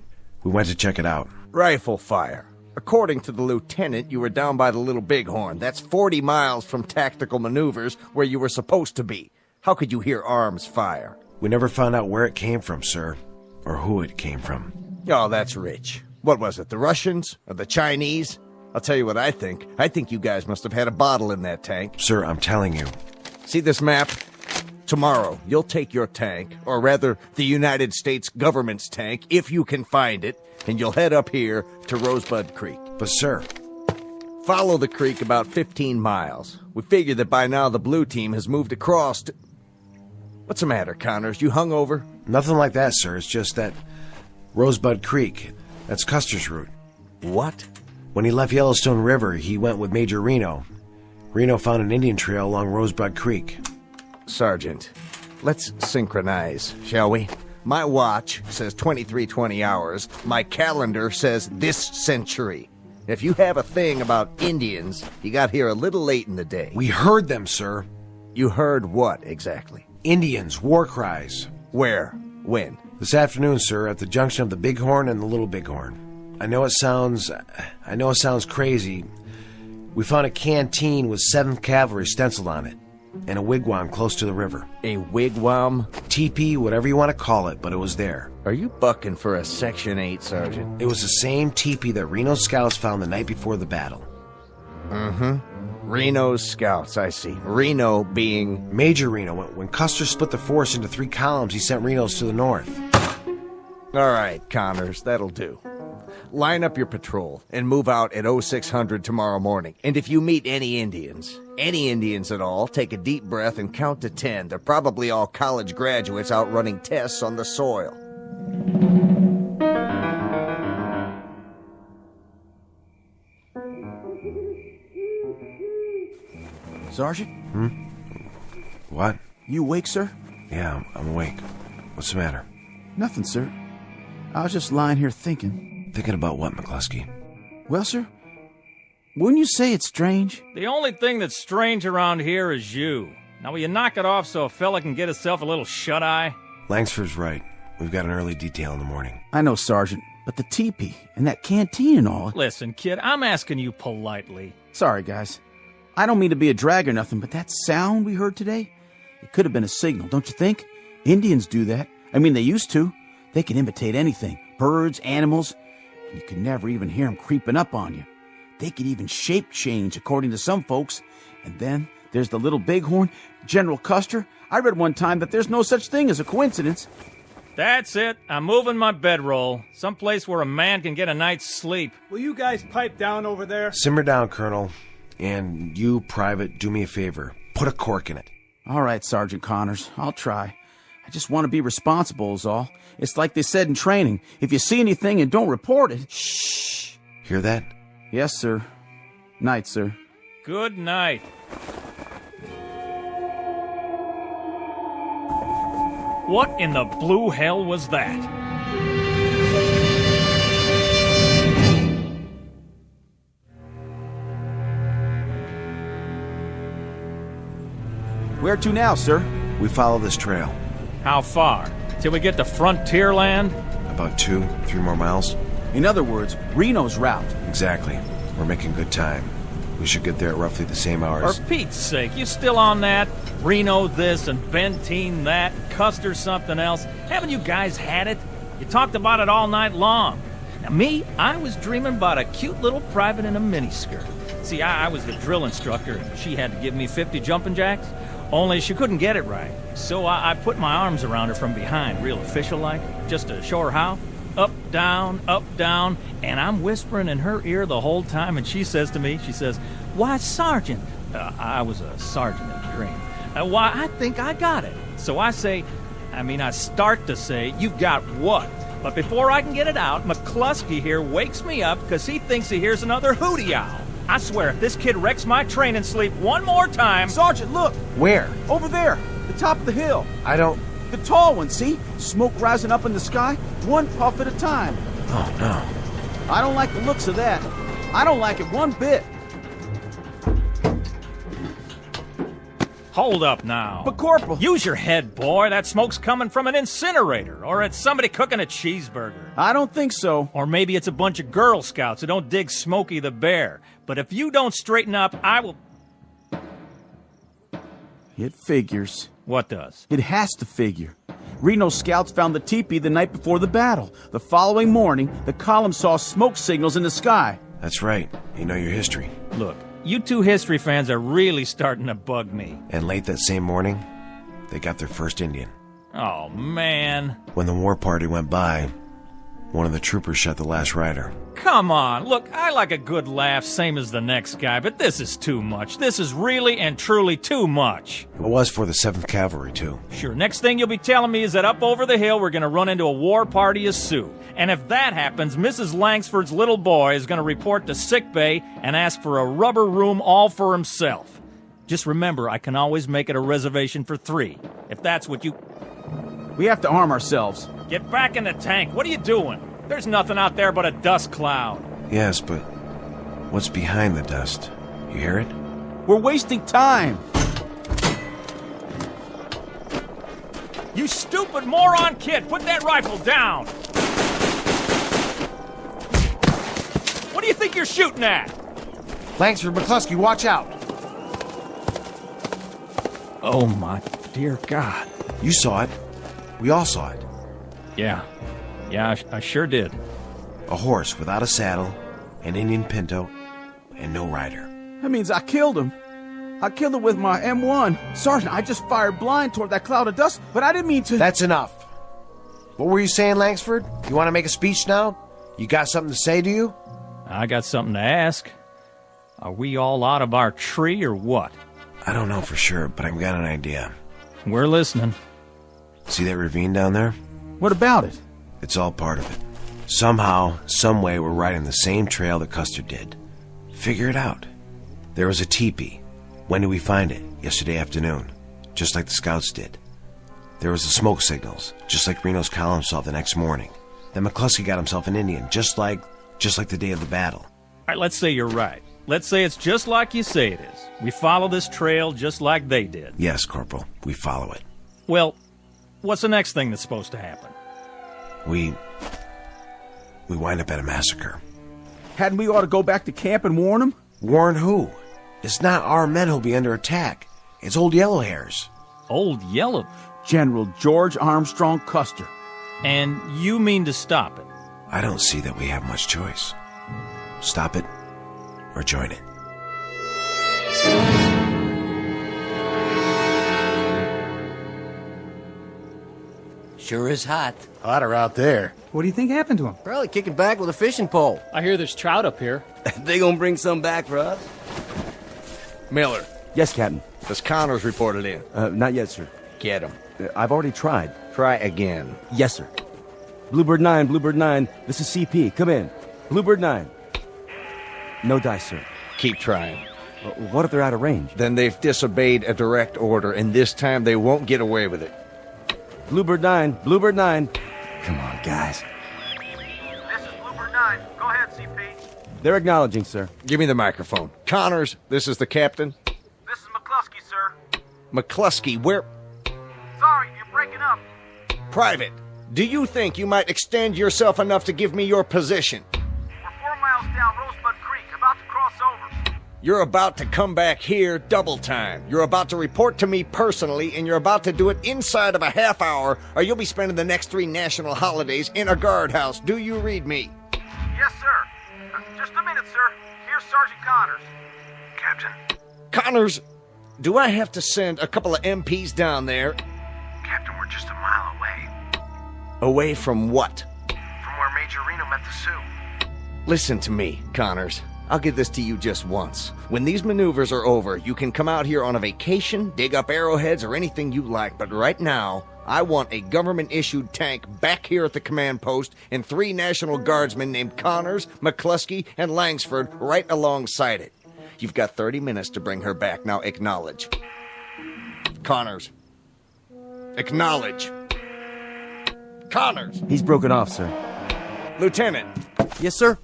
We went to check it out. Rifle fire. According to the lieutenant, you were down by the Little Bighorn. That's 40 miles from tactical maneuvers where you were supposed to be. How could you hear arms fire? We never found out where it came from, sir. Or who it came from. Oh, that's rich. What was it, the Russians? Or the Chinese? I'll tell you what I think. I think you guys must have had a bottle in that tank. Sir, I'm telling you. See this map? Tomorrow, you'll take your tank, or rather, the United States government's tank, if you can find it, and you'll head up here to Rosebud Creek. But, sir... Follow the creek about 15 miles. We figure that by now the blue team has moved across to... What's the matter, Connors? You hungover? Nothing like that, sir. It's just that Rosebud Creek. That's Custer's route. What? When he left Yellowstone River, he went with Major Reno. Reno found an Indian trail along Rosebud Creek. Sergeant, let's synchronize, shall we? My watch says 2320 hours. My calendar says this century. If you have a thing about Indians, you got here a little late in the day. We heard them, sir. You heard what, exactly? Indians, war cries. Where? When? This afternoon, sir, at the junction of the Bighorn and the Little Bighorn. I know it sounds crazy. We found a canteen with 7th Cavalry stenciled on it, and a wigwam close to the river. A wigwam? Teepee, whatever you want to call it, but it was there. Are you bucking for a Section 8, Sergeant? It was the same teepee that Reno's scouts found the night before the battle. Mm-hmm. Reno's scouts, I see. Reno being... Major Reno. When Custer split the force into 3 columns, he sent Reno's to the north. All right, Connors, that'll do. Line up your patrol and move out at 0600 tomorrow morning. And if you meet any Indians at all, take a deep breath and count to 10. They're probably all college graduates out running tests on the soil. Sergeant? What? You awake, sir? Yeah, I'm awake. What's the matter? Nothing, sir. I was just lying here thinking. Thinking about what, McCluskey? Well, sir, wouldn't you say it's strange? The only thing that's strange around here is you. Now, will you knock it off so a fella can get himself a little shut-eye? Langsford's right. We've got an early detail in the morning. I know, Sergeant, but the teepee and that canteen and all... Listen, kid, I'm asking you politely. Sorry, guys. I don't mean to be a drag or nothing, but that sound we heard today, it could have been a signal, don't you think? Indians do that. I mean, they used to. They can imitate anything. Birds, animals... and you can never even hear them creeping up on you. They could even shape change, according to some folks. And then there's the little bighorn, General Custer. I read one time that there's no such thing as a coincidence. That's it. I'm moving my bedroll. Someplace where a man can get a night's sleep. Will you guys pipe down over there? Simmer down, Colonel. And you, Private, do me a favor. Put a cork in it. All right, Sergeant Connors, I'll try. I just want to be responsible is all. It's like they said in training. If you see anything and don't report it... Shh. Hear that? Yes, sir. Night, sir. Good night. What in the blue hell was that? Where to now, sir? We follow this trail. How far? Till we get to frontier land? About 2-3 more miles. In other words, Reno's route. Exactly. We're making good time. We should get there at roughly the same hours. For Pete's sake, you still on that? Reno this and Benteen that, Custer something else. Haven't you guys had it? You talked about it all night long. Now me, I was dreaming about a cute little private in a miniskirt. See, I was the drill instructor and she had to give me 50 jumping jacks. Only she couldn't get it right. So I put my arms around her from behind, real official-like, just to show her how. Up, down, and I'm whispering in her ear the whole time, and she says to me, she says, "Why, Sergeant," I was a sergeant in the dream, "why, I think I got it." So I start to say, "You've got what?" But before I can get it out, McCluskey here wakes me up because he thinks he hears another hootie owl. I swear, if this kid wrecks my training sleep one more time... Sergeant, look! Where? Over there, the top of the hill. I don't... The tall one, see? Smoke rising up in the sky, one puff at a time. Oh, no. I don't like the looks of that. I don't like it one bit. Hold up now. But, Corporal... Use your head, boy. That smoke's coming from an incinerator, or it's somebody cooking a cheeseburger. I don't think so. Or maybe it's a bunch of Girl Scouts who don't dig Smokey the Bear. But if you don't straighten up, I will... It figures. What does? It has to figure. Reno scouts found the teepee the night before the battle. The following morning, the column saw smoke signals in the sky. That's right. You know your history. Look, you two history fans are really starting to bug me. And late that same morning, they got their first Indian. Oh, man. When the war party went by, one of the troopers shot the last rider. Come on, look, I like a good laugh, same as the next guy, but this is too much. This is really and truly too much. It was for the 7th Cavalry, too. Sure, next thing you'll be telling me is that up over the hill we're going to run into a war party of Sioux. And if that happens, Mrs. Langsford's little boy is going to report to sickbay and ask for a rubber room all for himself. Just remember, I can always make it a reservation for 3, if that's what you... We have to arm ourselves. Get back in the tank. What are you doing? There's nothing out there but a dust cloud. Yes, but what's behind the dust? You hear it? We're wasting time. You stupid moron kid! Put that rifle down! What do you think you're shooting at? Langsford, McCluskey, watch out! Oh, my dear God. You saw it. We all saw it. Yeah, I sure did. A horse without a saddle, an Indian pinto, and no rider. That means I killed him. I killed him with my M1. Sergeant, I just fired blind toward that cloud of dust, but I didn't mean to... That's enough. What were you saying, Langsford? You want to make a speech now? You got something to say, do you? I got something to ask. Are we all out of our tree or what? I don't know for sure, but I've got an idea. We're listening. See that ravine down there? What about it? It's all part of it. Somehow, someway, we're riding the same trail that Custer did. Figure it out. There was a teepee. When did we find it? Yesterday afternoon. Just like the scouts did. There was the smoke signals, just like Reno's column saw the next morning. Then McCluskey got himself an Indian, just like the day of the battle. All right, let's say you're right. Let's say it's just like you say it is. We follow this trail just like they did. Yes, Corporal, we follow it. Well, what's the next thing that's supposed to happen? We wind up at a massacre. Hadn't we ought to go back to camp and warn them? Warn who? It's not our men who'll be under attack. It's Old Yellowhairs. Old Yellow? General George Armstrong Custer. And you mean to stop it? I don't see that we have much choice. Stop it or join it. Sure is hot. Hotter out there. What do you think happened to him? Probably kicking back with a fishing pole. I hear there's trout up here. They gonna bring some back for us? Miller, Yes, Captain. does Connors reported in? Not yet, sir. Get him. I've already tried. Try again. Yes, sir. Bluebird 9, this is CP. Come in. Bluebird 9. No dice, sir. Keep trying. What if they're out of range? Then they've disobeyed a direct order, and this time they won't get away with it. Bluebird 9. Come on, guys. This is Bluebird 9. Go ahead, CP. They're acknowledging, sir. Give me the microphone. Connors, this is the captain. This is McCluskey, sir. McCluskey, where... Sorry, you're breaking up. Private, do you think you might extend yourself enough to give me your position? We're 4 miles down Rosebud Creek, about to cross over. You're about to come back here double time. You're about to report to me personally, and you're about to do it inside of a half hour, or you'll be spending the next 3 national holidays in a guardhouse. Do you read me? Yes, sir. Just a minute, sir. Here's Sergeant Connors. Captain. Connors, do I have to send a couple of MPs down there? Captain, we're just a mile away. Away from what? From where Major Reno met the Sioux. Listen to me, Connors. I'll give this to you just once. When these maneuvers are over, you can come out here on a vacation, dig up arrowheads, or anything you like, but right now, I want a government-issued tank back here at the command post and 3 National Guardsmen named Connors, McCluskey, and Langsford right alongside it. You've got 30 minutes to bring her back. Now acknowledge. Connors. Acknowledge. Connors. He's broken off, sir. Lieutenant. Yes, sir.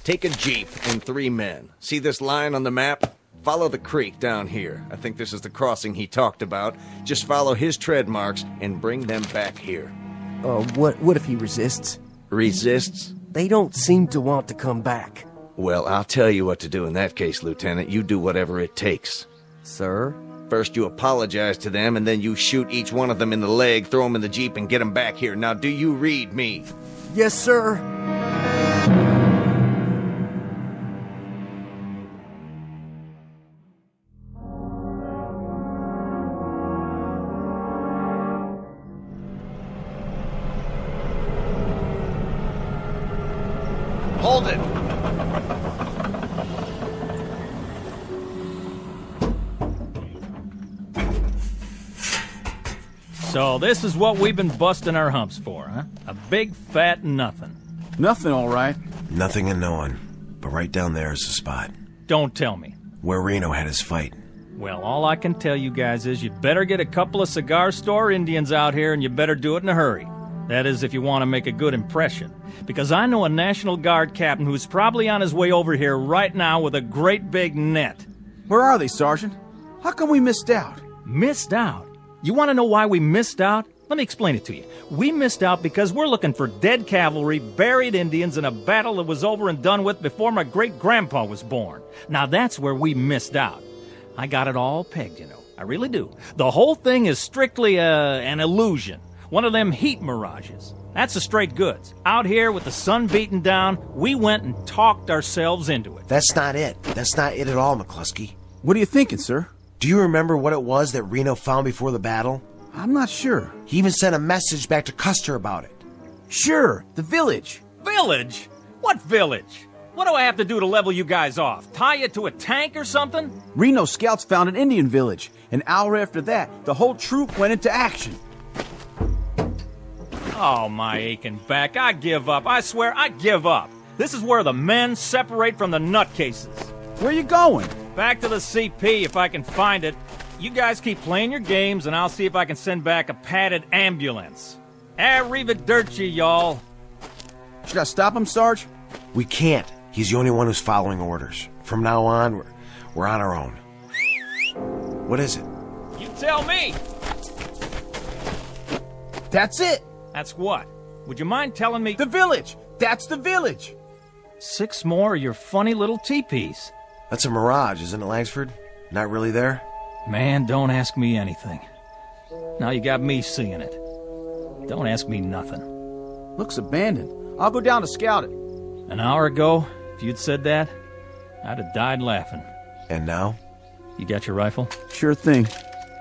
Take a jeep and 3 men. See this line on the map? Follow the creek down here. I think this is the crossing he talked about. Just follow his tread marks and bring them back here. What if he resists? Resists? They don't seem to want to come back. Well, I'll tell you what to do in that case, Lieutenant. You do whatever it takes. Sir? First you apologize to them, and then you shoot each one of them in the leg, throw them in the jeep, and get them back here. Now, do you read me? Yes, sir. Hold it! So this is what we've been busting our humps for, huh? A big fat nothing. Nothing, all right. Nothing and no one. But right down there is the spot. Don't tell me. Where Reno had his fight. Well, all I can tell you guys is you'd better get a couple of cigar store Indians out here, and you better do it in a hurry. That is, if you want to make a good impression. Because I know a National Guard captain who's probably on his way over here right now with a great big net. Where are they, Sergeant? How come we missed out? Missed out? You want to know why we missed out? Let me explain it to you. We missed out because we're looking for dead cavalry, buried Indians in a battle that was over and done with before my great-grandpa was born. Now that's where we missed out. I got it all pegged, you know. I really do. The whole thing is strictly an illusion. One of them heat mirages. That's the straight goods. Out here with the sun beating down, we went and talked ourselves into it. That's not it. That's not it at all, McCluskey. What are you thinking, sir? Do you remember what it was that Reno found before the battle? I'm not sure. He even sent a message back to Custer about it. Sure, the village. Village? What village? What do I have to do to level you guys off? Tie you to a tank or something? Reno scouts found an Indian village. An hour after that, the whole troop went into action. Oh, my aching back. I give up. I swear, I give up. This is where the men separate from the nutcases. Where you going? Back to the CP if I can find it. You guys keep playing your games, and I'll see if I can send back a padded ambulance. Arrivederci, y'all. Should I stop him, Sarge? We can't. He's the only one who's following orders. From now on, we're on our own. What is it? You tell me. That's it. That's what? Would you mind telling me? The village. That's the village. 6 more of your funny little teepees. That's a mirage, isn't it, Langsford? Not really there? Man, don't ask me anything. Now you got me seeing it. Don't ask me nothing. Looks abandoned. I'll go down to scout it. An hour ago, if you'd said that, I'd have died laughing. And now? You got your rifle? Sure thing.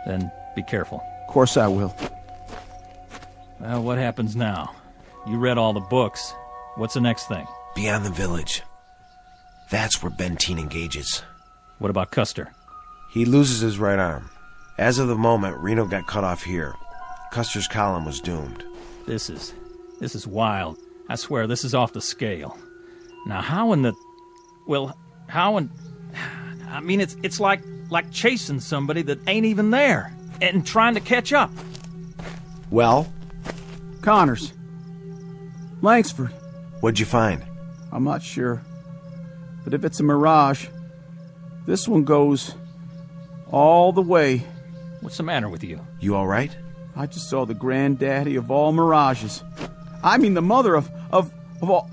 Then be careful. Of course I will. Well, what happens now? You read all the books. What's the next thing? Beyond the village. That's where Benteen engages. What about Custer? He loses his right arm. As of the moment, Reno got cut off here. Custer's column was doomed. This is wild. I swear, this is off the scale. Now, how in the... Well, how in... I mean, it's like chasing somebody that ain't even there and trying to catch up. Well? Connors. Langsford. What'd you find? I'm not sure. But if it's a mirage, this one goes all the way. What's the matter with you? You all right? I just saw the granddaddy of all mirages. I mean the mother of all...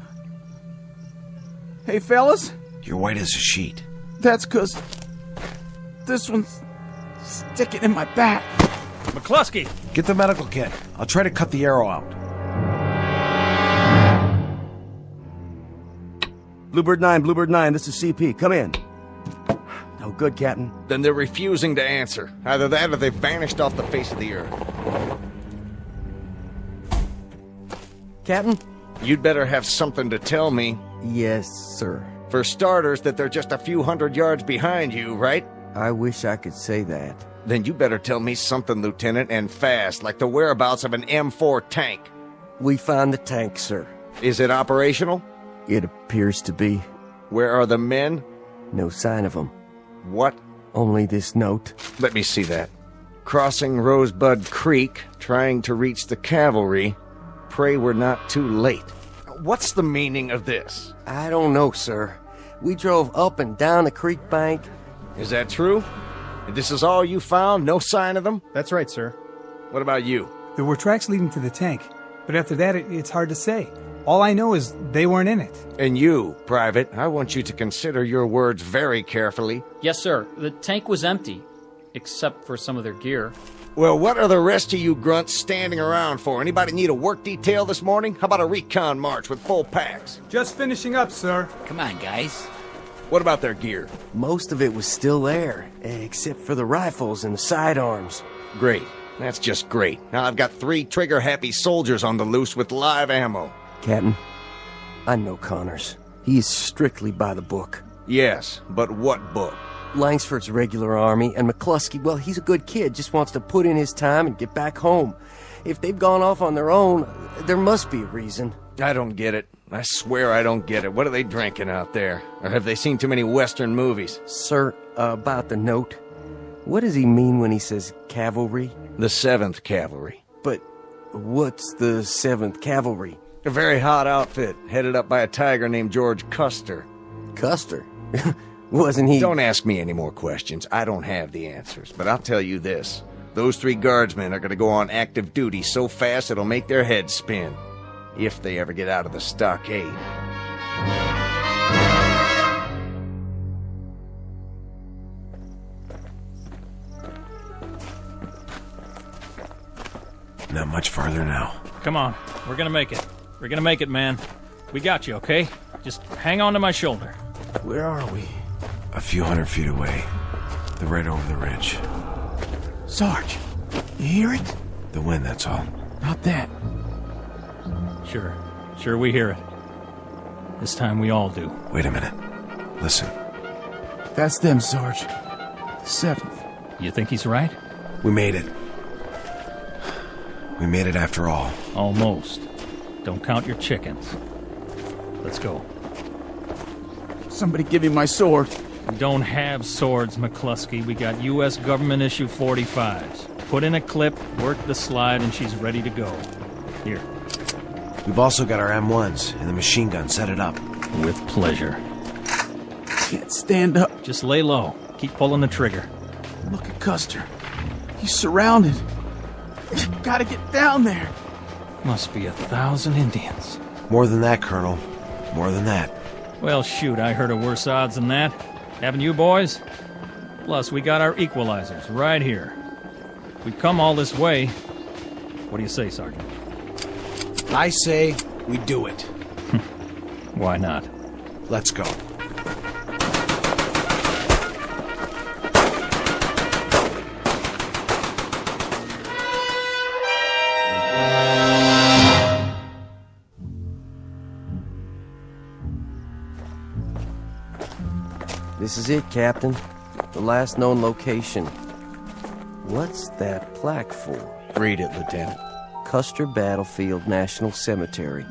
Hey, fellas? You're white as a sheet. That's 'cause this one's sticking in my back. McCluskey! Get the medical kit. I'll try to cut the arrow out. Bluebird 9, this is CP. Come in. No good, Captain. Then they're refusing to answer. Either that or they've vanished off the face of the earth. Captain? You'd better have something to tell me. Yes, sir. For starters, that they're just a few hundred yards behind you, right? I wish I could say that. Then you better tell me something, Lieutenant, and fast, like the whereabouts of an M4 tank. We found the tank, sir. Is it operational? It appears to be. Where are the men? No sign of them. What? Only this note. Let me see that. Crossing Rosebud Creek, trying to reach the cavalry. Pray we're not too late. What's the meaning of this? I don't know, sir. We drove up and down the creek bank. Is that true? This is all you found? No sign of them? That's right, sir. What about you? There were tracks leading to the tank, but after that, it's hard to say. All I know is they weren't in it. And you, Private, I want you to consider your words very carefully. Yes, sir. The tank was empty, except for some of their gear. Well, what are the rest of you grunts standing around for? Anybody need a work detail this morning? How about a recon march with full packs? Just finishing up, sir. Come on, guys. What about their gear? Most of it was still there, except for the rifles and the sidearms. Great. That's just great. Now I've got 3 trigger-happy soldiers on the loose with live ammo. Captain, I know Connors. He is strictly by the book. Yes, but what book? Langsford's regular army, and McCluskey, well, he's a good kid, just wants to put in his time and get back home. If they've gone off on their own, there must be a reason. I don't get it. I swear I don't get it. What are they drinking out there? Or have they seen too many Western movies? Sir, about the note, what does he mean when he says cavalry? The 7th Cavalry. But what's the 7th Cavalry? A very hot outfit, headed up by a tiger named George Custer. Custer? Wasn't he... Don't ask me any more questions. I don't have the answers. But I'll tell you this. Those 3 guardsmen are going to go on active duty so fast it'll make their heads spin. If they ever get out of the stockade. Not much farther now. Come on. We're gonna make it. We're gonna make it, man. We got you, okay? Just hang on to my shoulder. Where are we? A few hundred feet away. They're right over the ridge. Sarge, you hear it? The wind, that's all. Not that. Sure we hear it. This time we all do. Wait a minute. Listen. That's them, Sarge. The 7th. You think he's right? We made it. We made it after all. Almost. Don't count your chickens. Let's go. Somebody give me my sword. We don't have swords, McCluskey. We got U.S. government issue 45s. Put in a clip, work the slide, and she's ready to go. Here. We've also got our M1s and the machine gun. Set it up. With pleasure. Can't stand up. Just lay low. Keep pulling the trigger. Look at Custer. He's surrounded. Gotta get down there. Must be 1,000 Indians. More than that, Colonel. More than that. Well, shoot, I heard of worse odds than that. Haven't you, boys? Plus, we got our equalizers right here. We've come all this way. What do you say, Sergeant? I say we do it. Why not? Let's go. This is it, Captain. The last known location. What's that plaque for? Read it, Lieutenant. Custer Battlefield National Cemetery,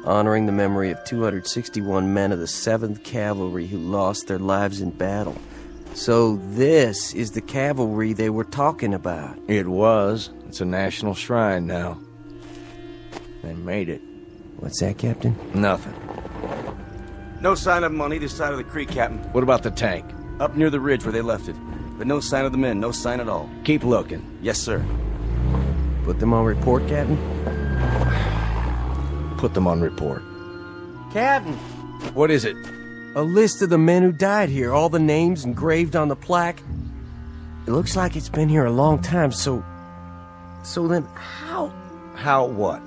honoring the memory of 261 men of the 7th Cavalry who lost their lives in battle. So this is the cavalry they were talking about. It was. It's a national shrine now. They made it. What's that, Captain? Nothing. No sign of them on either side of the creek, Captain. What about the tank? Up near the ridge where they left it. But no sign of the men, no sign at all. Keep looking. Yes, sir. Put them on report, Captain? Put them on report. Captain! What is it? A list of the men who died here, all the names engraved on the plaque. It looks like it's been here a long time, so then how? How what?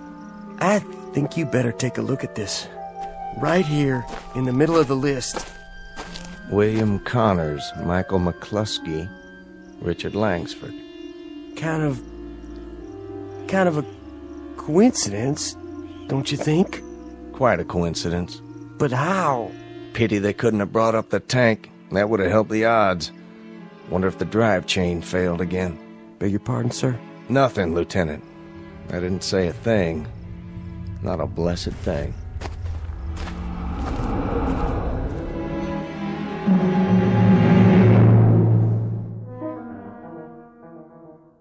I think you better take a look at this. Right here, in the middle of the list. William Connors, Michael McCluskey, Richard Langsford. Kind of a coincidence, don't you think? Quite a coincidence. But how? Pity they couldn't have brought up the tank. That would have helped the odds. Wonder if the drive chain failed again. Beg your pardon, sir? Nothing, Lieutenant. I didn't say a thing. Not a blessed thing.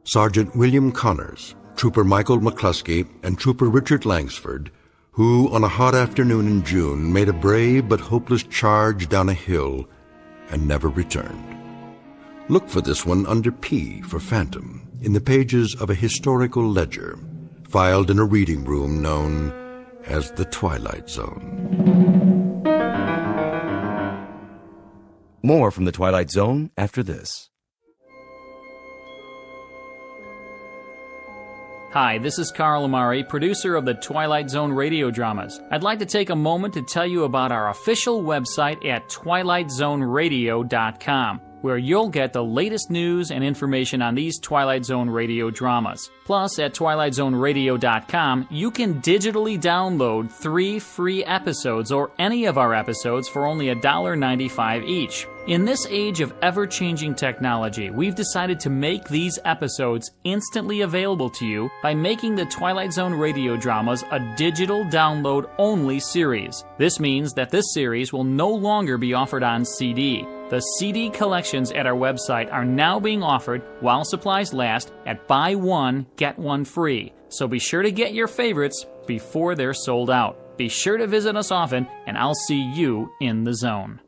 Sergeant William Connors, Trooper Michael McCluskey, and Trooper Richard Langsford, who on a hot afternoon in June made a brave but hopeless charge down a hill and never returned. Look for this one under P for Phantom in the pages of a historical ledger filed in a reading room known as the Twilight Zone. More from the Twilight Zone after this. Hi, this is Carl Amari, producer of the Twilight Zone radio dramas. I'd like to take a moment to tell you about our official website at twilightzoneradio.com, where you'll get the latest news and information on these Twilight Zone radio dramas. Plus, at twilightzoneradio.com, you can digitally download 3 free episodes or any of our episodes for only $1.95 each. In this age of ever-changing technology, we've decided to make these episodes instantly available to you by making the Twilight Zone radio dramas a digital download-only series. This means that this series will no longer be offered on CD. The CD collections at our website are now being offered while supplies last at buy one, get one free. So be sure to get your favorites before they're sold out. Be sure to visit us often, and I'll see you in the zone.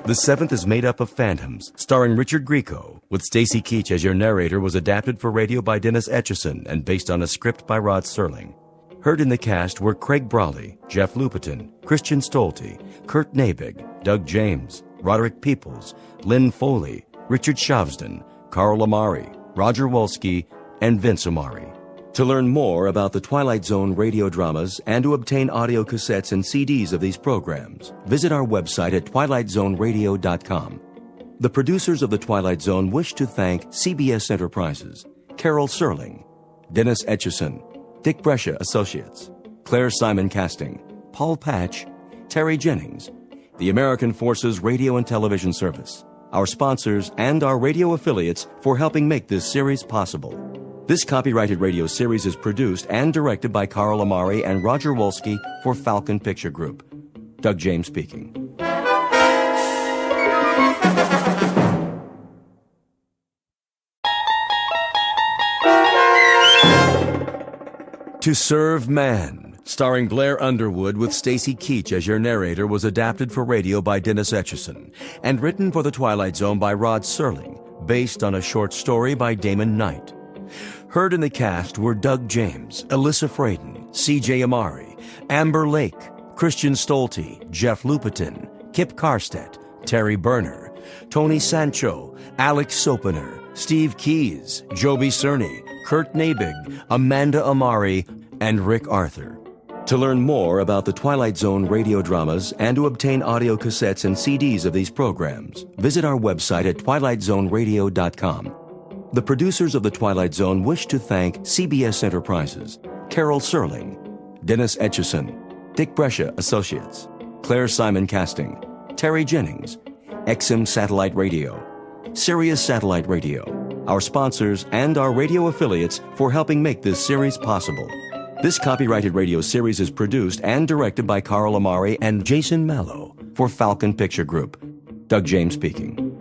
The Seventh is made up of phantoms, starring Richard Grieco, with Stacy Keach as your narrator, was adapted for radio by Dennis Etchison and based on a script by Rod Serling. Heard in the cast were Craig Brawley, Jeff Lupetin, Christian Stolte, Kurt Nabig, Doug James, Roderick Peoples, Lynn Foley, Richard Shavsden, Carl Amari, Roger Wolski, and Vince Amari. To learn more about the Twilight Zone radio dramas and to obtain audio cassettes and CDs of these programs, visit our website at twilightzoneradio.com. The producers of The Twilight Zone wish to thank CBS Enterprises, Carol Serling, Dennis Etchison, Dick Brescia Associates, Claire Simon Casting, Paul Patch, Terry Jennings, the American Forces Radio and Television Service, our sponsors, and our radio affiliates for helping make this series possible. This copyrighted radio series is produced and directed by Carl Amari and Roger Wolski for Falcon Picture Group. Doug James speaking. To Serve Man, starring Blair Underwood with Stacy Keach as your narrator, was adapted for radio by Dennis Etchison and written for The Twilight Zone by Rod Serling, based on a short story by Damon Knight. Heard in the cast were Doug James, Alyssa Fraden, C.J. Amari, Amber Lake, Christian Stolte, Jeff Lupetin, Kip Karstedt, Terry Berner, Tony Sancho, Alex Sopener, Steve Keys, Joby Cerny, Kurt Nabig, Amanda Amari, and Rick Arthur. To learn more about the Twilight Zone radio dramas and to obtain audio cassettes and CDs of these programs, visit our website at twilightzoneradio.com. The producers of The Twilight Zone wish to thank CBS Enterprises, Carol Serling, Dennis Etchison, Dick Brescia Associates, Claire Simon Casting, Terry Jennings, XM Satellite Radio, Sirius Satellite Radio, our sponsors, and our radio affiliates for helping make this series possible. This copyrighted radio series is produced and directed by Carl Amari and Jason Mallow for Falcon Picture Group. Doug James speaking.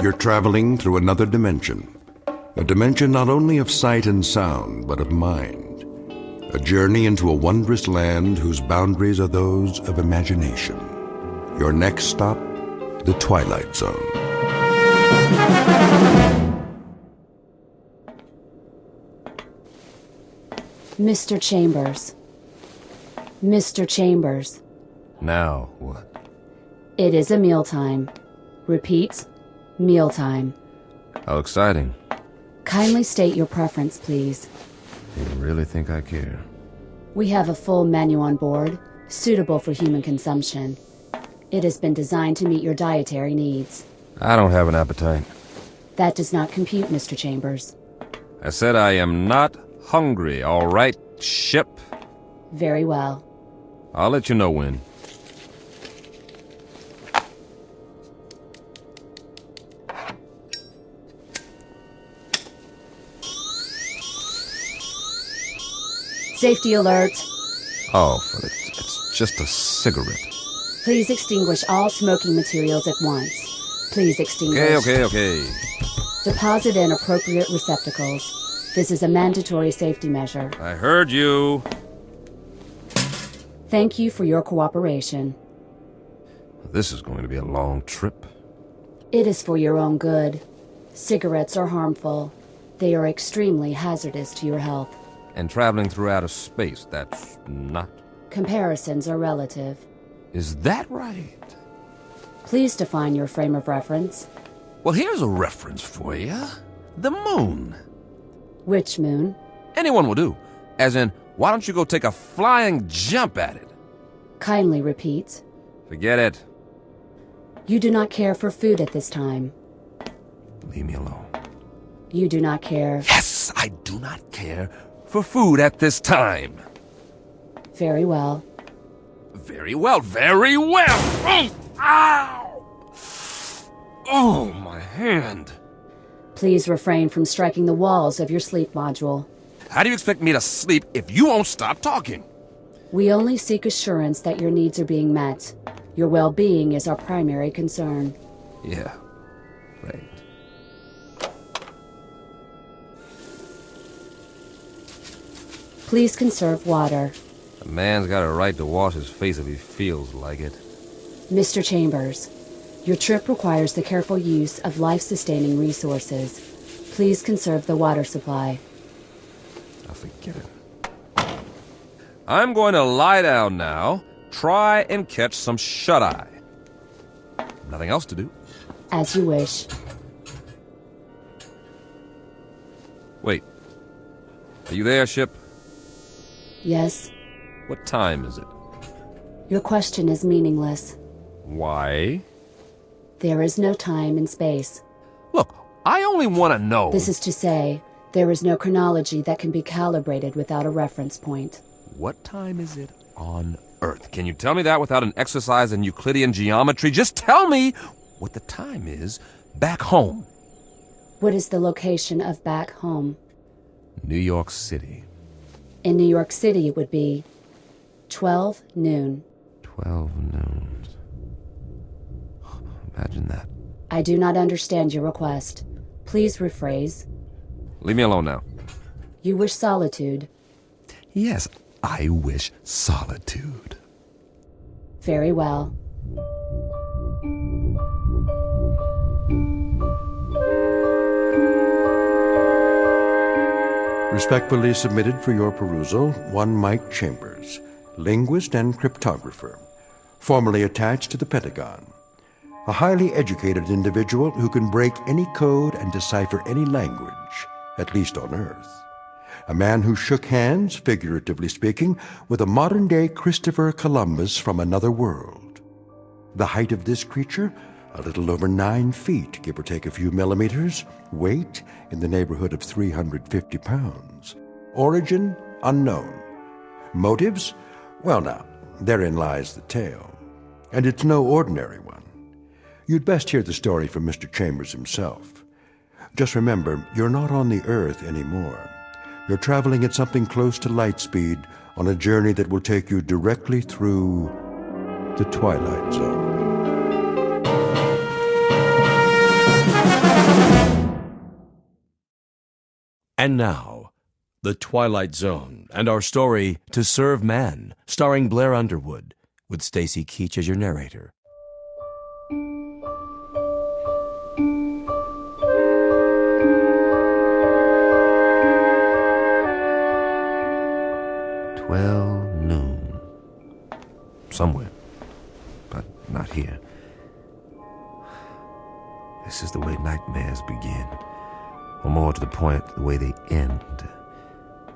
You're traveling through another dimension. A dimension not only of sight and sound, but of mind. A journey into a wondrous land whose boundaries are those of imagination. Your next stop, the Twilight Zone. Mr. Chambers. Mr. Chambers. Now what? It is a mealtime. Repeat, mealtime. How exciting. Kindly state your preference, please. You really think I care? We have a full menu on board, suitable for human consumption. It has been designed to meet your dietary needs. I don't have an appetite. That does not compute, Mr. Chambers. I said I am not hungry, all right, ship? Very well. I'll let you know when. Safety alert. Oh, but it's just a cigarette. Please extinguish all smoking materials at once. Please extinguish. Okay. Deposit in appropriate receptacles. This is a mandatory safety measure. I heard you. Thank you for your cooperation. This is going to be a long trip. It is for your own good. Cigarettes are harmful. They are extremely hazardous to your health. And traveling through outer space, that's not. Comparisons are relative. Is that right? Please define your frame of reference. Well, here's a reference for you. The moon. Which moon? Anyone will do. As in, why don't you go take a flying jump at it? Kindly repeat. Forget it. You do not care for food at this time. Leave me alone. You do not care. Yes, I do not care for food at this time. Very well. Very well. Oh! Ow! Oh, my hand. Please refrain from striking the walls of your sleep module. How do you expect me to sleep if you won't stop talking? We only seek assurance that your needs are being met. Your well-being is our primary concern. Yeah, right. Please conserve water. A man's got a right to wash his face if he feels like it. Mr. Chambers, your trip requires the careful use of life-sustaining resources. Please conserve the water supply. I'll forget it. I'm going to lie down now. Try and catch some shut-eye. Nothing else to do. As you wish. Wait. Are you there, ship? Yes. What time is it? Your question is meaningless. Why? There is no time and space. Look, I only want to know. This is to say, there is no chronology that can be calibrated without a reference point. What time is it on Earth? Can you tell me that without an exercise in Euclidean geometry? Just tell me what the time is back home. What is the location of back home? New York City. In New York City, it would be 12 noon. 12 noon. Imagine that. I do not understand your request. Please rephrase. Leave me alone now. You wish solitude. Yes, I wish solitude. Very well. Respectfully submitted for your perusal, one Mike Chambers, linguist and cryptographer, formerly attached to the Pentagon. A highly educated individual who can break any code and decipher any language, at least on Earth. A man who shook hands, figuratively speaking, with a modern-day Christopher Columbus from another world. The height of this creature, a little over 9 feet, give or take a few millimeters. Weight, in the neighborhood of 350 pounds. Origin, unknown. Motives? Well now, therein lies the tale. And it's no ordinary one. You'd best hear the story from Mr. Chambers himself. Just remember, you're not on the Earth anymore. You're traveling at something close to light speed on a journey that will take you directly through the Twilight Zone. And now, The Twilight Zone and our story, To Serve Man, starring Blair Underwood, with Stacy Keach as your narrator. Noon. Somewhere, but not here. This is the way nightmares begin, or more to the point, the way they end.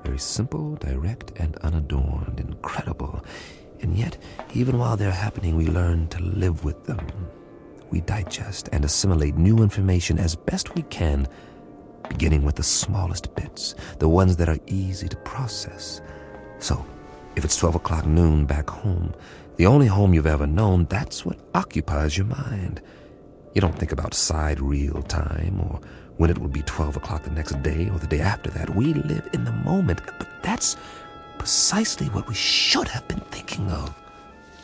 Very simple, direct, and unadorned, incredible. And yet, even while they're happening, we learn to live with them. We digest and assimilate new information as best we can, beginning with the smallest bits, the ones that are easy to process. So, if it's 12 o'clock noon back home, the only home you've ever known, that's what occupies your mind. You don't think about sidereal time or when it will be 12 o'clock the next day or the day after that. We live in the moment, but that's precisely what we should have been thinking of.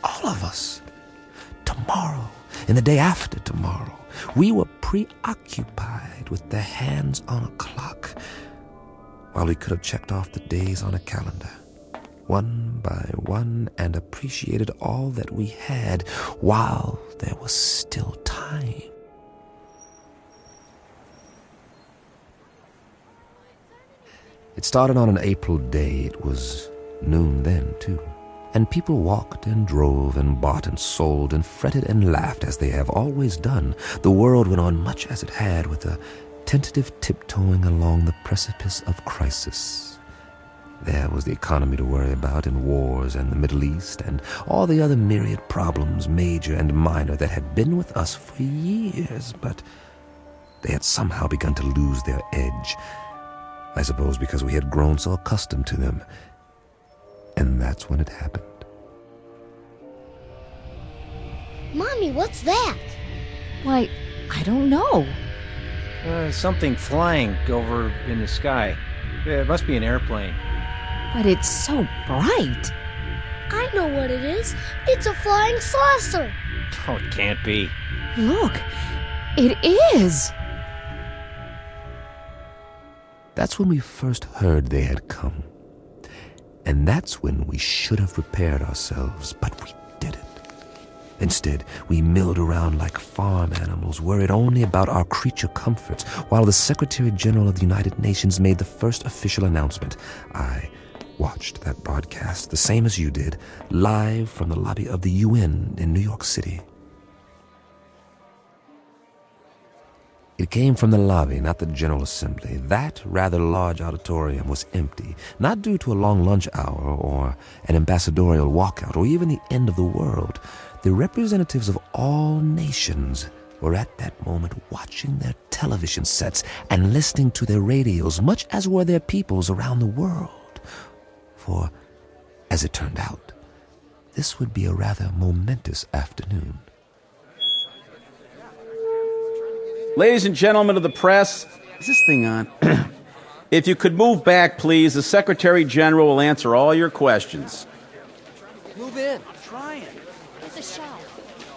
All of us. Tomorrow and the day after tomorrow. We were preoccupied with the hands on a clock while we could have checked off the days on a calendar, one by one, and appreciated all that we had while there was still time. It started on an April day. It was noon then, too. And people walked and drove and bought and sold and fretted and laughed as they have always done. The world went on much as it had, with a tentative tiptoeing along the precipice of crisis. There was the economy to worry about, and wars, and the Middle East, and all the other myriad problems, major and minor, that had been with us for years, but they had somehow begun to lose their edge. I suppose because we had grown so accustomed to them. And that's when it happened. Mommy, what's that? Why, I don't know. Something flying over in the sky. It must be an airplane. But it's so bright. I know what it is. It's a flying saucer. Oh, it can't be. Look, it is. That's when we first heard they had come. And that's when we should have prepared ourselves, but we didn't. Instead, we milled around like farm animals, worried only about our creature comforts, while the Secretary General of the United Nations made the first official announcement. I watched that broadcast, the same as you did, live from the lobby of the UN in New York City. It came from the lobby, not the General Assembly. That rather large auditorium was empty, not due to a long lunch hour or an ambassadorial walkout or even the end of the world. The representatives of all nations were at that moment watching their television sets and listening to their radios, much as were their peoples around the world. For, as it turned out, this would be a rather momentous afternoon. Ladies and gentlemen of the press, is this thing on? If you could move back, please, the Secretary General will answer all your questions. Move in. Trying. Get the shot.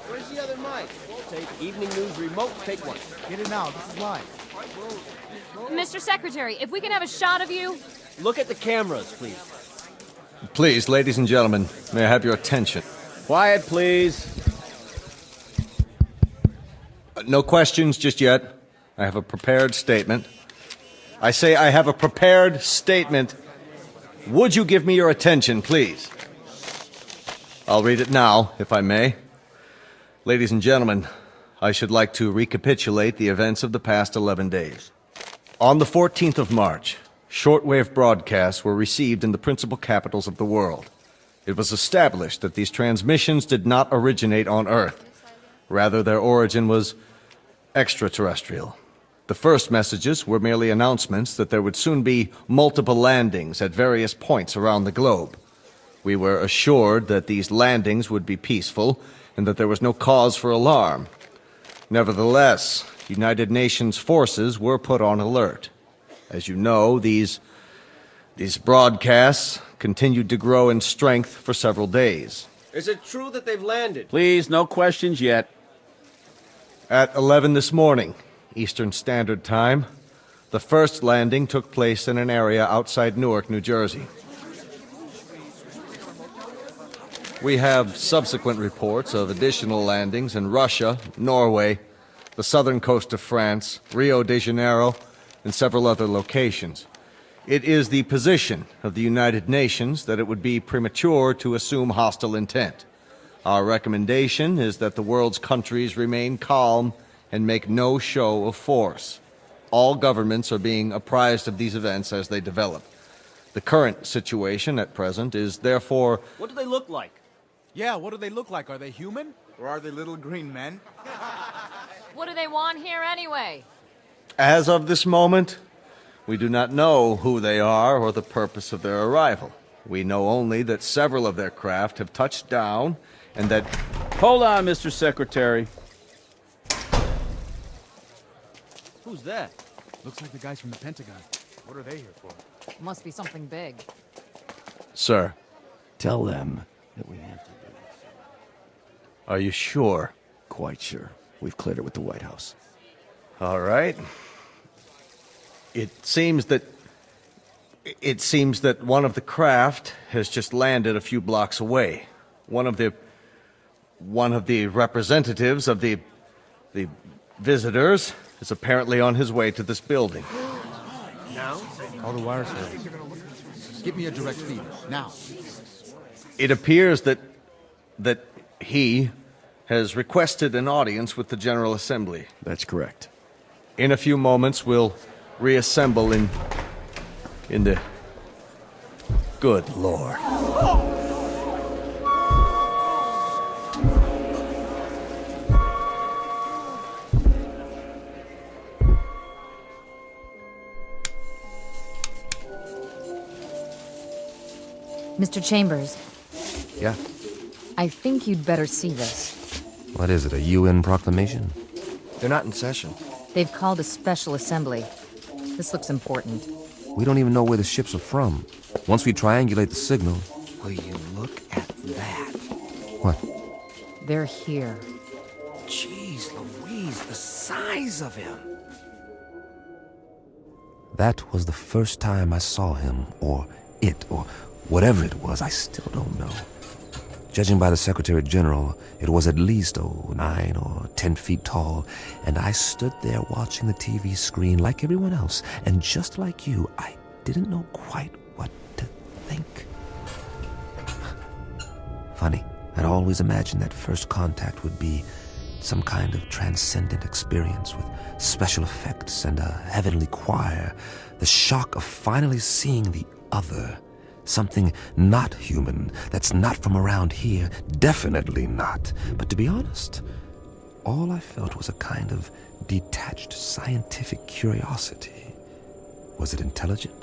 Where's the other mic? Take evening news remote. Take one. Get it now. This is live. Mr. Secretary, if we can have a shot of you. Look at the cameras, please. Please, ladies and gentlemen, may I have your attention? Quiet, please. No questions just yet. I have a prepared statement. I say I have a prepared statement. Would you give me your attention, please? I'll read it now, if I may. Ladies and gentlemen, I should like to recapitulate the events of the past 11 days. On the 14th of March, shortwave broadcasts were received in the principal capitals of the world. It was established that these transmissions did not originate on Earth. Rather, their origin was extraterrestrial. The first messages were merely announcements that there would soon be multiple landings at various points around the globe. We were assured that these landings would be peaceful and that there was no cause for alarm. Nevertheless, United Nations forces were put on alert. As you know, these broadcasts continued to grow in strength for several days. Is it true that they've landed? Please, no questions yet. At 11 this morning, Eastern Standard Time, the first landing took place in an area outside Newark, New Jersey. We have subsequent reports of additional landings in Russia, Norway, the southern coast of France, Rio de Janeiro, and several other locations. It is the position of the United Nations that it would be premature to assume hostile intent. Our recommendation is that the world's countries remain calm and make no show of force. All governments are being apprised of these events as they develop. The current situation at present is therefore... What do they look like? Yeah, what do they look like? Are they human? Or are they little green men? What do they want here anyway? As of this moment, we do not know who they are or the purpose of their arrival. We know only that several of their craft have touched down and that... Hold on, Mr. Secretary. Who's that? Looks like the guys from the Pentagon. What are they here for? Must be something big. Sir. Tell them that we have to do this. Are you sure? Quite sure. We've cleared it with the White House. All right. It seems that one of the craft has just landed a few blocks away. One of the representatives of the visitors is apparently on his way to this building. Now? All the wires are. Give me a direct feed, now. It appears that he has requested an audience with the General Assembly. That's correct. In a few moments, we'll reassemble in the... Good Lord. Mr. Chambers. Yeah? I think you'd better see this. What is it, a UN proclamation? They're not in session. They've called a special assembly. This looks important. We don't even know where the ships are from. Once we triangulate the signal... Will you look at that? What? They're here. Jeez Louise, the size of him. That was the first time I saw him, or it, or whatever it was. I still don't know. Judging by the Secretary General, it was at least 9 or 10 feet tall, and I stood there watching the TV screen like everyone else, and just like you, I didn't know quite what to think. Funny, I'd always imagined that first contact would be some kind of transcendent experience with special effects and a heavenly choir, the shock of finally seeing the other. Something not human, that's not from around here, definitely not. But to be honest, all I felt was a kind of detached scientific curiosity. Was it intelligent?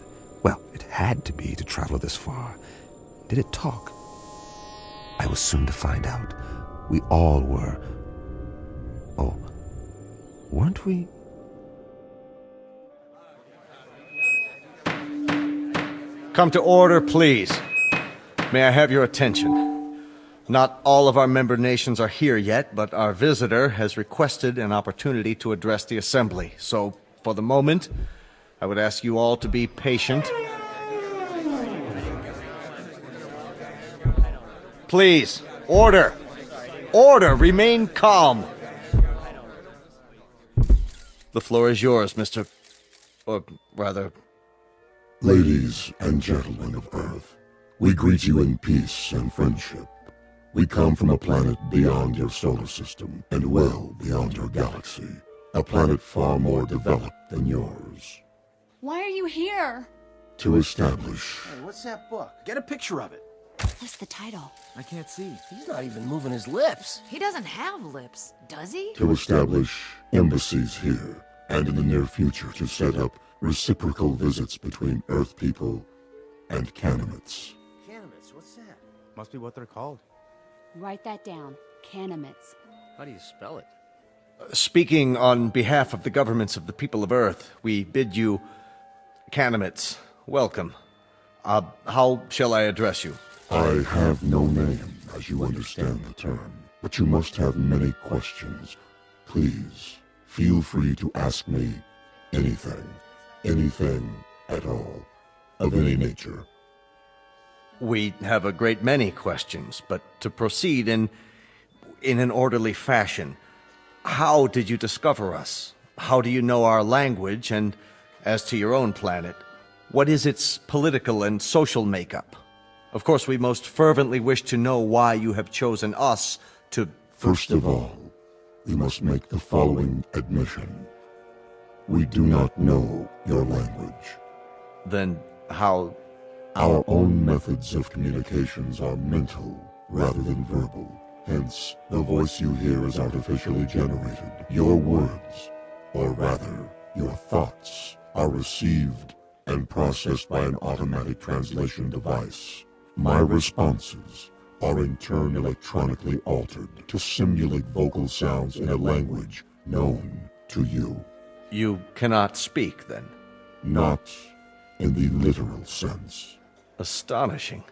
Well, it had to be to travel this far. Did it talk? I was soon to find out. We all were. Oh, weren't we Come to order, please. May I have your attention? Not all of our member nations are here yet, but our visitor has requested an opportunity to address the Assembly. So, for the moment, I would ask you all to be patient. Please, order! Order! Remain calm! The floor is yours, Mr. Or rather... Ladies and gentlemen of Earth, we greet you in peace and friendship. We come from a planet beyond your solar system and well beyond your galaxy. A planet far more developed than yours. Why are you here? To establish Hey, what's that book? Get a picture of it. What's the title? I can't see. He's not even moving his lips. He doesn't have lips, does he? to establish embassies here, and in the near future to set up reciprocal visits between Earth people and Canimets. Canimets, what's that? Must be what they're called. Write that down. Canimets. How do you spell it? Speaking on behalf of the governments of the people of Earth, we bid you, Canimets, welcome. How shall I address you? I have no name, as you understand the term, but you must have many questions. Please, feel free to ask me anything at all, of any nature. We have a great many questions, but to proceed in an orderly fashion, how did you discover us? How do you know our language? And as to your own planet, what is its political and social makeup? Of course, we most fervently wish to know why you have chosen us to... First of all, we must make the following admission. We do not know your language. Then how... Our own methods of communications are mental rather than verbal. Hence, the voice you hear is artificially generated. Your words, or rather, your thoughts, are received and processed by an automatic translation device. My responses are in turn electronically altered to simulate vocal sounds in a language known to you. You cannot speak, then? Not in the literal sense. Astonishing.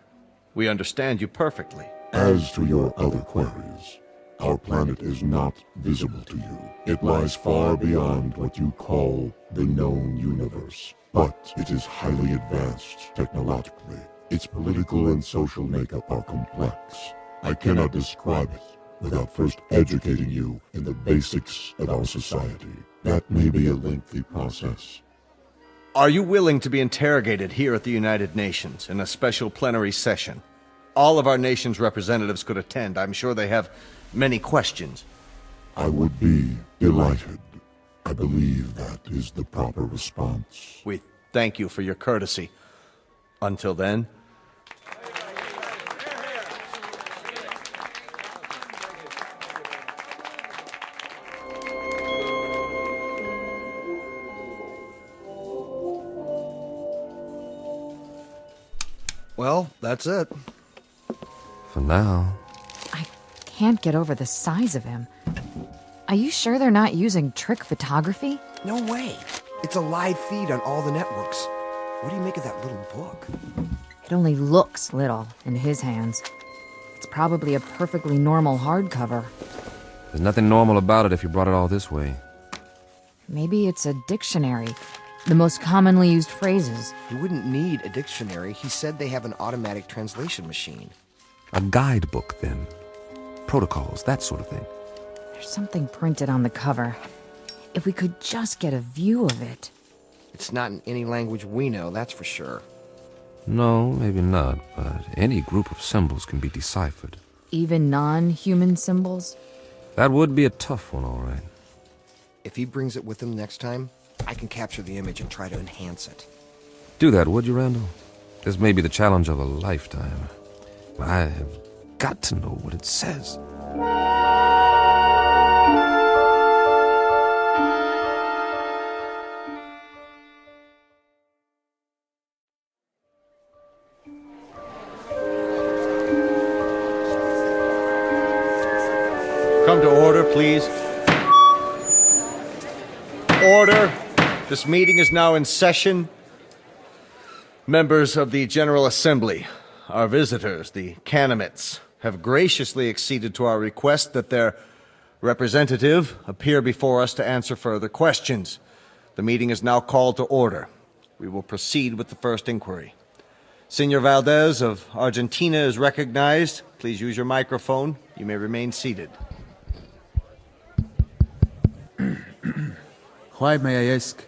We understand you perfectly. As to your other queries, our planet is not visible to you. It lies far beyond what you call the known universe. But it is highly advanced technologically. Its political and social makeup are complex. I cannot describe it without first educating you in the basics of our society. That may be a lengthy process. Are you willing to be interrogated here at the United Nations in a special plenary session? All of our nation's representatives could attend. I'm sure they have many questions. I would be delighted. I believe that is the proper response. We thank you for your courtesy. Until then... Well, that's it. For now. I can't get over the size of him. Are you sure they're not using trick photography? No way. It's a live feed on all the networks. What do you make of that little book? It only looks little in his hands. It's probably a perfectly normal hardcover. There's nothing normal about it if you brought it all this way. Maybe it's a dictionary. The most commonly used phrases. You wouldn't need a dictionary. He said they have an automatic translation machine. A guidebook, then. Protocols, that sort of thing. There's something printed on the cover. If we could just get a view of it. It's not in any language we know, that's for sure. No, maybe not, but any group of symbols can be deciphered. Even non-human symbols? That would be a tough one, all right. If he brings it with him next time, I can capture the image and try to enhance it. Do that, would you, Randall? This may be the challenge of a lifetime. I have got to know what it says. Come to order, please. Order. This meeting is now in session. Members of the General Assembly, our visitors, the Canamites, have graciously acceded to our request that their representative appear before us to answer further questions. The meeting is now called to order. We will proceed with the first inquiry. Senor Valdez of Argentina is recognized. Please use your microphone. You may remain seated. Why, may I ask,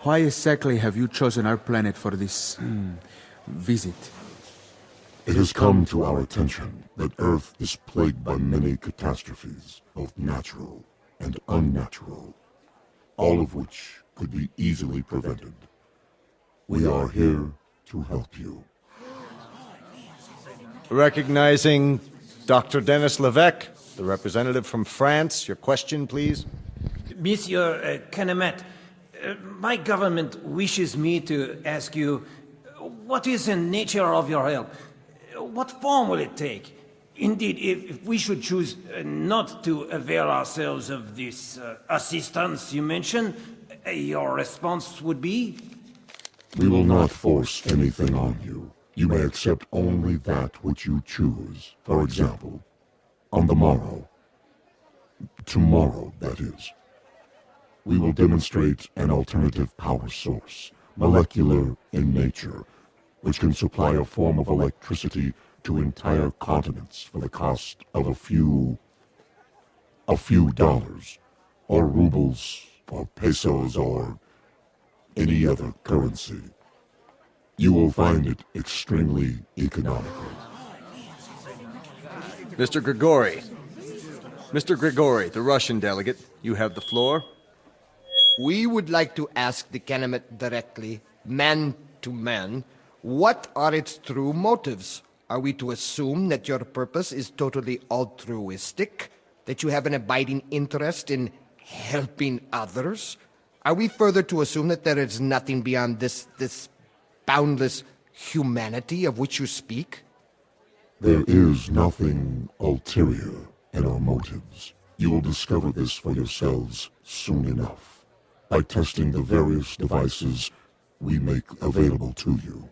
why exactly have you chosen our planet for this visit? It has come to our attention that Earth is plagued by many catastrophes, both natural and unnatural, all of which could be easily prevented. We are here to help you. Recognizing Dr. Denis Levesque, the representative from France. Your question, please. Monsieur Canamet, my government wishes me to ask you, what is the nature of your help? What form will it take? Indeed, if we should choose not to avail ourselves of this assistance you mentioned, your response would be? We will not force anything on you. You may accept only that which you choose. For example, on the morrow, tomorrow, that is, we will demonstrate an alternative power source, molecular in nature, which can supply a form of electricity to entire continents for the cost of a few dollars, or rubles, or pesos, or any other currency. You will find it extremely economical. Mr. Grigori. Mr. Grigori, the Russian delegate, you have the floor. We would like to ask the Canamit directly, man to man, what are its true motives? Are we to assume that your purpose is totally altruistic? That you have an abiding interest in helping others? Are we further to assume that there is nothing beyond this boundless humanity of which you speak? There is nothing ulterior in our motives. You will discover this for yourselves soon enough, by testing the various devices we make available to you.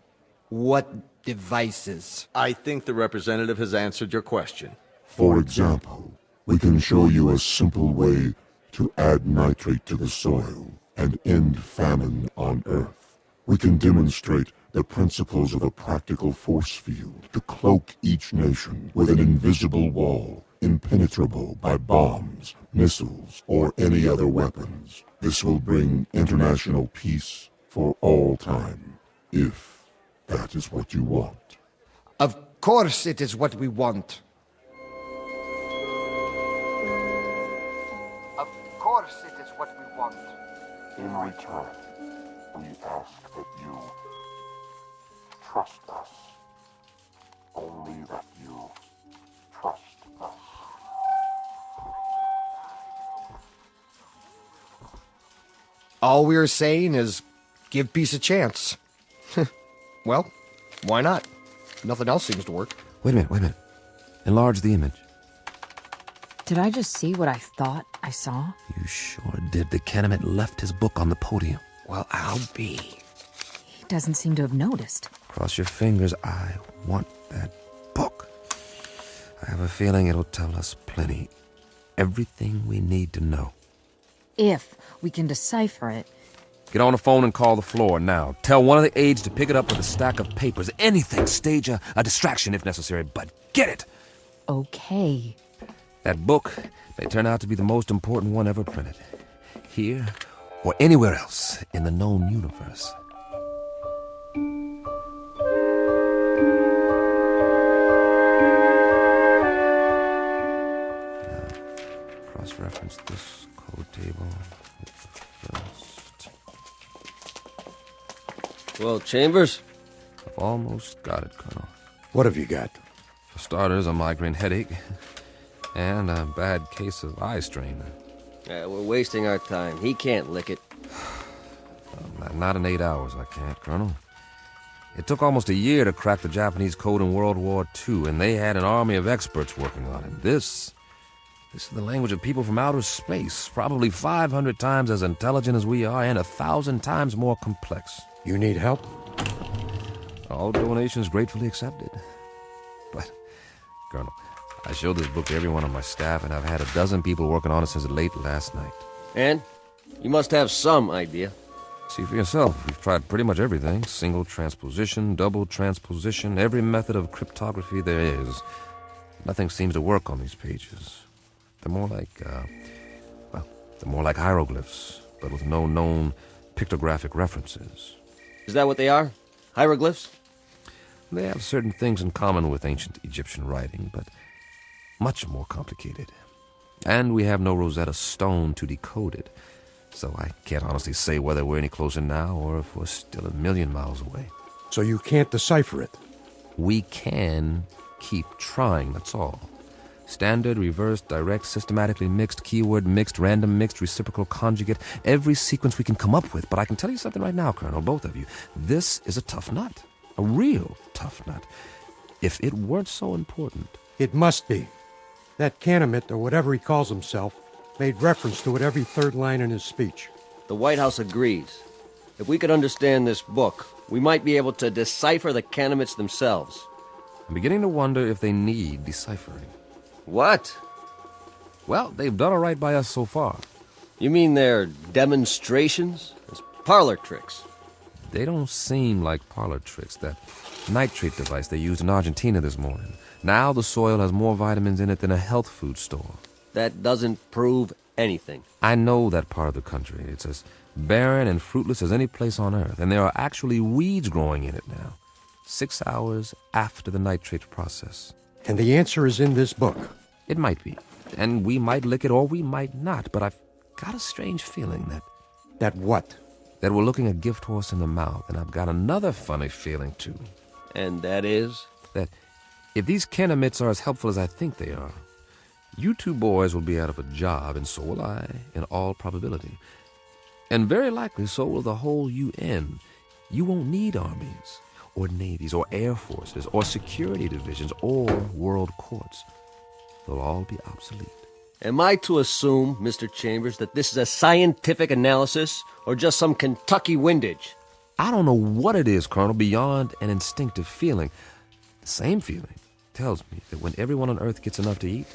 What devices? I think the representative has answered your question. For example, we can show you a simple way to add nitrate to the soil and end famine on Earth. We can demonstrate the principles of a practical force field to cloak each nation with an invisible wall, impenetrable by bombs, missiles, or any other weapons. This will bring international peace for all time, if that is what you want. Of course it is what we want. Of course it is what we want. In return, we ask that you trust us. Only that you trust us. All we're saying is give peace a chance. Well, why not? Nothing else seems to work. Wait a minute. Enlarge the image. Did I just see what I thought I saw? You sure did. The Canamit left his book on the podium. Well, I'll be. He doesn't seem to have noticed. Cross your fingers. I want that book. I have a feeling it'll tell us plenty. Everything we need to know. If we can decipher it. Get on the phone and call the floor now. Tell one of the aides to pick it up with a stack of papers. Anything. Stage a distraction if necessary, but get it. Okay. That book may turn out to be the most important one ever printed. Here or anywhere else in the known universe. Now, cross-reference this code table with the first. Well, Chambers? I've almost got it, Colonel. What have you got? For starters, a migraine headache and a bad case of eye strain. We're wasting our time. He can't lick it. Not in 8 hours, I can't, Colonel. It took almost a year to crack the Japanese code in World War II, and they had an army of experts working on it. This is the language of people from outer space, probably 500 times as intelligent as we are and 1,000 times more complex. You need help? All donations gratefully accepted. But, Colonel, I showed this book to everyone on my staff, and I've had a dozen people working on it since late last night. And? You must have some idea. See for yourself. We've tried pretty much everything. Single transposition, double transposition, every method of cryptography there is. Nothing seems to work on these pages. They're more like, they're more like hieroglyphs, but with no known pictographic references. Is that what they are? Hieroglyphs? They have certain things in common with ancient Egyptian writing, but much more complicated. And we have no Rosetta Stone to decode it, so I can't honestly say whether we're any closer now or if we're still a million miles away. So you can't decipher it? We can keep trying, that's all. Standard, reverse, direct, systematically mixed, keyword mixed, random mixed, reciprocal conjugate, every sequence we can come up with. But I can tell you something right now, Colonel, both of you. This is a tough nut. A real tough nut. If it weren't so important. It must be. That Canamet, or whatever he calls himself, made reference to it every third line in his speech. The White House agrees. If we could understand this book, we might be able to decipher the Canamets themselves. I'm beginning to wonder if they need deciphering. What? Well, they've done all right by us so far. You mean they're demonstrations? It's parlor tricks. They don't seem like parlor tricks. That nitrate device they used in Argentina this morning. Now the soil has more vitamins in it than a health food store. That doesn't prove anything. I know that part of the country. It's as barren and fruitless as any place on Earth, and there are actually weeds growing in it now. 6 hours after the nitrate process. And the answer is in this book. It might be. And we might lick it or we might not, but I've got a strange feeling that... That what? That we're looking a gift horse in the mouth, and I've got another funny feeling, too. And that is? That if these Canamets are as helpful as I think they are, you two boys will be out of a job, and so will I, in all probability. And very likely so will the whole UN. You won't need armies, or navies, or air forces, or security divisions, or world courts. They'll all be obsolete. Am I to assume, Mr. Chambers, that this is a scientific analysis, or just some Kentucky windage? I don't know what it is, Colonel, beyond an instinctive feeling. The same feeling tells me that when everyone on Earth gets enough to eat,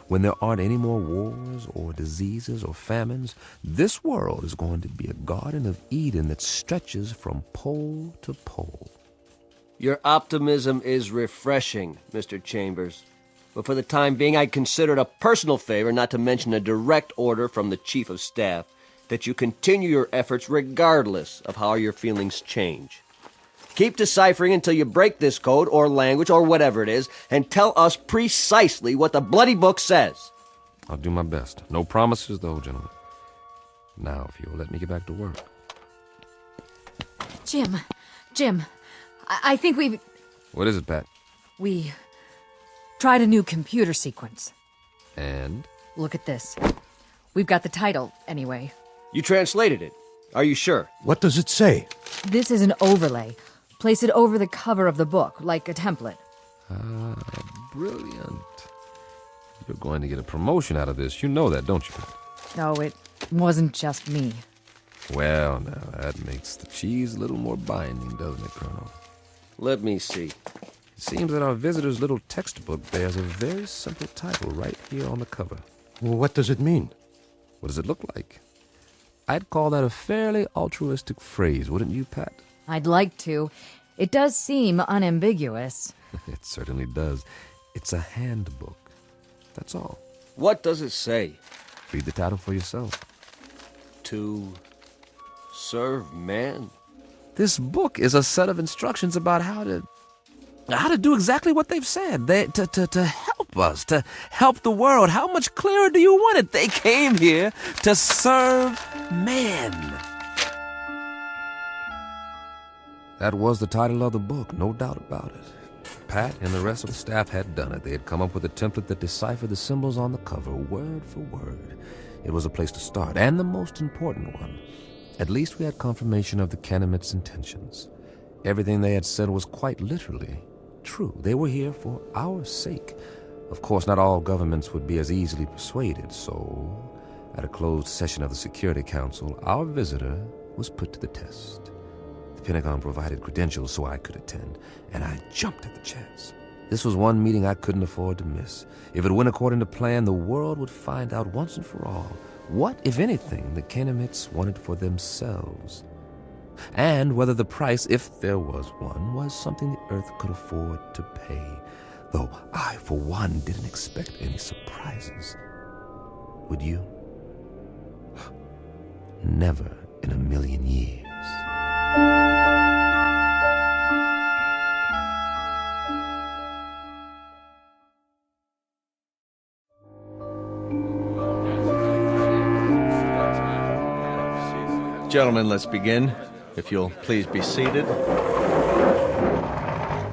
when there aren't any more wars or diseases or famines, this world is going to be a Garden of Eden that stretches from pole to pole. Your optimism is refreshing, Mr. Chambers. But for the time being, I'd consider it a personal favor, not to mention a direct order from the Chief of Staff, that you continue your efforts regardless of how your feelings change. Keep deciphering until you break this code or language or whatever it is, and tell us precisely what the bloody book says. I'll do my best. No promises, though, gentlemen. Now, if you'll let me get back to work. Jim, I think we've... What is it, Pat? We tried a new computer sequence. And? Look at this. We've got the title, anyway. You translated it. Are you sure? What does it say? This is an overlay. Place it over the cover of the book, like a template. Ah, brilliant. You're going to get a promotion out of this. You know that, don't you, Pat? No, it wasn't just me. Well, now, that makes the cheese a little more binding, doesn't it, Colonel? Let me see. It seems that our visitor's little textbook bears a very simple title right here on the cover. Well, what does it mean? What does it look like? I'd call that a fairly altruistic phrase, wouldn't you, Pat? I'd like to. It does seem unambiguous. It certainly does. It's a handbook. That's all. What does it say? Read the title for yourself. To serve man? This book is a set of instructions about how to do exactly what they've said. To help us, to help the world. How much clearer do you want it? They came here to serve man. That was the title of the book, no doubt about it. Pat and the rest of the staff had done it. They had come up with a template that deciphered the symbols on the cover, word for word. It was a place to start, and the most important one. At least we had confirmation of the Canamit's intentions. Everything they had said was quite literally true. They were here for our sake. Of course, not all governments would be as easily persuaded, so at a closed session of the Security Council, our visitor was put to the test. The Pentagon provided credentials so I could attend, and I jumped at the chance. This was one meeting I couldn't afford to miss. If it went according to plan, the world would find out once and for all what, if anything, the Canamites wanted for themselves. And whether the price, if there was one, was something the Earth could afford to pay. Though I, for one, didn't expect any surprises. Would you? Never in a million years. Gentlemen, let's begin. If you'll please be seated.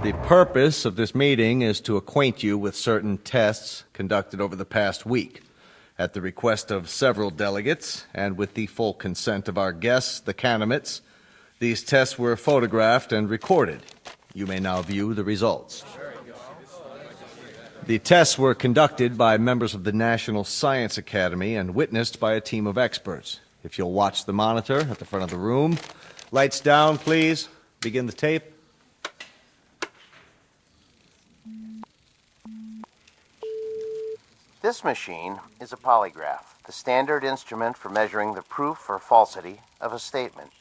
The purpose of this meeting is to acquaint you with certain tests conducted over the past week. At the request of several delegates, and with the full consent of our guests, the Canamites, these tests were photographed and recorded. You may now view the results. The tests were conducted by members of the National Science Academy and witnessed by a team of experts. If you'll watch the monitor at the front of the room. Lights down, please. Begin the tape. This machine is a polygraph, the standard instrument for measuring the proof or falsity of a statement.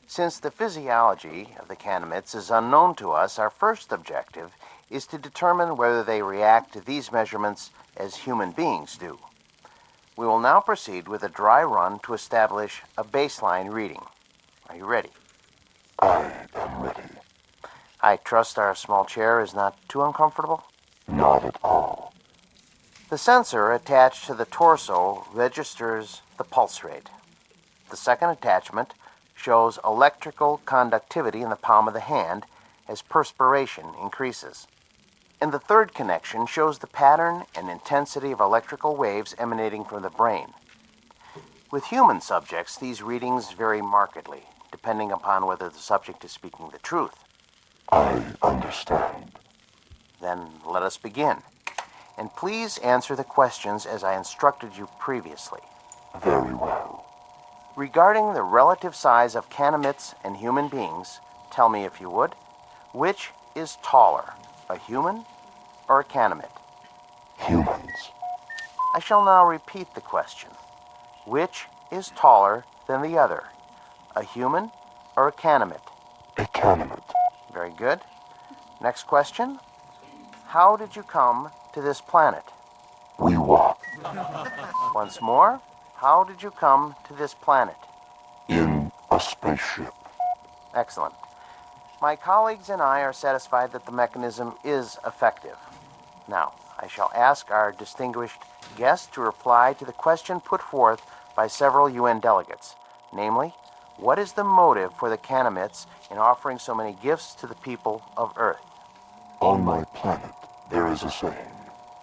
Since the physiology of the Canamites is unknown to us, our first objective is to determine whether they react to these measurements as human beings do. We will now proceed with a dry run to establish a baseline reading. Are you ready? I am ready. I trust our small chair is not too uncomfortable? Not at all. The sensor attached to the torso registers the pulse rate. The second attachment shows electrical conductivity in the palm of the hand as perspiration increases. And the third connection shows the pattern and intensity of electrical waves emanating from the brain. With human subjects, these readings vary markedly, depending upon whether the subject is speaking the truth. I understand. Then let us begin. And please answer the questions as I instructed you previously. Very well. Regarding the relative size of Canamites and human beings, tell me if you would, which is taller, a human or a Canamite? Humans. I shall now repeat the question. Which is taller than the other, a human or a Canamite? A Canamite. Very good. Next question. How did you come to this planet? We walk. Once more, how did you come to this planet? In a spaceship. Excellent. My colleagues and I are satisfied that the mechanism is effective. Now, I shall ask our distinguished guest to reply to the question put forth by several UN delegates. Namely, what is the motive for the Canamites in offering so many gifts to the people of Earth? On my planet, there is a saying.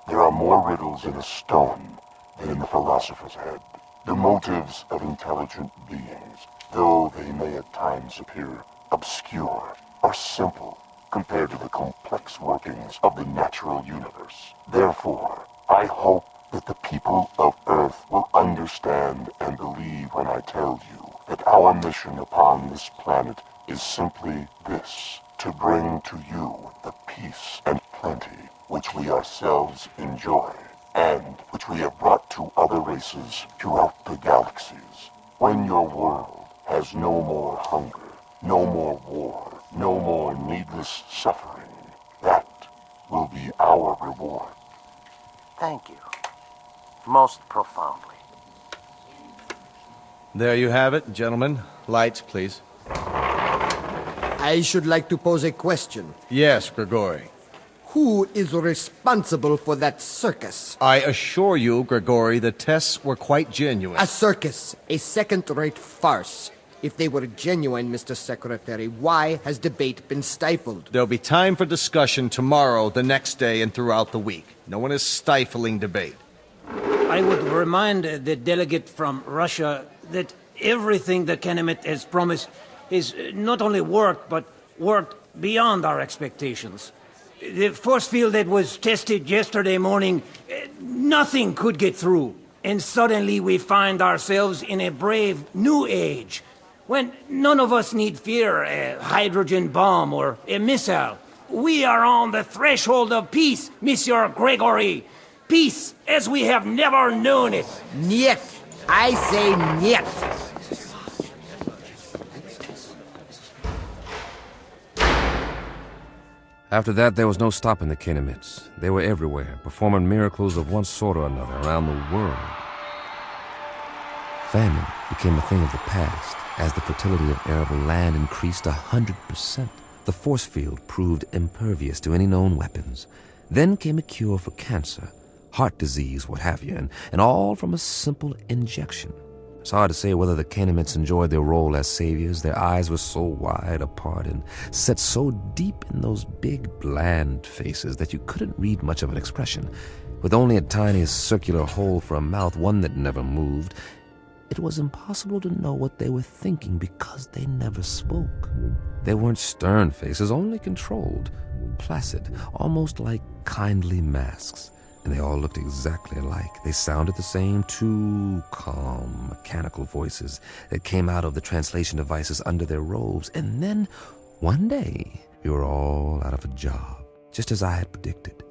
There are more riddles in a stone than in the philosopher's head. The motives of intelligent beings, though they may at times appear obscure, are simple compared to the complex workings of the natural universe. Therefore, I hope that the people of Earth will understand and believe when I tell you that our mission upon this planet is simply this: to bring to you the peace and plenty which we ourselves enjoy, and which we have brought to other races throughout the galaxies. When your world has no more hunger, no more war, no more needless suffering, that will be our reward. Thank you. Most profoundly. There you have it, gentlemen. Lights, please. I should like to pose a question. Yes, Grigori. Who is responsible for that circus? I assure you, Grigori, the tests were quite genuine. A circus, a second-rate farce. If they were genuine, Mr. Secretary, why has debate been stifled? There'll be time for discussion tomorrow, the next day, and throughout the week. No one is stifling debate. I would remind the delegate from Russia that everything the Canamite has promised is not only worked, but worked beyond our expectations. The force field that was tested yesterday morning, nothing could get through. And suddenly we find ourselves in a brave new age, when none of us need fear a hydrogen bomb or a missile. We are on the threshold of peace, Monsieur Gregory. Peace as we have never known it. Niet. I say niet. After that, there was no stopping the Kenemites. They were everywhere, performing miracles of one sort or another around the world. Famine became a thing of the past as the fertility of arable land increased 100%. The force field proved impervious to any known weapons. Then came a cure for cancer, heart disease, what have you, and all from a simple injection. It's hard to say whether the Kenemites enjoyed their role as saviors. Their eyes were so wide apart and set so deep in those big, bland faces that you couldn't read much of an expression. With only a tiny circular hole for a mouth, one that never moved, it was impossible to know what they were thinking because they never spoke. They weren't stern faces, only controlled, placid, almost like kindly masks. And they all looked exactly alike. They sounded the same, two calm, mechanical voices that came out of the translation devices under their robes. And then, one day, we were all out of a job, just as I had predicted.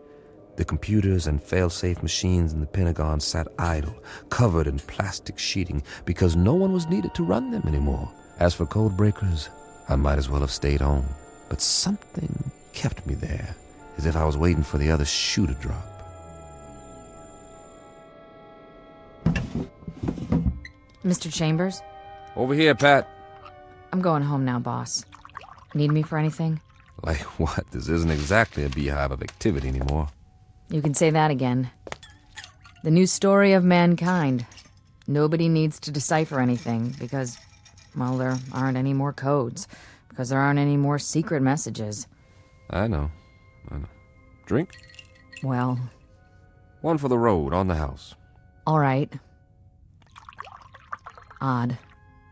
The computers and fail-safe machines in the Pentagon sat idle, covered in plastic sheeting, because no one was needed to run them anymore. As for code breakers, I might as well have stayed home. But something kept me there, as if I was waiting for the other shoe to drop. Mr. Chambers? Over here, Pat. I'm going home now, boss. Need me for anything? Like what? This isn't exactly a beehive of activity anymore. You can say that again. The new story of mankind. Nobody needs to decipher anything because, well, there aren't any more codes. Because there aren't any more secret messages. I know. Drink? Well... One for the road, on the house. All right. Odd.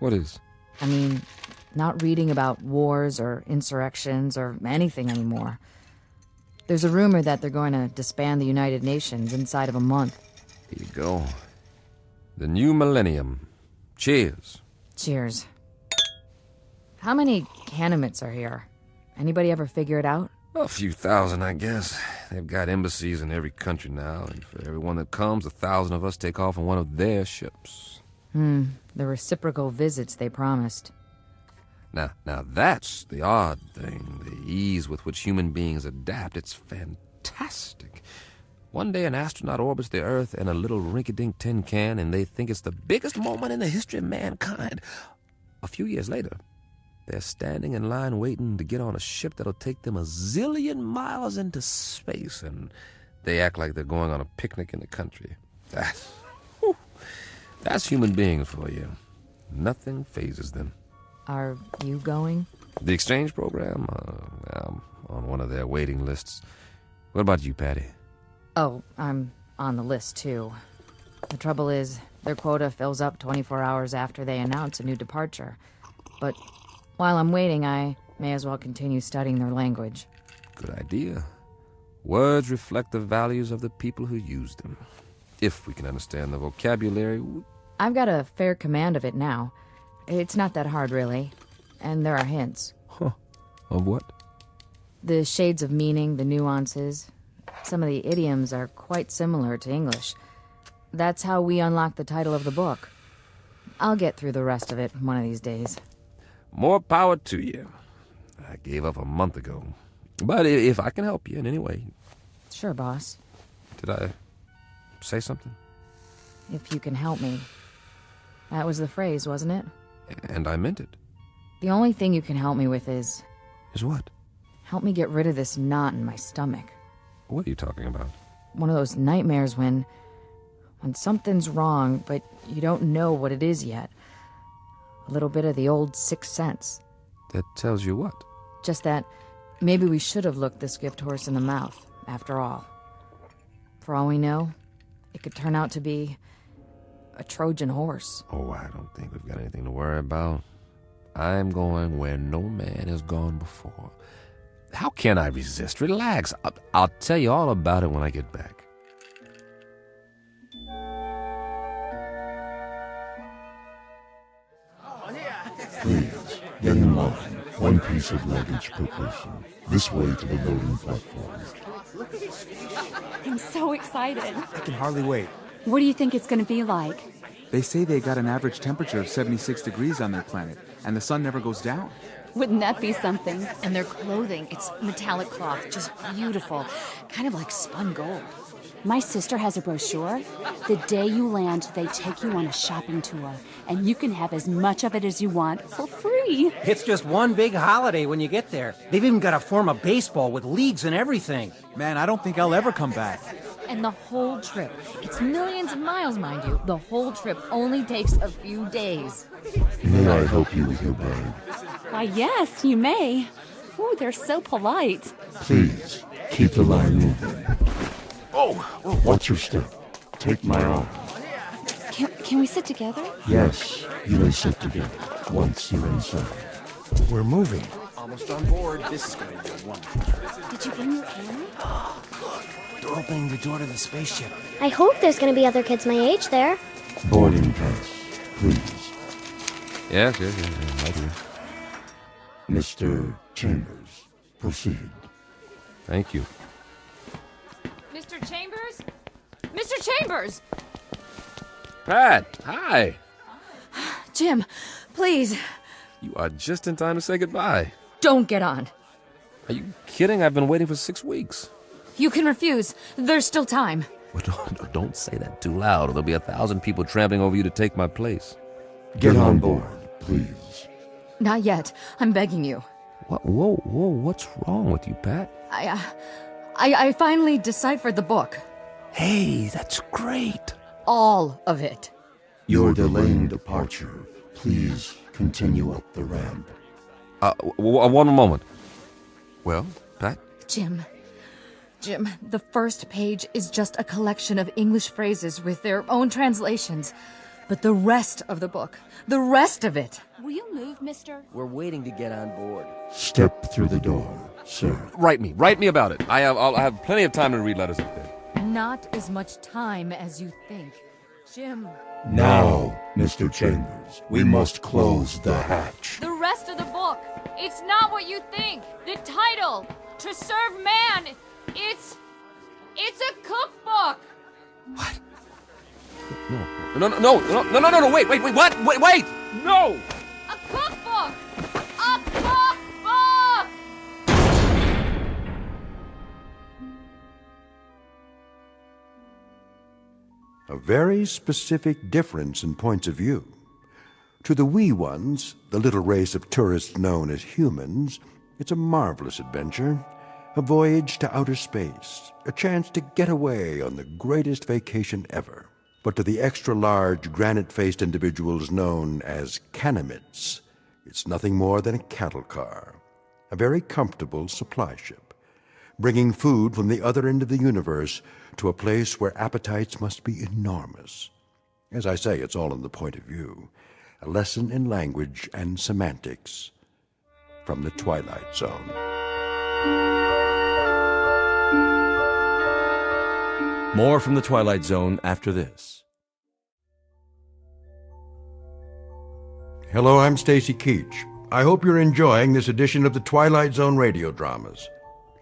What is? I mean, not reading about wars or insurrections or anything anymore. There's a rumor that they're going to disband the United Nations inside of a month. Here you go. The new millennium. Cheers. Cheers. How many Kenemites are here? Anybody ever figure it out? A few thousand, I guess. They've got embassies in every country now, and for everyone that comes, 1,000 of us take off on one of their ships. The reciprocal visits they promised. Now that's the odd thing, the ease with which human beings adapt. It's fantastic. One day an astronaut orbits the Earth in a little rinky-dink tin can, and they think it's the biggest moment in the history of mankind. A few years later, they're standing in line waiting to get on a ship that'll take them 1 zillion miles into space, and they act like they're going on a picnic in the country. That's human beings for you. Nothing phases them. Are you going? The exchange program? I'm on one of their waiting lists. What about you, Patty? Oh, I'm on the list, too. The trouble is, their quota fills up 24 hours after they announce a new departure. But while I'm waiting, I may as well continue studying their language. Good idea. Words reflect the values of the people who use them. If we can understand the vocabulary... I've got a fair command of it now. It's not that hard, really. And there are hints. Huh. Of what? The shades of meaning, the nuances. Some of the idioms are quite similar to English. That's how we unlock the title of the book. I'll get through the rest of it one of these days. More power to you. I gave up a month ago. But if I can help you in any way... Sure, boss. Did I say something? If you can help me. That was the phrase, wasn't it? And I meant it. The only thing you can help me with is... Is what? Help me get rid of this knot in my stomach. What are you talking about? One of those nightmares when something's wrong, but you don't know what it is yet. A little bit of the old sixth sense. That tells you what? Just that maybe we should have looked this gift horse in the mouth, after all. For all we know, it could turn out to be a Trojan horse. Oh, I don't think we've got anything to worry about. I'm going where no man has gone before. How can I resist? Relax. I'll tell you all about it when I get back. Please, get in line. One piece of luggage per person. This way to the loading platform. I'm so excited. I can hardly wait. What do you think it's going to be like? They say they got an average temperature of 76 degrees on their planet, and the sun never goes down. Wouldn't that be something? And their clothing, it's metallic cloth, just beautiful. Kind of like spun gold. My sister has a brochure. The day you land, they take you on a shopping tour, and you can have as much of it as you want for free. It's just one big holiday when you get there. They've even got a form of baseball with leagues and everything. Man, I don't think I'll ever come back. And the whole trip, it's millions of miles, mind you. The whole trip only takes a few days. May I help you with your bag? Why, yes, you may. Oh, they're so polite. Please, keep the line moving. Watch your step. Take my arm. Can we sit together? Yes, you may sit together once you're inside. We're moving. Almost on board. This is going to be wonderful. Did you bring your camera? They're opening the door to the spaceship. I hope there's going to be other kids my age there. Boarding pass, please. Yes, right here. Mr. Chambers, proceed. Thank you. Mr. Chambers? Mr. Chambers! Pat, hi. Jim, please, You are just in time to say goodbye. don't get on. Are you kidding? I've been waiting for 6 weeks. You can refuse. There's still time. Well, don't say that too loud, or there'll be 1,000 people trampling over you to take my place. Get on board, please. Not yet. I'm begging you. What? Whoa, what's wrong with you, Pat? I finally deciphered the book. Hey, that's great. All of it. You're delaying departure. Please continue up the ramp. One moment. Well, Pat? Jim, the first page is just a collection of English phrases with their own translations. But the rest of the book, the rest of it. Will you move, mister? We're waiting to get on board. Step through the door, sir. Write me about it. I'll have plenty of time to read letters up there. Not as much time as you think. Jim. Now, Mr. Chambers, we must close the hatch. The rest of the book. It's not what you think. The title, To Serve Man. It's a cookbook. What? No, wait, what? Wait! No! A cookbook! A cookbook! A very specific difference in points of view. To the wee ones, the little race of tourists known as humans, it's a marvelous adventure, a voyage to outer space, a chance to get away on the greatest vacation ever. But to the extra-large, granite-faced individuals known as Canamites, it's nothing more than a cattle car, a very comfortable supply ship, bringing food from the other end of the universe to a place where appetites must be enormous. As I say, it's all in the point of view, a lesson in language and semantics from the Twilight Zone. More from the Twilight Zone after this. Hello, I'm Stacy Keach. I hope you're enjoying this edition of the Twilight Zone radio dramas.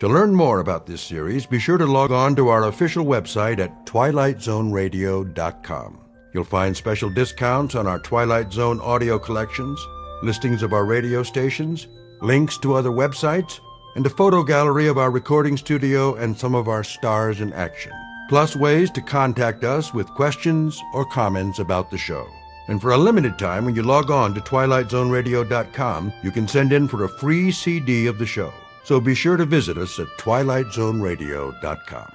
To learn more about this series, be sure to log on to our official website at twilightzoneradio.com. You'll find special discounts on our Twilight Zone audio collections, listings of our radio stations, links to other websites, and a photo gallery of our recording studio and some of our stars in action. Plus ways to contact us with questions or comments about the show. And for a limited time, when you log on to twilightzoneradio.com, you can send in for a free CD of the show. So be sure to visit us at twilightzoneradio.com.